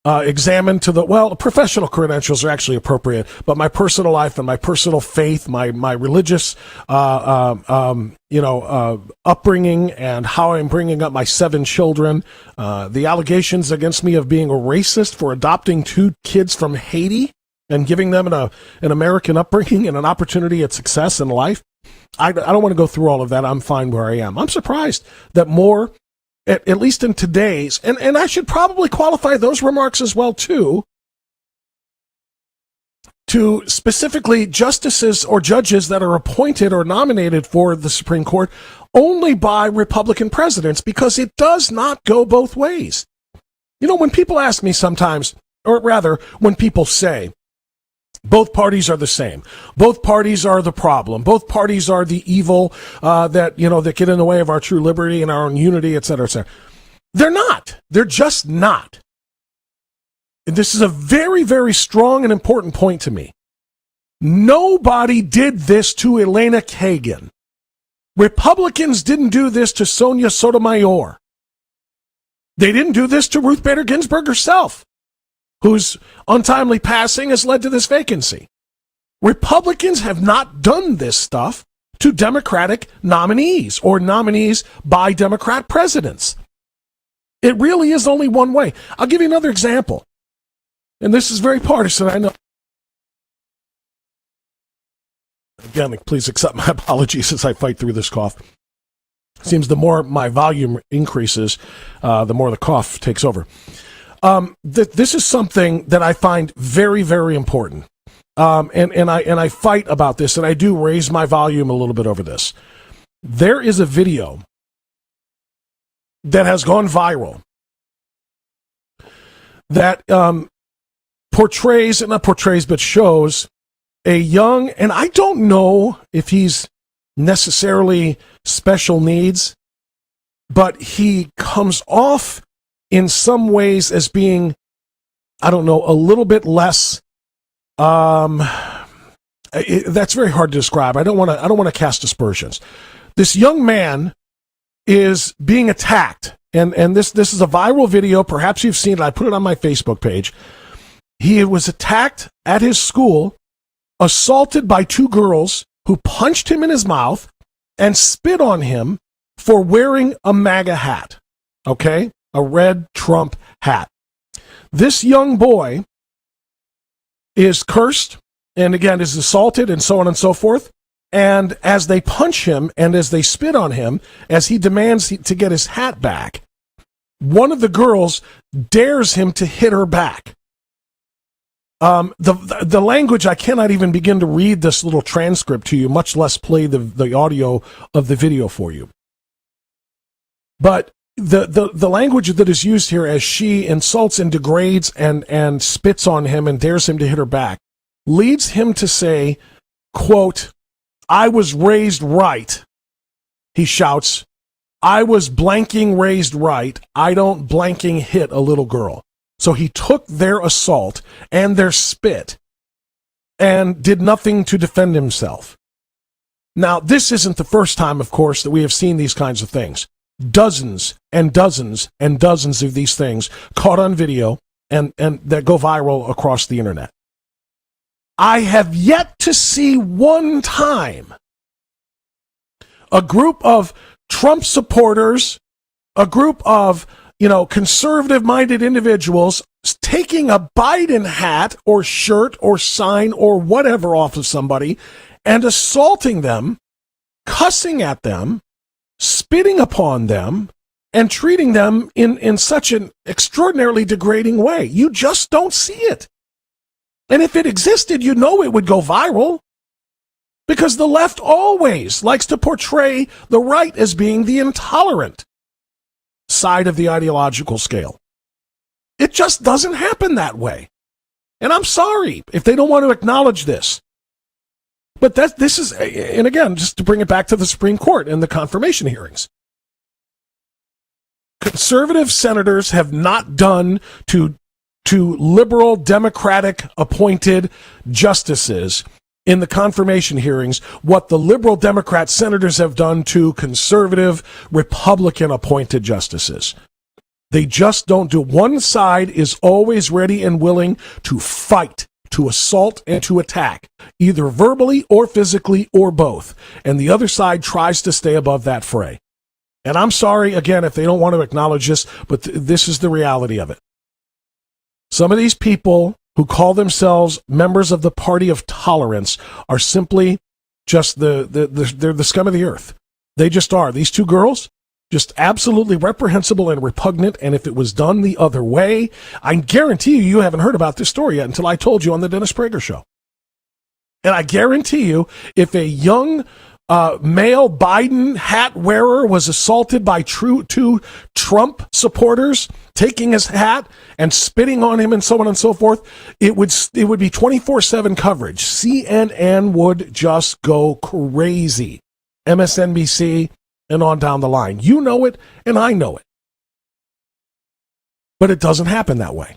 examined to professional credentials are actually appropriate, but my personal life and my personal faith, my religious, upbringing and how I'm bringing up my 7 children, the allegations against me of being a racist for adopting 2 kids from Haiti and giving them an American upbringing and an opportunity at success in life. I don't want to go through all of that. I'm fine where I am. I'm surprised that more, at least in today's, and I should probably qualify those remarks as well, too, to specifically justices or judges that are appointed or nominated for the Supreme Court only by Republican presidents, because it does not go both ways. When people ask me sometimes, or rather, when people say, both parties are the same. Both parties are the problem. Both parties are the evil that get in the way of our true liberty and our own unity, et cetera, et cetera. They're not. They're just not. And this is a very, very strong and important point to me. Nobody did this to Elena Kagan. Republicans didn't do this to Sonia Sotomayor. They didn't do this to Ruth Bader Ginsburg herself, whose untimely passing has led to this vacancy. Republicans have not done this stuff to Democratic nominees or nominees by Democrat presidents. It really is only one way. I'll give you another example. And this is very partisan, I know. Again, please accept my apologies as I fight through this cough. Seems the more my volume increases, the more the cough takes over. This is something that I find very, very important. And I fight about this, and I do raise my volume a little bit over this. There is a video that has gone viral that shows a young, and I don't know if he's necessarily special needs, but he comes off in some ways as being, I don't know, a little bit less. That's very hard to describe. I don't want to cast aspersions. This young man is being attacked, and this is a viral video. Perhaps you've seen it. I put it on my Facebook page. He was attacked at his school, assaulted by two girls who punched him in his mouth and spit on him for wearing a MAGA hat. Okay? A red Trump hat. This young boy is cursed and again is assaulted and so on and so forth. And as they punch him and as they spit on him, as he demands to get his hat back, one of the girls dares him to hit her back. The language, I cannot even begin to read this little transcript to you, much less play the audio of the video for you. But the language that is used here as she insults and degrades and spits on him and dares him to hit her back leads him to say, quote, "I was raised right," he shouts. "I was blanking raised right. I don't blanking hit a little girl." So he took their assault and their spit and did nothing to defend himself. Now, this isn't the first time, of course, that we have seen these kinds of things. Dozens and dozens and dozens of these things caught on video and that go viral across the internet. I have yet to see one time a group of Trump supporters, a group of, conservative-minded individuals taking a Biden hat or shirt or sign or whatever off of somebody and assaulting them, cussing at them, spitting upon them, and treating them in such an extraordinarily degrading way. You just don't see it. And if it existed, it would go viral. Because the left always likes to portray the right as being the intolerant side of the ideological scale. It just doesn't happen that way. And I'm sorry if they don't want to acknowledge this. But this is, and again, just to bring it back to the Supreme Court and the confirmation hearings. Conservative senators have not done to liberal Democratic appointed justices in the confirmation hearings what the liberal Democrat senators have done to conservative Republican appointed justices. They just don't do. One side is always ready and willing to fight, to assault, and to attack, either verbally or physically or both. And the other side tries to stay above that fray. And I'm sorry, again, if they don't want to acknowledge this, but this is the reality of it. Some of these people who call themselves members of the party of tolerance are simply just they're the scum of the earth. They just are. These two girls, just absolutely reprehensible and repugnant. And if it was done the other way, I guarantee you haven't heard about this story yet until I told you on the Dennis Prager Show. And I guarantee you, if a young male Biden hat wearer was assaulted by two Trump supporters, taking his hat and spitting on him and so on and so forth, it would be 24/7 coverage. CNN would just go crazy. MSNBC and on down the line. You know it, and I know it. But it doesn't happen that way.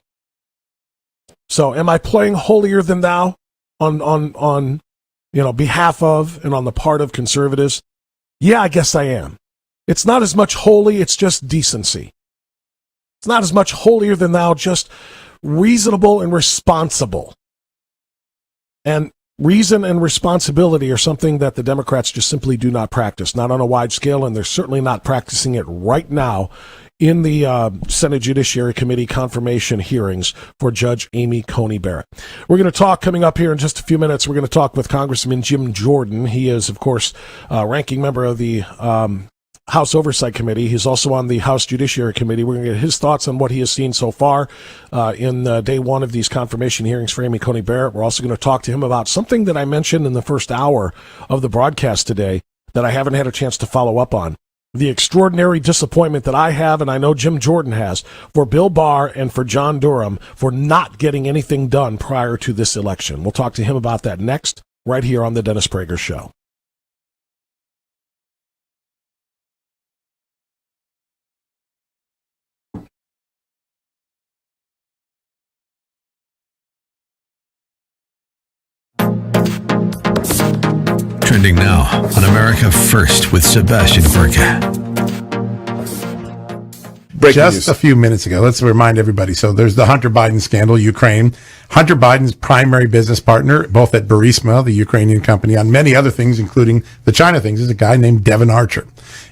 So am I playing holier than thou on behalf of and on the part of conservatives? Yeah, I guess I am. It's not as much holy, it's just decency. It's not as much holier than thou, just reasonable and responsible. And reason and responsibility are something that the Democrats just simply do not practice, not on a wide scale, and they're certainly not practicing it right now in the Senate Judiciary Committee confirmation hearings for Judge Amy Coney Barrett. We're going to talk coming up here in just a few minutes. We're going to talk with Congressman Jim Jordan. He is, of course, ranking member of the House Oversight Committee. He's also on the House Judiciary Committee. We're going to get his thoughts on what he has seen so far in day one of these confirmation hearings for Amy Coney Barrett. We're also going to talk to him about something that I mentioned in the first hour of the broadcast today that I haven't had a chance to follow up on. the extraordinary disappointment that I have, and I know Jim Jordan has, for Bill Barr and for John Durham for not getting anything done prior to this election. We'll talk to him about that next, right here on the Dennis Prager Show. Trending now on America First with Sebastian Gorka. Just a few minutes ago, let's remind everybody. So there's the Hunter Biden scandal, Ukraine. Hunter Biden's primary business partner, both at Burisma, the Ukrainian company, on many other things, including the China things, is a guy named Devin Archer.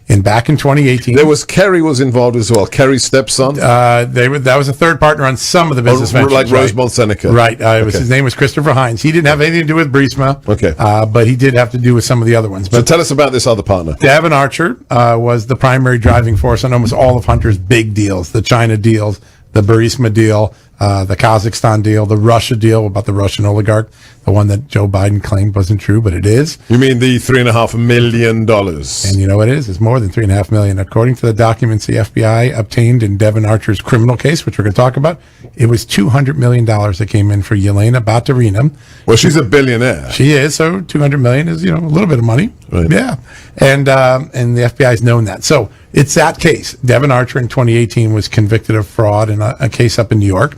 And back in 2018, Kerry was involved as well. Kerry's stepson. That was a third partner on some of the business ventures, like Rosemont Seneca. Right. His name was Christopher Hines. He didn't have anything to do with Burisma. Okay. But he did have to do with some of the other ones. But so tell us about this other partner. Devin Archer was the primary driving force on almost all of Hunter's big deals: the China deals, the Burisma deal, the Kazakhstan deal, the Russia deal about the Russian oligarch, the one that Joe Biden claimed wasn't true, but it is. You mean the $3.5 million? And you know what it is? It's more than $3.5 million. According to the documents the FBI obtained in Devin Archer's criminal case, which we're going to talk about, it was $200 million that came in for Yelena Baturina. Well, she's a billionaire. She is, so $200 million is, a little bit of money. Right. Yeah. And the FBI's known that. So it's that case. Devin Archer in 2018 was convicted of fraud in a case up in New York.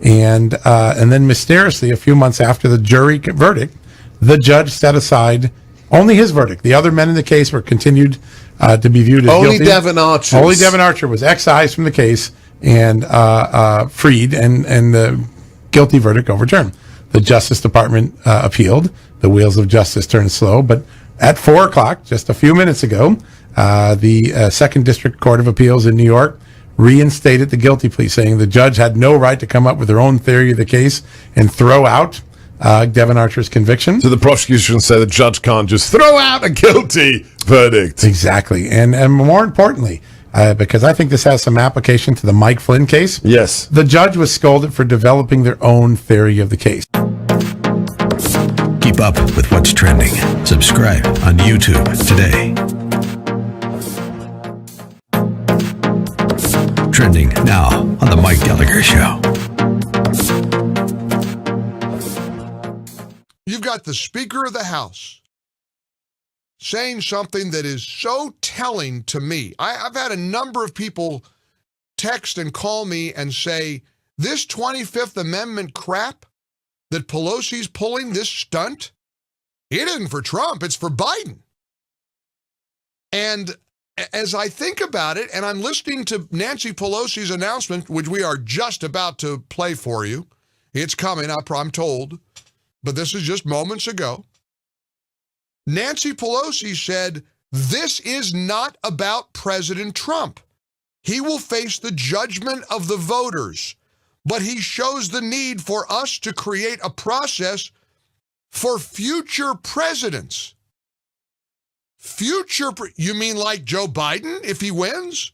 And then mysteriously, a few months after the jury verdict, the judge set aside only his verdict. The other men in the case were continued to be viewed as guilty. Only Devin Archer. Only Devin Archer was excised from the case and freed, and the guilty verdict overturned. The Justice Department appealed. The wheels of justice turned slow, but at 4 o'clock, just a few minutes ago, the Second District Court of Appeals in New York reinstated the guilty plea, saying the judge had no right to come up with their own theory of the case and throw out Devin Archer's conviction. So the prosecution said the judge can't just throw out a guilty verdict. Exactly. And more importantly, because I think this has some application to the Mike Flynn case. Yes. The judge was scolded for developing their own theory of the case. Keep up with what's trending. Subscribe on YouTube today. Trending now on the Mike Gallagher Show. You've got the Speaker of the House saying something that is so telling to me. I've had a number of people text and call me and say, this 25th Amendment crap that Pelosi's pulling, this stunt, it isn't for Trump, it's for Biden. And as I think about it, and I'm listening to Nancy Pelosi's announcement, which we are just about to play for you. It's coming, I'm told, but this is just moments ago. Nancy Pelosi said, this is not about President Trump. He will face the judgment of the voters, but he shows the need for us to create a process for future presidents. You mean like Joe Biden if he wins?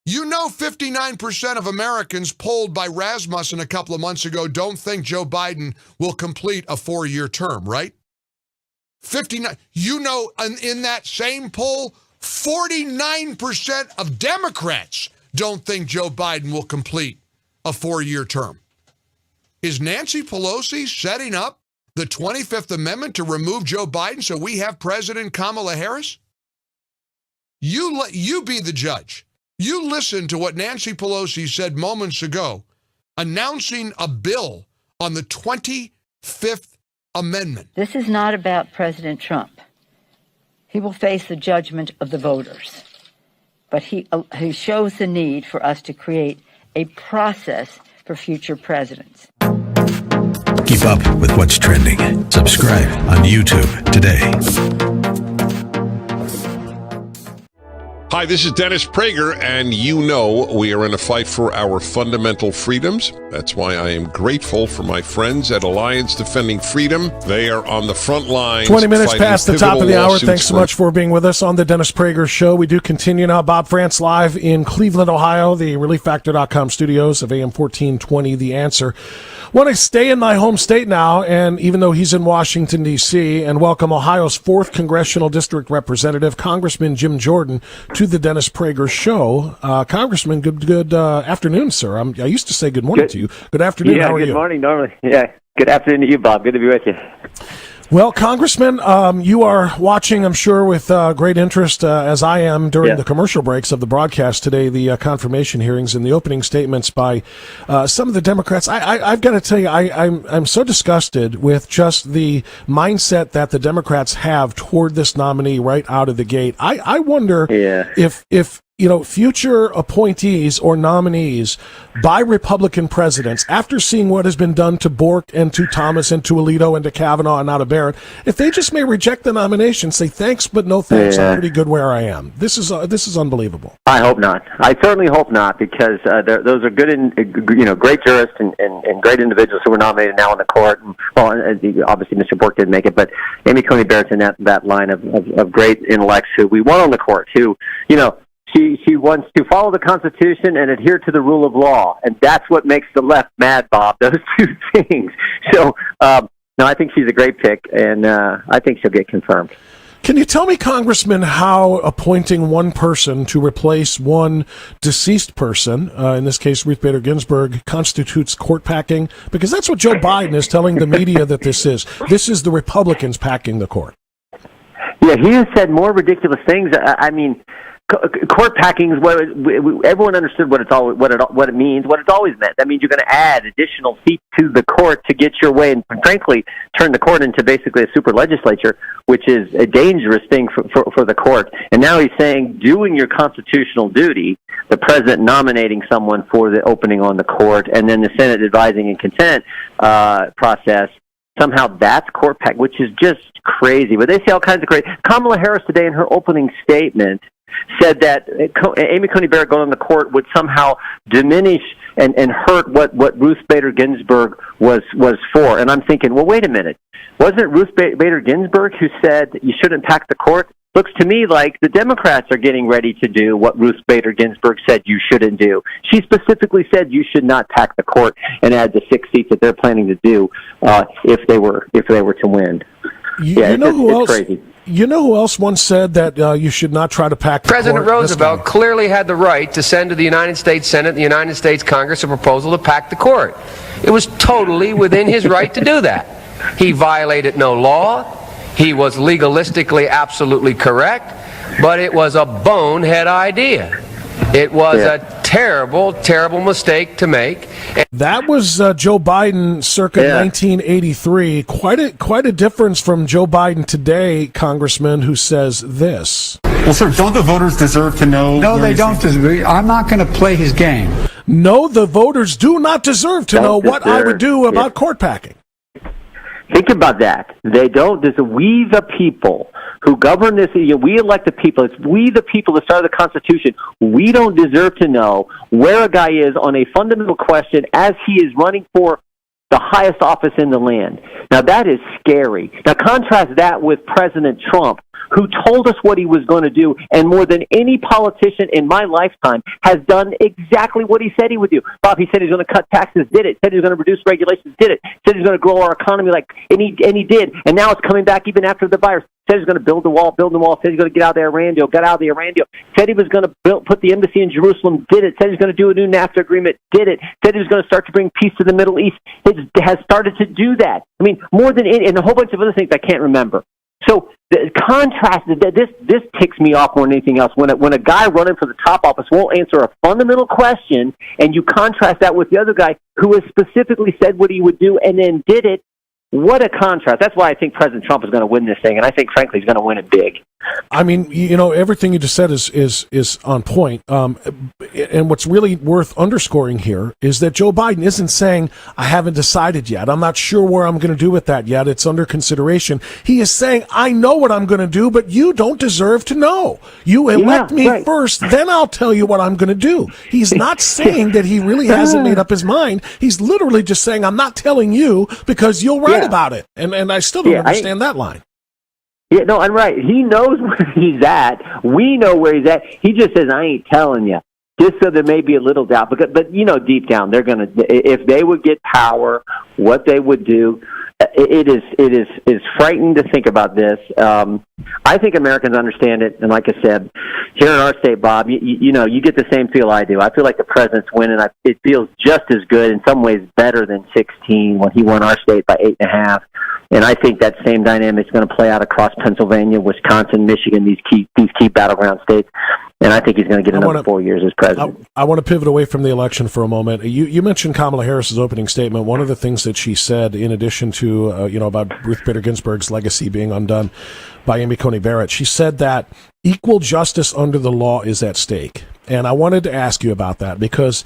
59% of Americans polled by Rasmussen a couple of months ago don't think Joe Biden will complete a 4-year term, right? 59. In that same poll, 49% of Democrats don't think Joe Biden will complete a 4-year term. Is Nancy Pelosi setting up the 25th Amendment to remove Joe Biden so we have President Kamala Harris? You be the judge. You listen to what Nancy Pelosi said moments ago, announcing a bill on the 25th Amendment. This is not about President Trump. He will face the judgment of the voters. But he shows the need for us to create a process for future presidents. Keep up with what's trending. Subscribe on YouTube today. Hi, this is Dennis Prager, and you know we are in a fight for our fundamental freedoms. That's why I am grateful for my friends at Alliance Defending Freedom. They are on the front lines. 20 minutes past the top of the hour. Thanks so much for being with us on the Dennis Prager Show. We do continue now. Bob France live in Cleveland, Ohio, the ReliefFactor.com studios of AM 1420, The Answer. Want to stay in my home state now, and even though he's in Washington, D.C., and welcome Ohio's 4th Congressional District Representative, Congressman Jim Jordan, to to the Dennis Prager Show. Congressman, good afternoon, sir. I used to say good morning to you. Good afternoon. Yeah, How are you? good morning, normally. Yeah, good afternoon to you, Bob. Good to be with you. Well, Congressman, you are watching, I'm sure, with great interest, as I am during the commercial breaks of the broadcast today, the confirmation hearings and the opening statements by some of the Democrats. I've got to tell you, I'm so disgusted with just the mindset that the Democrats have toward this nominee right out of the gate. I wonder if future appointees or nominees by Republican presidents, after seeing what has been done to Bork and to Thomas and to Alito and to Kavanaugh and now to Barrett, if they just may reject the nomination, say thanks but no thanks, I'm pretty good where I am. This is unbelievable. I hope not. I certainly hope not, because those are good and great jurists and great individuals who were nominated now in the court. Well, obviously Mr. Bork didn't make it, but Amy Coney Barrett's in that line of great intellects who we want on the court, who She wants to follow the Constitution and adhere to the rule of law, and that's what makes the left mad, Bob, those two things. So, no, I think she's a great pick, and I think she'll get confirmed. Can you tell me, Congressman, how appointing one person to replace one deceased person, in this case Ruth Bader Ginsburg, constitutes court packing? Because that's what Joe Biden is telling the media that this is. This is the Republicans packing the court. Yeah, he has said more ridiculous things. I mean, court packing is what everyone understood what it means, what it's always meant. That means you're going to add additional seats to the court to get your way, and frankly, turn the court into basically a super legislature, which is a dangerous thing for the court. And now he's saying, doing your constitutional duty, the president nominating someone for the opening on the court, and then the Senate advising and consent process. Somehow that's court pack, which is just crazy. But they say all kinds of crazy. Kamala Harris today in her opening statement said that Amy Coney Barrett going on the court would somehow diminish and hurt what Ruth Bader Ginsburg was for. And I'm thinking, well, wait a minute. Wasn't it Ruth Bader Ginsburg who said you shouldn't pack the court? Looks to me like the Democrats are getting ready to do what Ruth Bader Ginsburg said you shouldn't do. She specifically said you should not pack the court and add the 6 seats that they're planning to do if they were to win. Crazy. You know who else once said that you should not try to pack the President court? Roosevelt clearly had the right to send to the United States Senate and the United States Congress a proposal to pack the court. It was totally within his right to do that. He violated no law. He was legalistically absolutely correct, but it was a bonehead idea. It was a terrible, terrible mistake to make. That was Joe Biden circa 1983. Quite a difference from Joe Biden today, Congressman, who says this. Well, sir, don't the voters deserve to know? No, they don't. I'm not going to play his game. No, the voters do not deserve to know what I would do about court packing. Think about that. They don't. There's we the people who govern this. We elect the people. It's we the people that started the Constitution. We don't deserve to know where a guy is on a fundamental question as he is running for the highest office in the land. Now, that is scary. Now, contrast that with President Trump, who told us what he was going to do, and more than any politician in my lifetime has done exactly what he said he would do. Bob, he said he was going to cut taxes, did it. Said he was going to reduce regulations, did it. Said he was going to grow our economy, and he did. And now it's coming back even after the virus. Said he was going to build the wall. Said he was going to get out of the Iran deal, got out of the Iran deal. Said he was going to put the embassy in Jerusalem, did it. Said he was going to do a new NAFTA agreement, did it. Said he was going to start to bring peace to the Middle East. It has started to do that. I mean, more than any, and a whole bunch of other things I can't remember. So the contrast, this ticks me off more than anything else. When a guy running for the top office won't answer a fundamental question, and you contrast that with the other guy who has specifically said what he would do and then did it, what a contrast. That's why I think President Trump is going to win this thing, and I think, frankly, he's going to win it big. I mean, everything you just said is on point. And what's really worth underscoring here is that Joe Biden isn't saying, I haven't decided yet. I'm not sure where I'm going to do with that yet. It's under consideration. He is saying, I know what I'm going to do, but you don't deserve to know. You elect me first, then I'll tell you what I'm going to do. He's not saying that he really hasn't made up his mind. He's literally just saying, I'm not telling you because you'll write about it. And I still don't understand that line. Yeah, no, I'm right. He knows where he's at. We know where he's at. He just says, I ain't telling you. Just so there may be a little doubt. But deep down, they're going to, if they would get power, what they would do, it is frightening to think about this. I think Americans understand it, and like I said, here in our state, Bob, you know, you get the same feel I do. I feel like the president's winning. It feels just as good, in some ways better than 2016 when he won our state by 8.5. And I think that same dynamic is going to play out across Pennsylvania, Wisconsin, Michigan, these key battleground states. And I think he's going to get another 4 years as president. I want to pivot away from the election for a moment. You mentioned Kamala Harris's opening statement. One of the things that she said, in addition to about Ruth Bader Ginsburg's legacy being undone by Amy Coney Barrett, she said that equal justice under the law is at stake. And I wanted to ask you about that because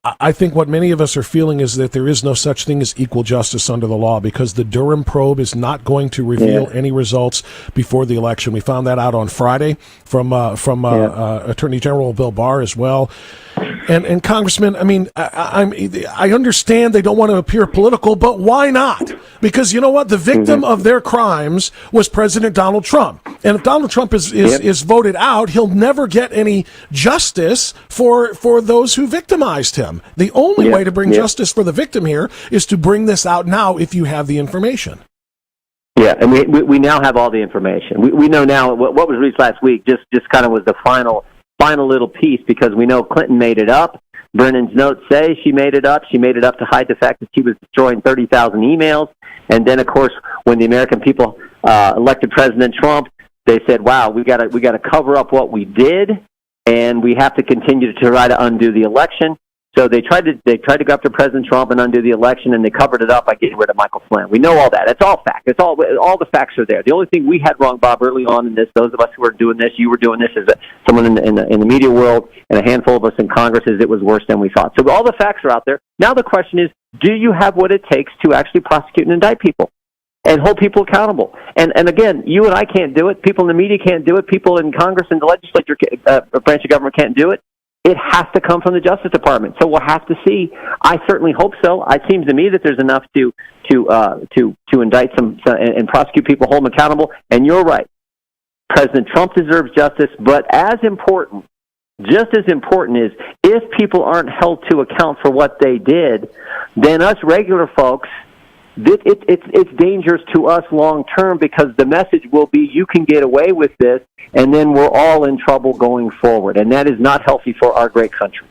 I think what many of us are feeling is that there is no such thing as equal justice under the law because the Durham probe is not going to reveal any results before the election. We found that out on Friday from Attorney General Bill Barr as well. And Congressman, I mean, I understand they don't want to appear political, but why not? Because you know what? The victim of their crimes was President Donald Trump. And if Donald Trump is voted out, he'll never get any justice for those who victimized him. The only way to bring justice for the victim here is to bring this out now if you have the information. Yeah, and we now have all the information. We know now what was released last week just kind of was the final little piece because we know Clinton made it up. Brennan's notes say she made it up. She made it up to hide the fact that she was destroying 30,000 emails. And then, of course, when the American people elected President Trump, they said, "Wow, we got to cover up what we did, and we have to continue to try to undo the election." So they tried to go after President Trump and undo the election, and they covered it up by getting rid of Michael Flynn. We know all that. It's all fact. It's all the facts are there. The only thing we had wrong, Bob, early on in this, those of us who were doing this, you were doing this, as someone in the media world, and a handful of us in Congress, is it was worse than we thought. So all the facts are out there. Now the question is, do you have what it takes to actually prosecute and indict people and hold people accountable? And again, you and I can't do it. People in the media can't do it. People in Congress and the legislature, branch of government can't do it. It has to come from the Justice Department. So we'll have to see. I certainly hope so. It seems to me that there's enough to indict some and prosecute people, hold them accountable. And you're right. President Trump deserves justice, but just as important is if people aren't held to account for what they did, then us regular folks, it's dangerous to us long term because the message will be you can get away with this, and then we're all in trouble going forward, and that is not healthy for our great country.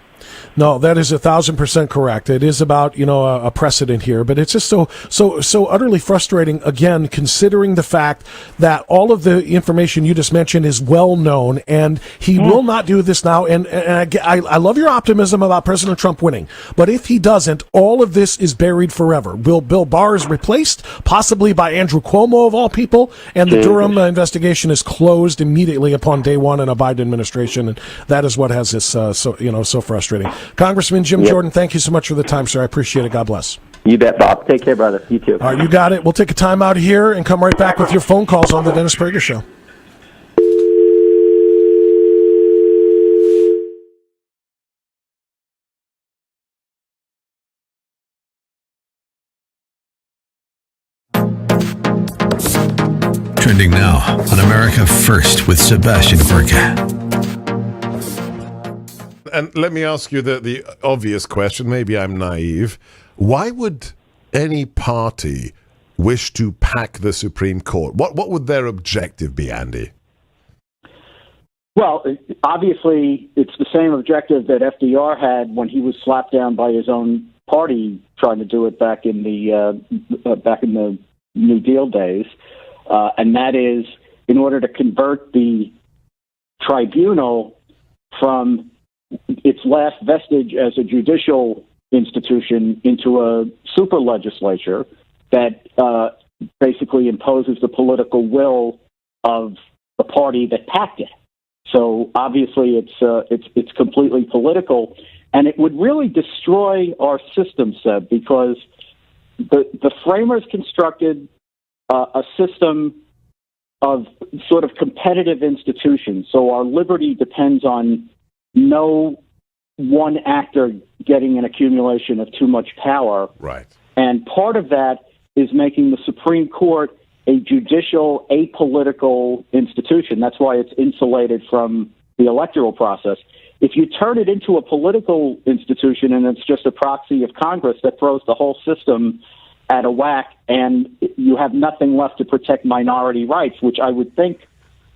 No, that is 1,000% correct. It is about, a precedent here, but it's just so utterly frustrating, again, considering the fact that all of the information you just mentioned is well known, and he will not do this now. And I love your optimism about President Trump winning, but if he doesn't, all of this is buried forever. Bill Barr is replaced, possibly by Andrew Cuomo of all people, and the Durham investigation is closed immediately upon day one in a Biden administration, and that is what has this so frustrating. Congressman Jim Jordan, thank you so much for the time, sir. I appreciate it. God bless. You bet, Bob. Take care, brother. You too. All right, you got it. We'll take a time out here and come right back with your phone calls on the Dennis Prager Show. Trending now on America First with Sebastian Gorka. And let me ask you the obvious question. Maybe I'm naive. Why would any party wish to pack the Supreme Court? What would their objective be, Andy? Well, obviously, it's the same objective that FDR had when he was slapped down by his own party trying to do it back in the New Deal days, and that is in order to convert the tribunal from its last vestige as a judicial institution into a super legislature that basically imposes the political will of the party that packed it. So obviously it's completely political, and it would really destroy our system, Seb, because the framers constructed a system of sort of competitive institutions. So our liberty depends on no one actor getting an accumulation of too much power. Right. And part of that is making the Supreme Court a judicial, apolitical institution. That's why it's insulated from the electoral process. If you turn it into a political institution and it's just a proxy of Congress, that throws the whole system out of whack, and you have nothing left to protect minority rights, which I would think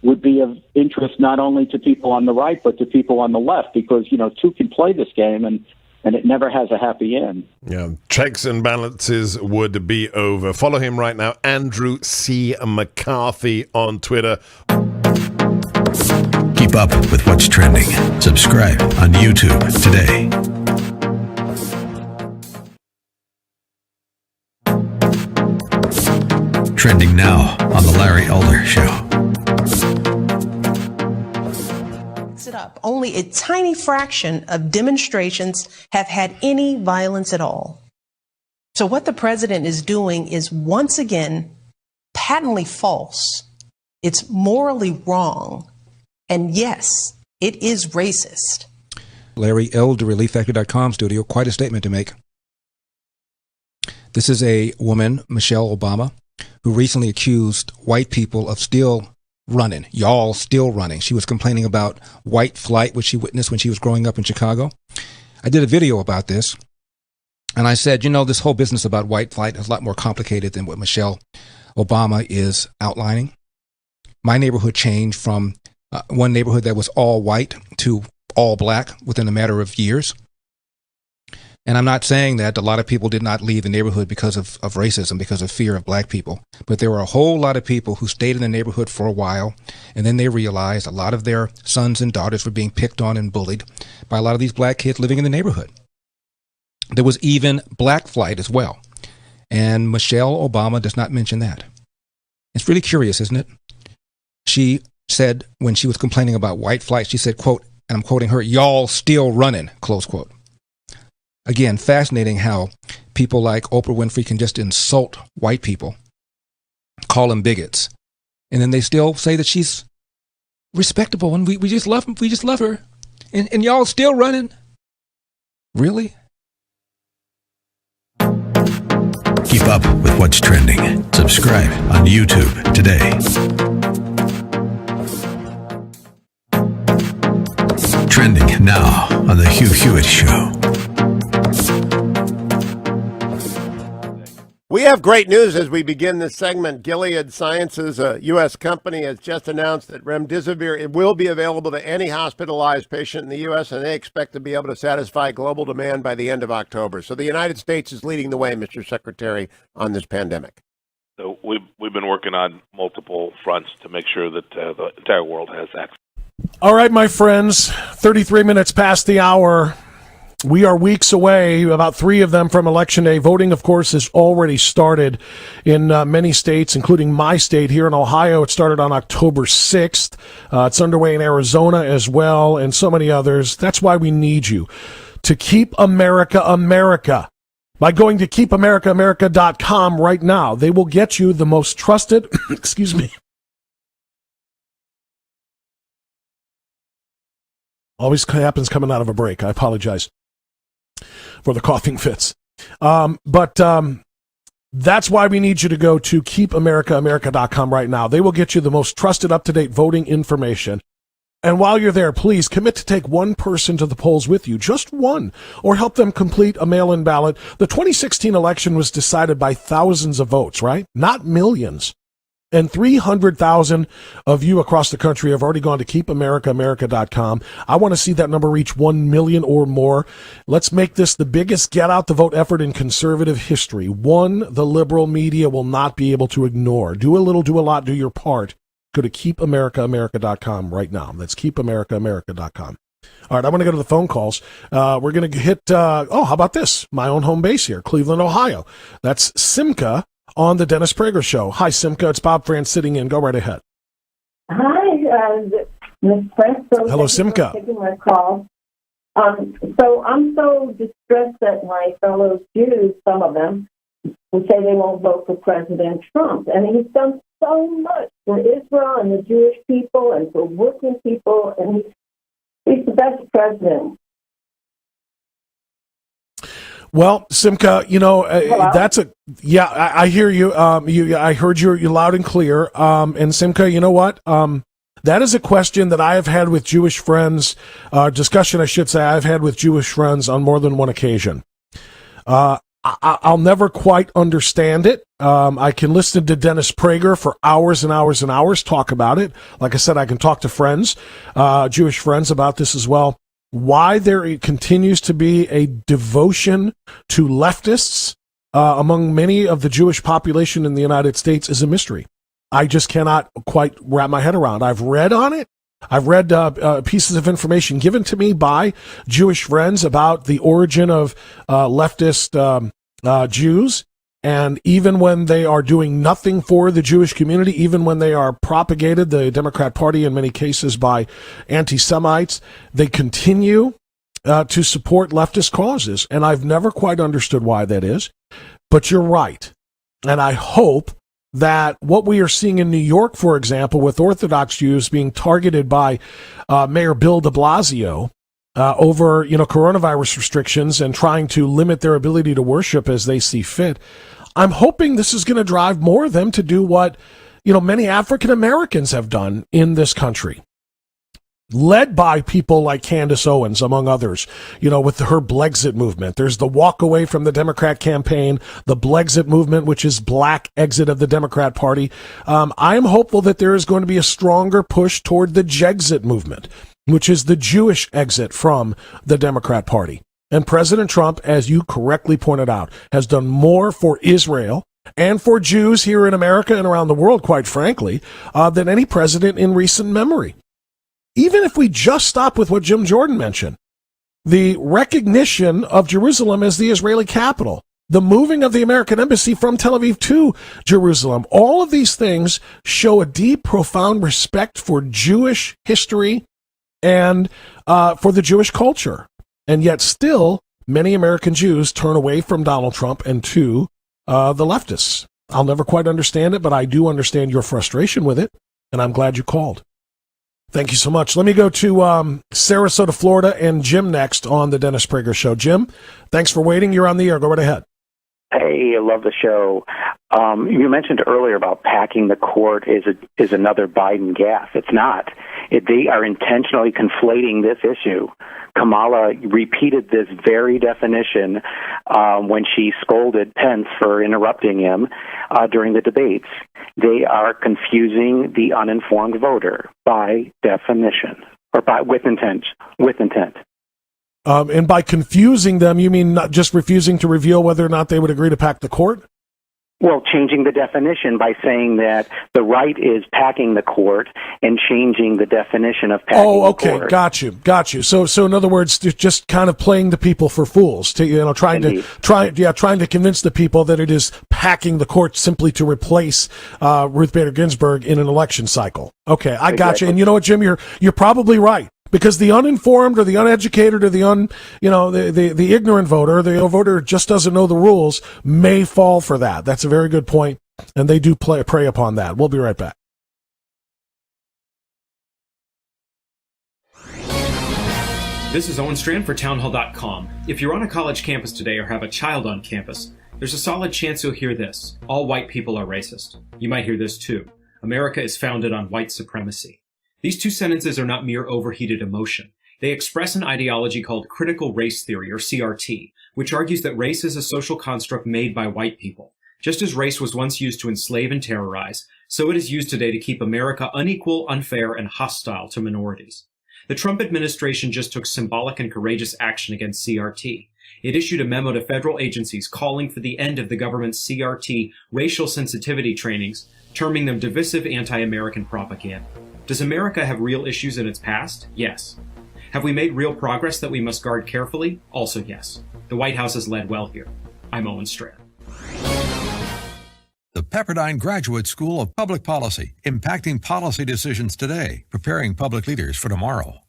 would be of interest not only to people on the right but to people on the left, because two can play this game and it never has a happy end. Yeah, checks and balances would be over. Follow him right now, Andrew C. McCarthy on Twitter. Keep up with what's trending. Subscribe on YouTube today. Trending now on The Larry Elder Show. It up. Only a tiny fraction of demonstrations have had any violence at all. So what the president is doing is once again patently false. It's morally wrong. And yes, it is racist. Larry Elder, ReliefFactor.com studio, quite a statement to make. This is a woman, Michelle Obama, who recently accused white people of still running. Y'all still running. She was complaining about white flight, which she witnessed when she was growing up in Chicago. I did a video about this, and I said, this whole business about white flight is a lot more complicated than what Michelle Obama is outlining. My neighborhood changed from one neighborhood that was all white to all black within a matter of years. And I'm not saying that a lot of people did not leave the neighborhood because of racism, because of fear of black people. But there were a whole lot of people who stayed in the neighborhood for a while, and then they realized a lot of their sons and daughters were being picked on and bullied by a lot of these black kids living in the neighborhood. There was even black flight as well. And Michelle Obama does not mention that. It's really curious, isn't it? She said when she was complaining about white flight, she said, quote, and I'm quoting her, "Y'all still running," close quote. Again, fascinating how people like Oprah Winfrey can just insult white people, call them bigots, and then they still say that she's respectable and we just love her, and y'all still running. Really? Keep up with what's trending. Subscribe on YouTube today. Trending now on The Hugh Hewitt Show. We have great news as we begin this segment. Gilead Sciences, a U.S. company, has just announced that remdesivir will be available to any hospitalized patient in the U.S., and they expect to be able to satisfy global demand by the end of October. So the United States is leading the way, Mr. Secretary, on this pandemic. So we've been working on multiple fronts to make sure that the entire world has access. All right, my friends, 33 minutes past the hour. We are weeks away, about 3 of them from Election Day. Voting, of course, has already started in many states, including my state here in Ohio. It started on October 6th. It's underway in Arizona as well, and so many others. That's why we need you to keep America America. By going to keepamericaamerica.com right now, they will get you the most trusted, excuse me. Always happens coming out of a break. I apologize for the coughing fits. But that's why we need you to go to keepamericaamerica.com right now. They will get you the most trusted, up-to-date voting information. And while you're there, please commit to take one person to the polls with you, just one, or help them complete a mail-in ballot. The 2016 election was decided by thousands of votes, right? Not millions. And 300,000 of you across the country have already gone to keepamericaamerica.com. I want to see that number reach 1 million or more. Let's make this the biggest get-out-the-vote effort in conservative history. One the liberal media will not be able to ignore. Do a little, do a lot, do your part. Go to keepamericaamerica.com right now. That's keepamericaamerica.com. All right, I want to go to the phone calls. We're going to hit, how about this? My own home base here, Cleveland, Ohio. That's Simca on the Dennis Prager Show. Hi, Simca. It's Bob France sitting in. Go right ahead. Hi, Ms. Press. Hello, Simca. Taking my call. So I'm so distressed that my fellow Jews, some of them, will say they won't vote for President Trump. And he's done so much for Israel and the Jewish people and for working people, and he's the best president. Well, Simca, that's I hear you. I heard you loud and clear. And Simca, you know what? That is a question that I have had with Jewish friends, discussion, I should say, I've had with Jewish friends on more than one occasion. I'll never quite understand it. I can listen to Dennis Prager for hours and hours and hours talk about it. Like I said, I can talk to friends, Jewish friends about this as well. Why there continues to be a devotion to leftists among many of the Jewish population in the United States is a mystery. I just cannot quite wrap my head around. I've read on it. I've read pieces of information given to me by Jewish friends about the origin of leftist Jews. And even when they are doing nothing for the Jewish community, even when they are propagated, the Democrat Party in many cases by anti-Semites, they continue to support leftist causes. And I've never quite understood why that is. But you're right. And I hope that what we are seeing in New York, for example, with Orthodox Jews being targeted by Mayor Bill de Blasio over, coronavirus restrictions and trying to limit their ability to worship as they see fit, I'm hoping this is going to drive more of them to do what, many African Americans have done in this country, led by people like Candace Owens, among others, with her Blexit movement. There's the walk away from the Democrat campaign, the Blexit movement, which is black exit of the Democrat Party. I am hopeful that there is going to be a stronger push toward the Jexit movement, which is the Jewish exit from the Democrat Party. And President Trump, as you correctly pointed out, has done more for Israel and for Jews here in America and around the world, quite frankly, than any president in recent memory. Even if we just stop with what Jim Jordan mentioned, the recognition of Jerusalem as the Israeli capital, the moving of the American embassy from Tel Aviv to Jerusalem, all of these things show a deep, profound respect for Jewish history and for the Jewish culture. And yet still, many American Jews turn away from Donald Trump and to the leftists. I'll never quite understand it, but I do understand your frustration with it, and I'm glad you called. Thank you so much. Let me go to Sarasota, Florida, and Jim next on the Dennis Prager Show. Jim, thanks for waiting. You're on the air. Go right ahead. Hey, I love the show. You mentioned earlier about packing the court is another Biden gaffe. It's not. They are intentionally conflating this issue. Kamala repeated this very definition when she scolded Pence for interrupting him during the debates. They are confusing the uninformed voter by definition, or with intent. With intent. And by confusing them, you mean not just refusing to reveal whether or not they would agree to pack the court? Well, changing the definition by saying that the right is packing the court and changing the definition of packing the court. Got you. So in other words, just kind of playing the people for fools, trying to convince the people that it is packing the court simply to replace Ruth Bader Ginsburg in an election cycle. Okay, I got you. And you know what, Jim, you're probably right. Because the uninformed or the uneducated or the ignorant voter, the voter just doesn't know the rules, may fall for that. That's a very good point, and they do prey upon that. We'll be right back. This is Owen Strand for townhall.com. If you're on a college campus today or have a child on campus, there's a solid chance you'll hear this. All white people are racist. You might hear this too. America is founded on white supremacy. These two sentences are not mere overheated emotion. They express an ideology called critical race theory, or CRT, which argues that race is a social construct made by white people. Just as race was once used to enslave and terrorize, so it is used today to keep America unequal, unfair, and hostile to minorities. The Trump administration just took symbolic and courageous action against CRT. It issued a memo to federal agencies calling for the end of the government's CRT racial sensitivity trainings, terming them divisive anti-American propaganda. Does America have real issues in its past? Yes. Have we made real progress that we must guard carefully? Also yes. The White House has led well here. I'm Owen Strand. The Pepperdine Graduate School of Public Policy, impacting policy decisions today, preparing public leaders for tomorrow.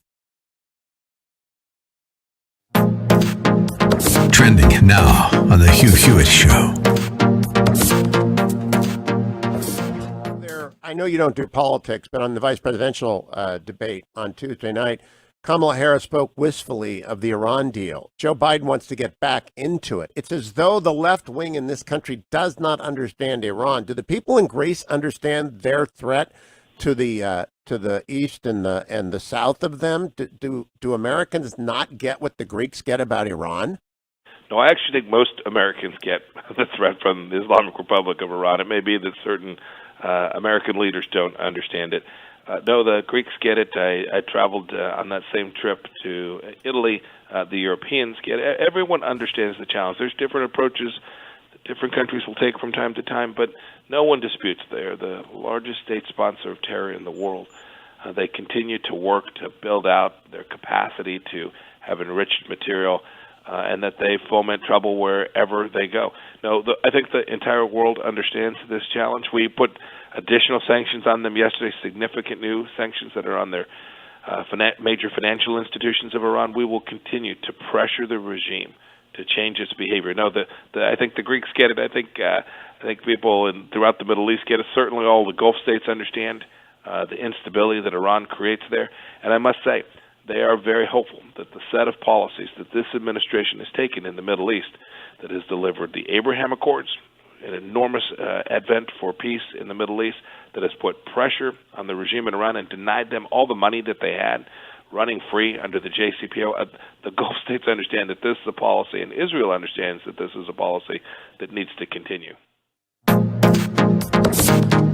Trending now on The Hugh Hewitt Show. I know you don't do politics, but on the vice presidential debate on Tuesday night, Kamala Harris spoke wistfully of the Iran deal. Joe Biden wants to get back into it. It's as though the left wing in this country does not understand Iran. Do the people in Greece understand their threat to the east and the south of them? Do Americans not get what the Greeks get about Iran? No, I actually think most Americans get the threat from the Islamic Republic of Iran. It may be that certain American leaders don't understand it. No, the Greeks get it. I traveled on that same trip to Italy. The Europeans get it. Everyone understands the challenge. There's different approaches that different countries will take from time to time, but no one disputes they are the largest state sponsor of terror in the world. They continue to work to build out their capacity to have enriched material, and that they foment trouble wherever they go. No, I think the entire world understands this challenge. We put additional sanctions on them yesterday, significant new sanctions that are on their major financial institutions of Iran. We will continue to pressure the regime to change its behavior. No, I think the Greeks get it. I think people throughout the Middle East get it. Certainly all the Gulf states understand the instability that Iran creates there. And I must say, they are very hopeful that the set of policies that this administration has taken in the Middle East that has delivered the Abraham Accords, an enormous advent for peace in the Middle East, that has put pressure on the regime in Iran and denied them all the money that they had running free under the JCPOA. The Gulf states understand that this is a policy, and Israel understands that this is a policy that needs to continue.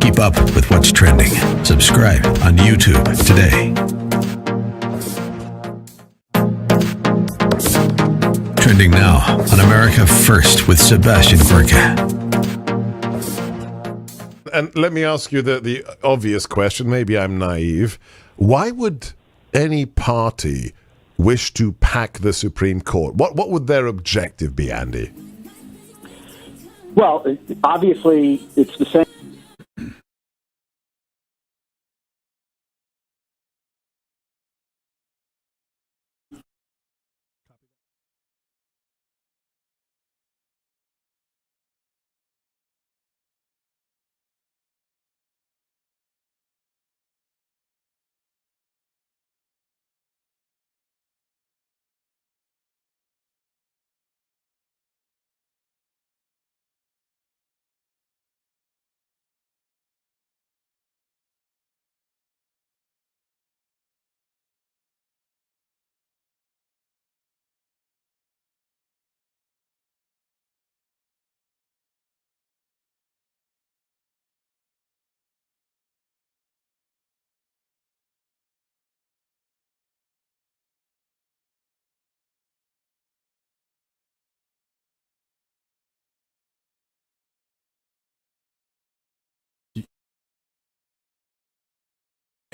Keep up with what's trending. Subscribe on YouTube today. Trending now on America First with Sebastian Gorka. And let me ask you the obvious question. Maybe I'm naive. Why would any party wish to pack the Supreme Court? What would their objective be, Andy? Well, obviously, it's the same.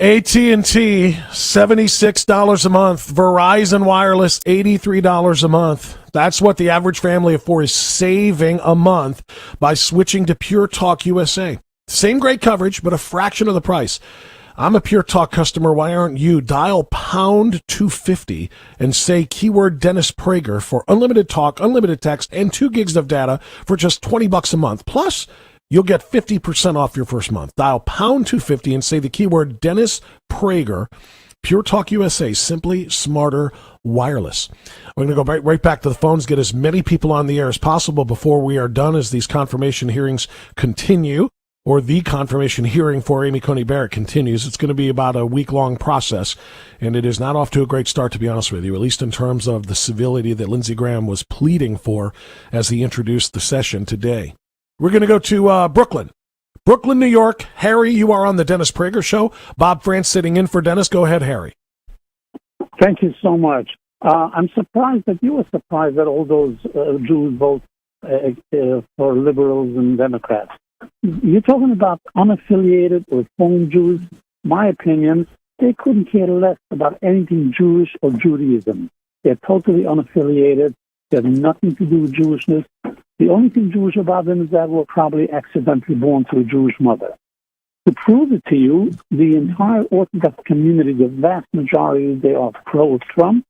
AT&T, $76 a month. Verizon Wireless, $83 a month. That's what the average family of four is saving a month by switching to Pure Talk USA. Same great coverage, but a fraction of the price. I'm a Pure Talk customer. Why aren't you? Dial pound 250 and say keyword Dennis Prager for unlimited talk, unlimited text, and 2 gigs of data for just $20 a month. Plus, you'll get 50% off your first month. Dial pound 250 and say the keyword Dennis Prager. Pure Talk USA, simply smarter wireless. We're going to go right back to the phones, get as many people on the air as possible before we are done as these confirmation hearings continue, or the confirmation hearing for Amy Coney Barrett continues. It's going to be about a week-long process, and it is not off to a great start, to be honest with you, at least in terms of the civility that Lindsey Graham was pleading for as he introduced the session today. We're going to go to Brooklyn, New York. Harry, you are on the Dennis Prager Show. Bob France sitting in for Dennis. Go ahead, Harry. Thank you so much. I'm surprised that you were surprised that all those Jews vote for liberals and Democrats. You're talking about unaffiliated or phone Jews. My opinion, they couldn't care less about anything Jewish or Judaism. They're totally unaffiliated. They have nothing to do with Jewishness. The only thing Jewish about them is that we're probably accidentally born to a Jewish mother. To prove it to you, the entire Orthodox community, the vast majority, they are pro-Trump,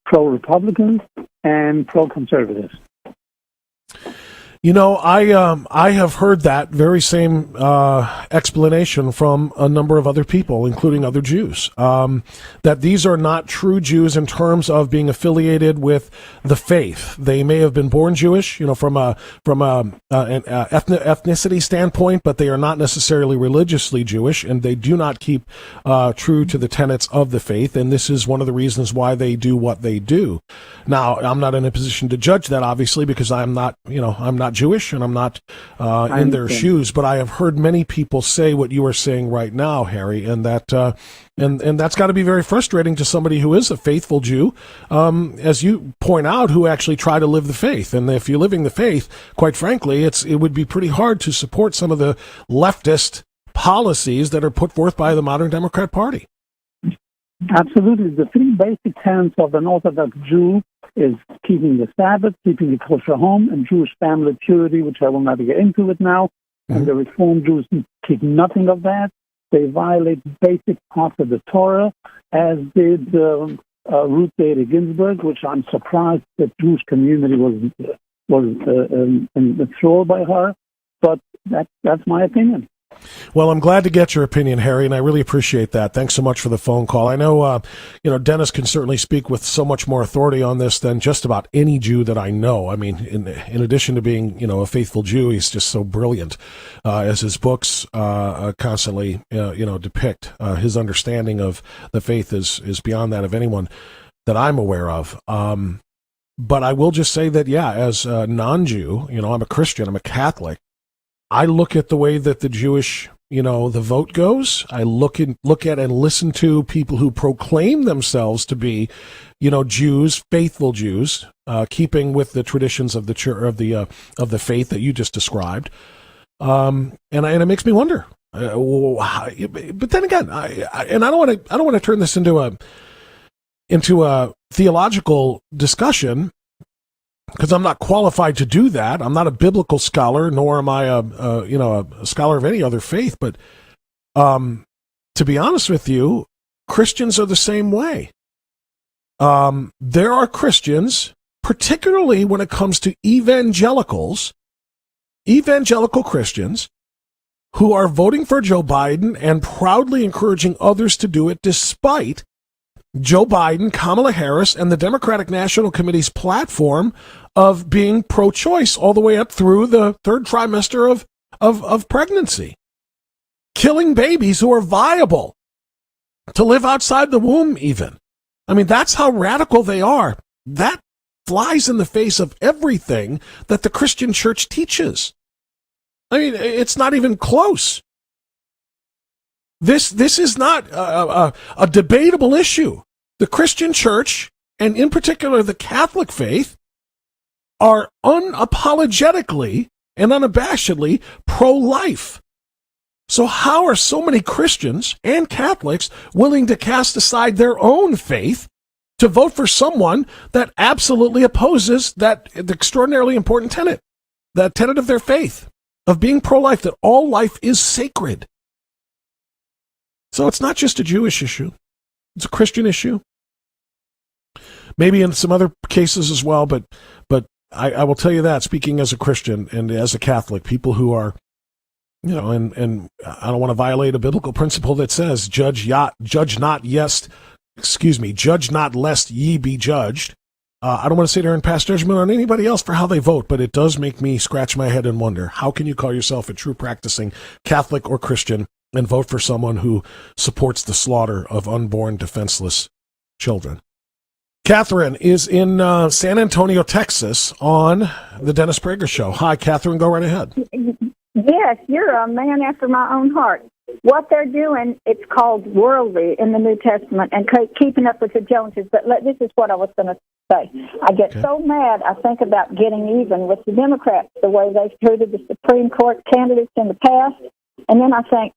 pro-Republicans, and pro-conservatives. You know, I have heard that very same explanation from a number of other people, including other Jews, that these are not true Jews in terms of being affiliated with the faith. They may have been born Jewish, you know, from an ethnicity standpoint, but they are not necessarily religiously Jewish, and they do not keep true to the tenets of the faith. And this is one of the reasons why they do what they do. Now, I'm not in a position to judge that, obviously, because I'm not Jewish, and I'm not in their shoes, but I have heard many people say what you are saying right now, Harry, and that and that's got to be very frustrating to somebody who is a faithful Jew, as you point out, who actually try to live the faith. And if you're living the faith, quite frankly, it would be pretty hard to support some of the leftist policies that are put forth by the modern Democrat Party. Absolutely. The three basic tenets of an Orthodox Jew is keeping the Sabbath, keeping the kosher home, and Jewish family purity, which I will not get into it now. Mm-hmm. And the Reform Jews keep nothing of that. They violate basic parts of the Torah, as did Ruth Bader Ginsburg, which I'm surprised the Jewish community was enthralled by her. But that's my opinion. Well, I'm glad to get your opinion, Harry, and I really appreciate that. Thanks so much for the phone call. I know, Dennis can certainly speak with so much more authority on this than just about any Jew that I know. I mean, in addition to being, a faithful Jew, he's just so brilliant, as his books constantly, depict. His understanding of the faith is beyond that of anyone that I'm aware of. But I will just say that, as a non-Jew, I'm a Christian, I'm a Catholic. I look at the way that the Jewish, the vote goes. I look at and listen to people who proclaim themselves to be, Jews, faithful Jews, keeping with the traditions of the church, of the faith that you just described. And it makes me wonder. But then again, I don't want to turn this into a theological discussion, because I'm not qualified to do that. I'm not a biblical scholar, nor am I a scholar of any other faith. But to be honest with you, Christians are the same way. There are Christians, particularly when it comes to evangelical Christians, who are voting for Joe Biden and proudly encouraging others to do it, despite Joe Biden, Kamala Harris, and the Democratic National Committee's platform of being pro-choice all the way up through the third trimester of pregnancy. Killing babies who are viable to live outside the womb even. I mean, that's how radical they are. That flies in the face of everything that the Christian church teaches. I mean, it's not even close. This is not a debatable issue. The Christian church, and in particular the Catholic faith, are unapologetically and unabashedly pro-life. So how are so many Christians and Catholics willing to cast aside their own faith to vote for someone that absolutely opposes the extraordinarily important tenet, the tenet of their faith, of being pro-life, that all life is sacred? So it's not just a Jewish issue. It's a Christian issue. Maybe in some other cases as well, but I will tell you that, speaking as a Christian and as a Catholic, people who are, and I don't want to violate a biblical principle that says, judge not lest ye be judged. I don't want to sit here and pass judgment on anybody else for how they vote, but it does make me scratch my head and wonder, how can you call yourself a true practicing Catholic or Christian and vote for someone who supports the slaughter of unborn, defenseless children? Catherine is in San Antonio, Texas, on the Dennis Prager Show. Hi, Catherine. Go right ahead. Yes, you're a man after my own heart. What they're doing, it's called worldly in the New Testament and keeping up with the Joneses. But this is what I was going to say. I get so mad, I think about getting even with the Democrats, the way they've treated the Supreme Court candidates in the past. And then I think,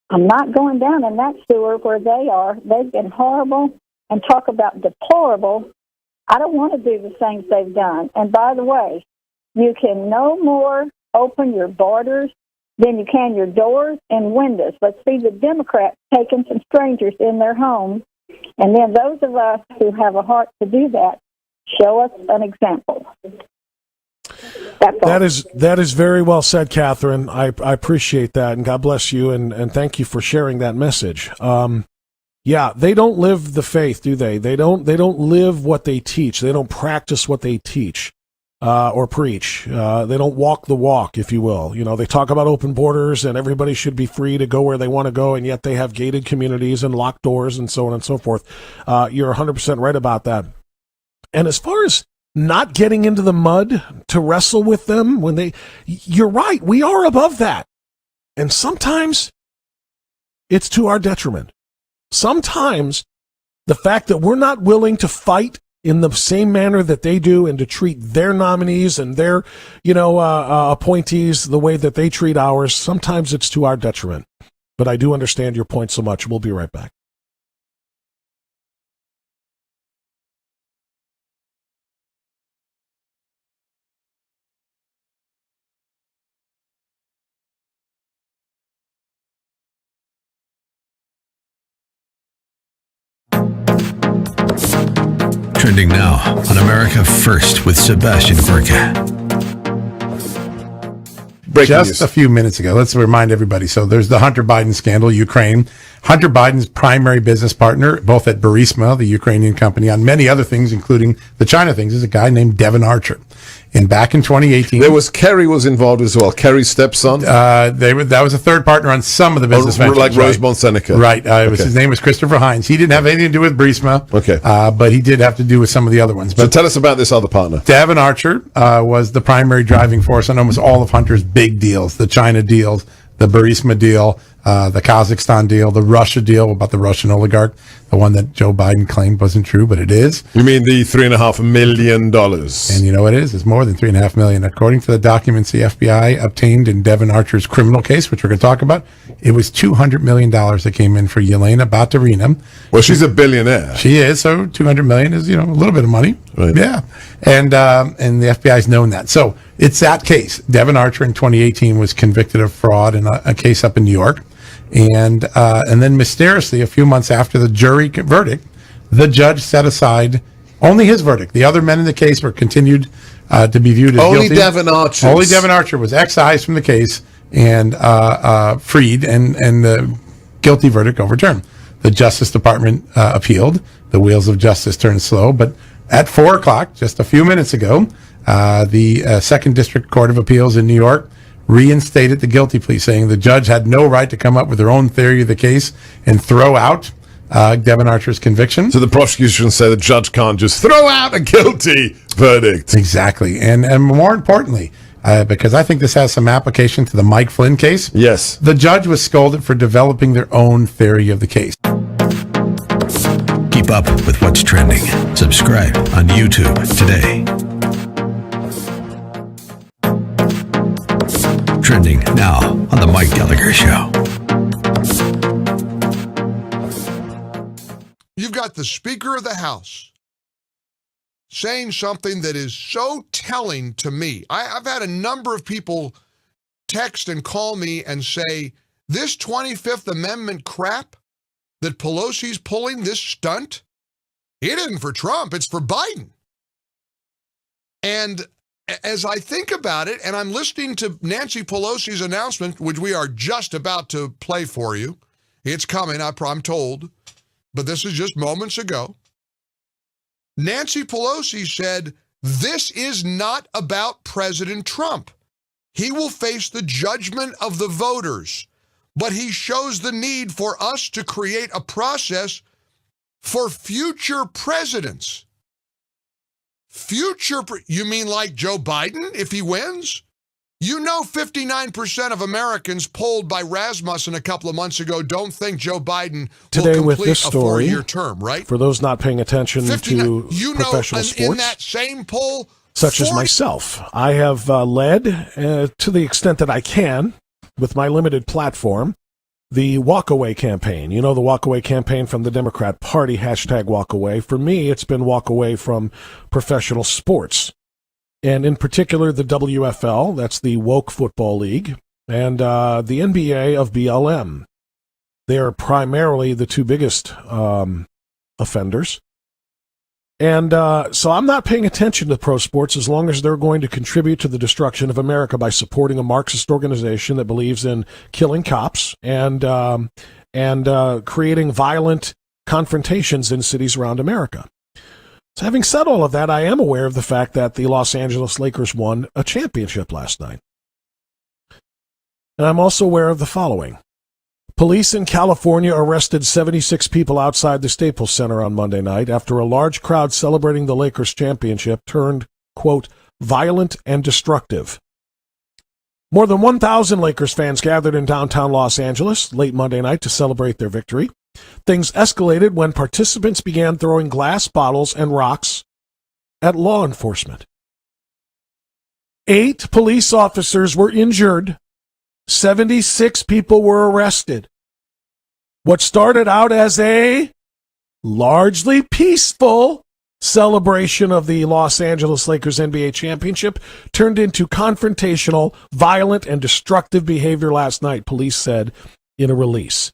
I'm not going down in that sewer where they are. They've been horrible. And talk about deplorable. I don't want to do the things they've done. And by the way, you can no more open your borders than you can your doors and windows. Let's see the Democrats taking some strangers in their homes. And then those of us who have a heart to do that, show us an example. That is very well said, Catherine. I appreciate that, and God bless you, and thank you for sharing that message. Yeah, they don't live the faith, do they? They don't live what they teach. They don't practice what they teach or preach. They don't walk the walk, if you will. You know, they talk about open borders and everybody should be free to go where they want to go, and yet they have gated communities and locked doors and so on and so forth. You're 100% right about that. And as far as not getting into the mud to wrestle with them you're right, we are above that. And sometimes it's to our detriment. Sometimes the fact that we're not willing to fight in the same manner that they do and to treat their nominees and their, appointees the way that they treat ours, sometimes it's to our detriment. But I do understand your point so much. We'll be right back. Trending now on America First with Sebastian Gorka. Just a few minutes ago, let's remind everybody. So there's the Hunter Biden scandal, Ukraine. Hunter Biden's primary business partner, both at Burisma, the Ukrainian company, on many other things, including the China things, is a guy named Devon Archer. And back in 2018, Kerry was involved as well. Kerry's stepson. That was a third partner on some of the business ventures, like Rosemont Seneca. Right. His name was Christopher Hines. He didn't have anything to do with Burisma. Okay. But he did have to do with some of the other ones. But so tell us about this other partner. Devon Archer was the primary driving force on almost all of Hunter's big deals: the China deals, the Burisma deal, the Kazakhstan deal, the Russia deal about the Russian oligarch, the one that Joe Biden claimed wasn't true, but it is. You mean the $3.5 million? And you know what it is? It's more than $3.5 million. According to the documents the FBI obtained in Devon Archer's criminal case, which we're going to talk about, it was $200 million that came in for Yelena Baturina. Well, she's a billionaire. She is, so $200 million is, a little bit of money. Right. Yeah. And the FBI's known that. So it's that case. Devon Archer in 2018 was convicted of fraud in a case up in New York. And then mysteriously, a few months after the jury verdict, the judge set aside only his verdict. The other men in the case were continued to be viewed as only guilty. Only Devon Archer was excised from the case and freed, and the guilty verdict overturned. The Justice Department appealed. The wheels of justice turned slow. But at 4 o'clock, just a few minutes ago, the Second District Court of Appeals in New York reinstated the guilty plea, saying the judge had no right to come up with their own theory of the case and throw out Devon Archer's conviction. So the prosecution said the judge can't just throw out a guilty verdict. Exactly. And more importantly, because I think this has some application to the Mike Flynn case. Yes. The judge was scolded for developing their own theory of the case. Keep up with what's trending. Subscribe on YouTube today. Trending now on The Mike Gallagher Show. You've got the Speaker of the House saying something that is so telling to me. I've had a number of people text and call me and say, this 25th Amendment crap that Pelosi's pulling, this stunt, it isn't for Trump, it's for Biden. And as I think about it, and I'm listening to Nancy Pelosi's announcement, which we are just about to play for you. It's coming, I'm told, but this is just moments ago. Nancy Pelosi said, this is not about President Trump. He will face the judgment of the voters, but he shows the need for us to create a process for future presidents. You mean like Joe Biden, if he wins? 59% of Americans polled by Rasmussen a couple of months ago don't think Joe Biden Today will with complete this a story, 4-year term, right? For those not paying attention to professional sports, in that same poll, such as myself, I have led, to the extent that I can, with my limited platform, the walkaway campaign. You know, the walkaway campaign from the Democrat Party, #walkaway. For me, it's been walk away from professional sports. And in particular, the WFL, that's the Woke Football League, and the NBA of BLM. They are primarily the two biggest offenders. And so I'm not paying attention to pro sports as long as they're going to contribute to the destruction of America by supporting a Marxist organization that believes in killing cops and creating violent confrontations in cities around America. So having said all of that, I am aware of the fact that the Los Angeles Lakers won a championship last night. And I'm also aware of the following. Police in California arrested 76 people outside the Staples Center on Monday night after a large crowd celebrating the Lakers championship turned, quote, violent and destructive. More than 1,000 Lakers fans gathered in downtown Los Angeles late Monday night to celebrate their victory. Things escalated when participants began throwing glass bottles and rocks at law enforcement. 8 police officers were injured. 76 people were arrested. What started out as a largely peaceful celebration of the Los Angeles Lakers NBA championship turned into confrontational, violent, and destructive behavior last night, police said in a release.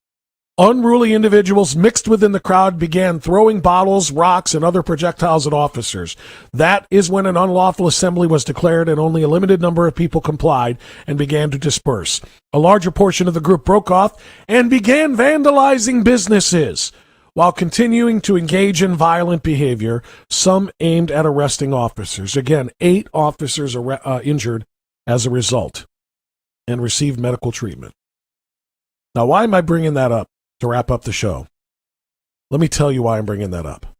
Unruly individuals mixed within the crowd began throwing bottles, rocks, and other projectiles at officers. That is when an unlawful assembly was declared and only a limited number of people complied and began to disperse. A larger portion of the group broke off and began vandalizing businesses while continuing to engage in violent behavior, some aimed at arresting officers. Again, 8 officers injured as a result and received medical treatment. Now, why am I bringing that up? To wrap up the show, let me tell you why I'm bringing that up.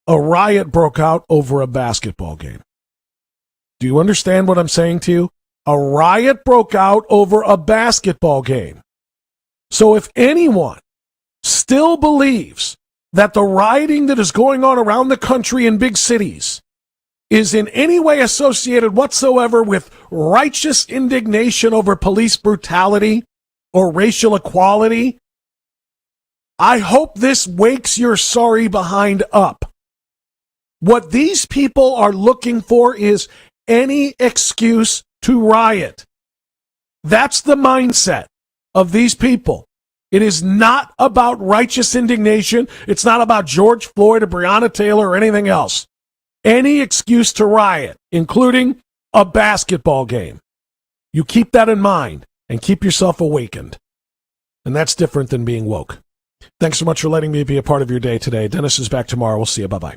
A riot broke out over a basketball game. Do you understand what I'm saying to you? A riot broke out over a basketball game. So if anyone still believes that the rioting that is going on around the country in big cities is in any way associated whatsoever with righteous indignation over police brutality or racial equality, I hope this wakes your sorry behind up. What these people are looking for is any excuse to riot. That's the mindset of these people. It is not about righteous indignation. It's not about George Floyd or Breonna Taylor or anything else. Any excuse to riot, including a basketball game. You keep that in mind. And keep yourself awakened. And that's different than being woke. Thanks so much for letting me be a part of your day today. Dennis is back tomorrow. We'll see you. Bye-bye.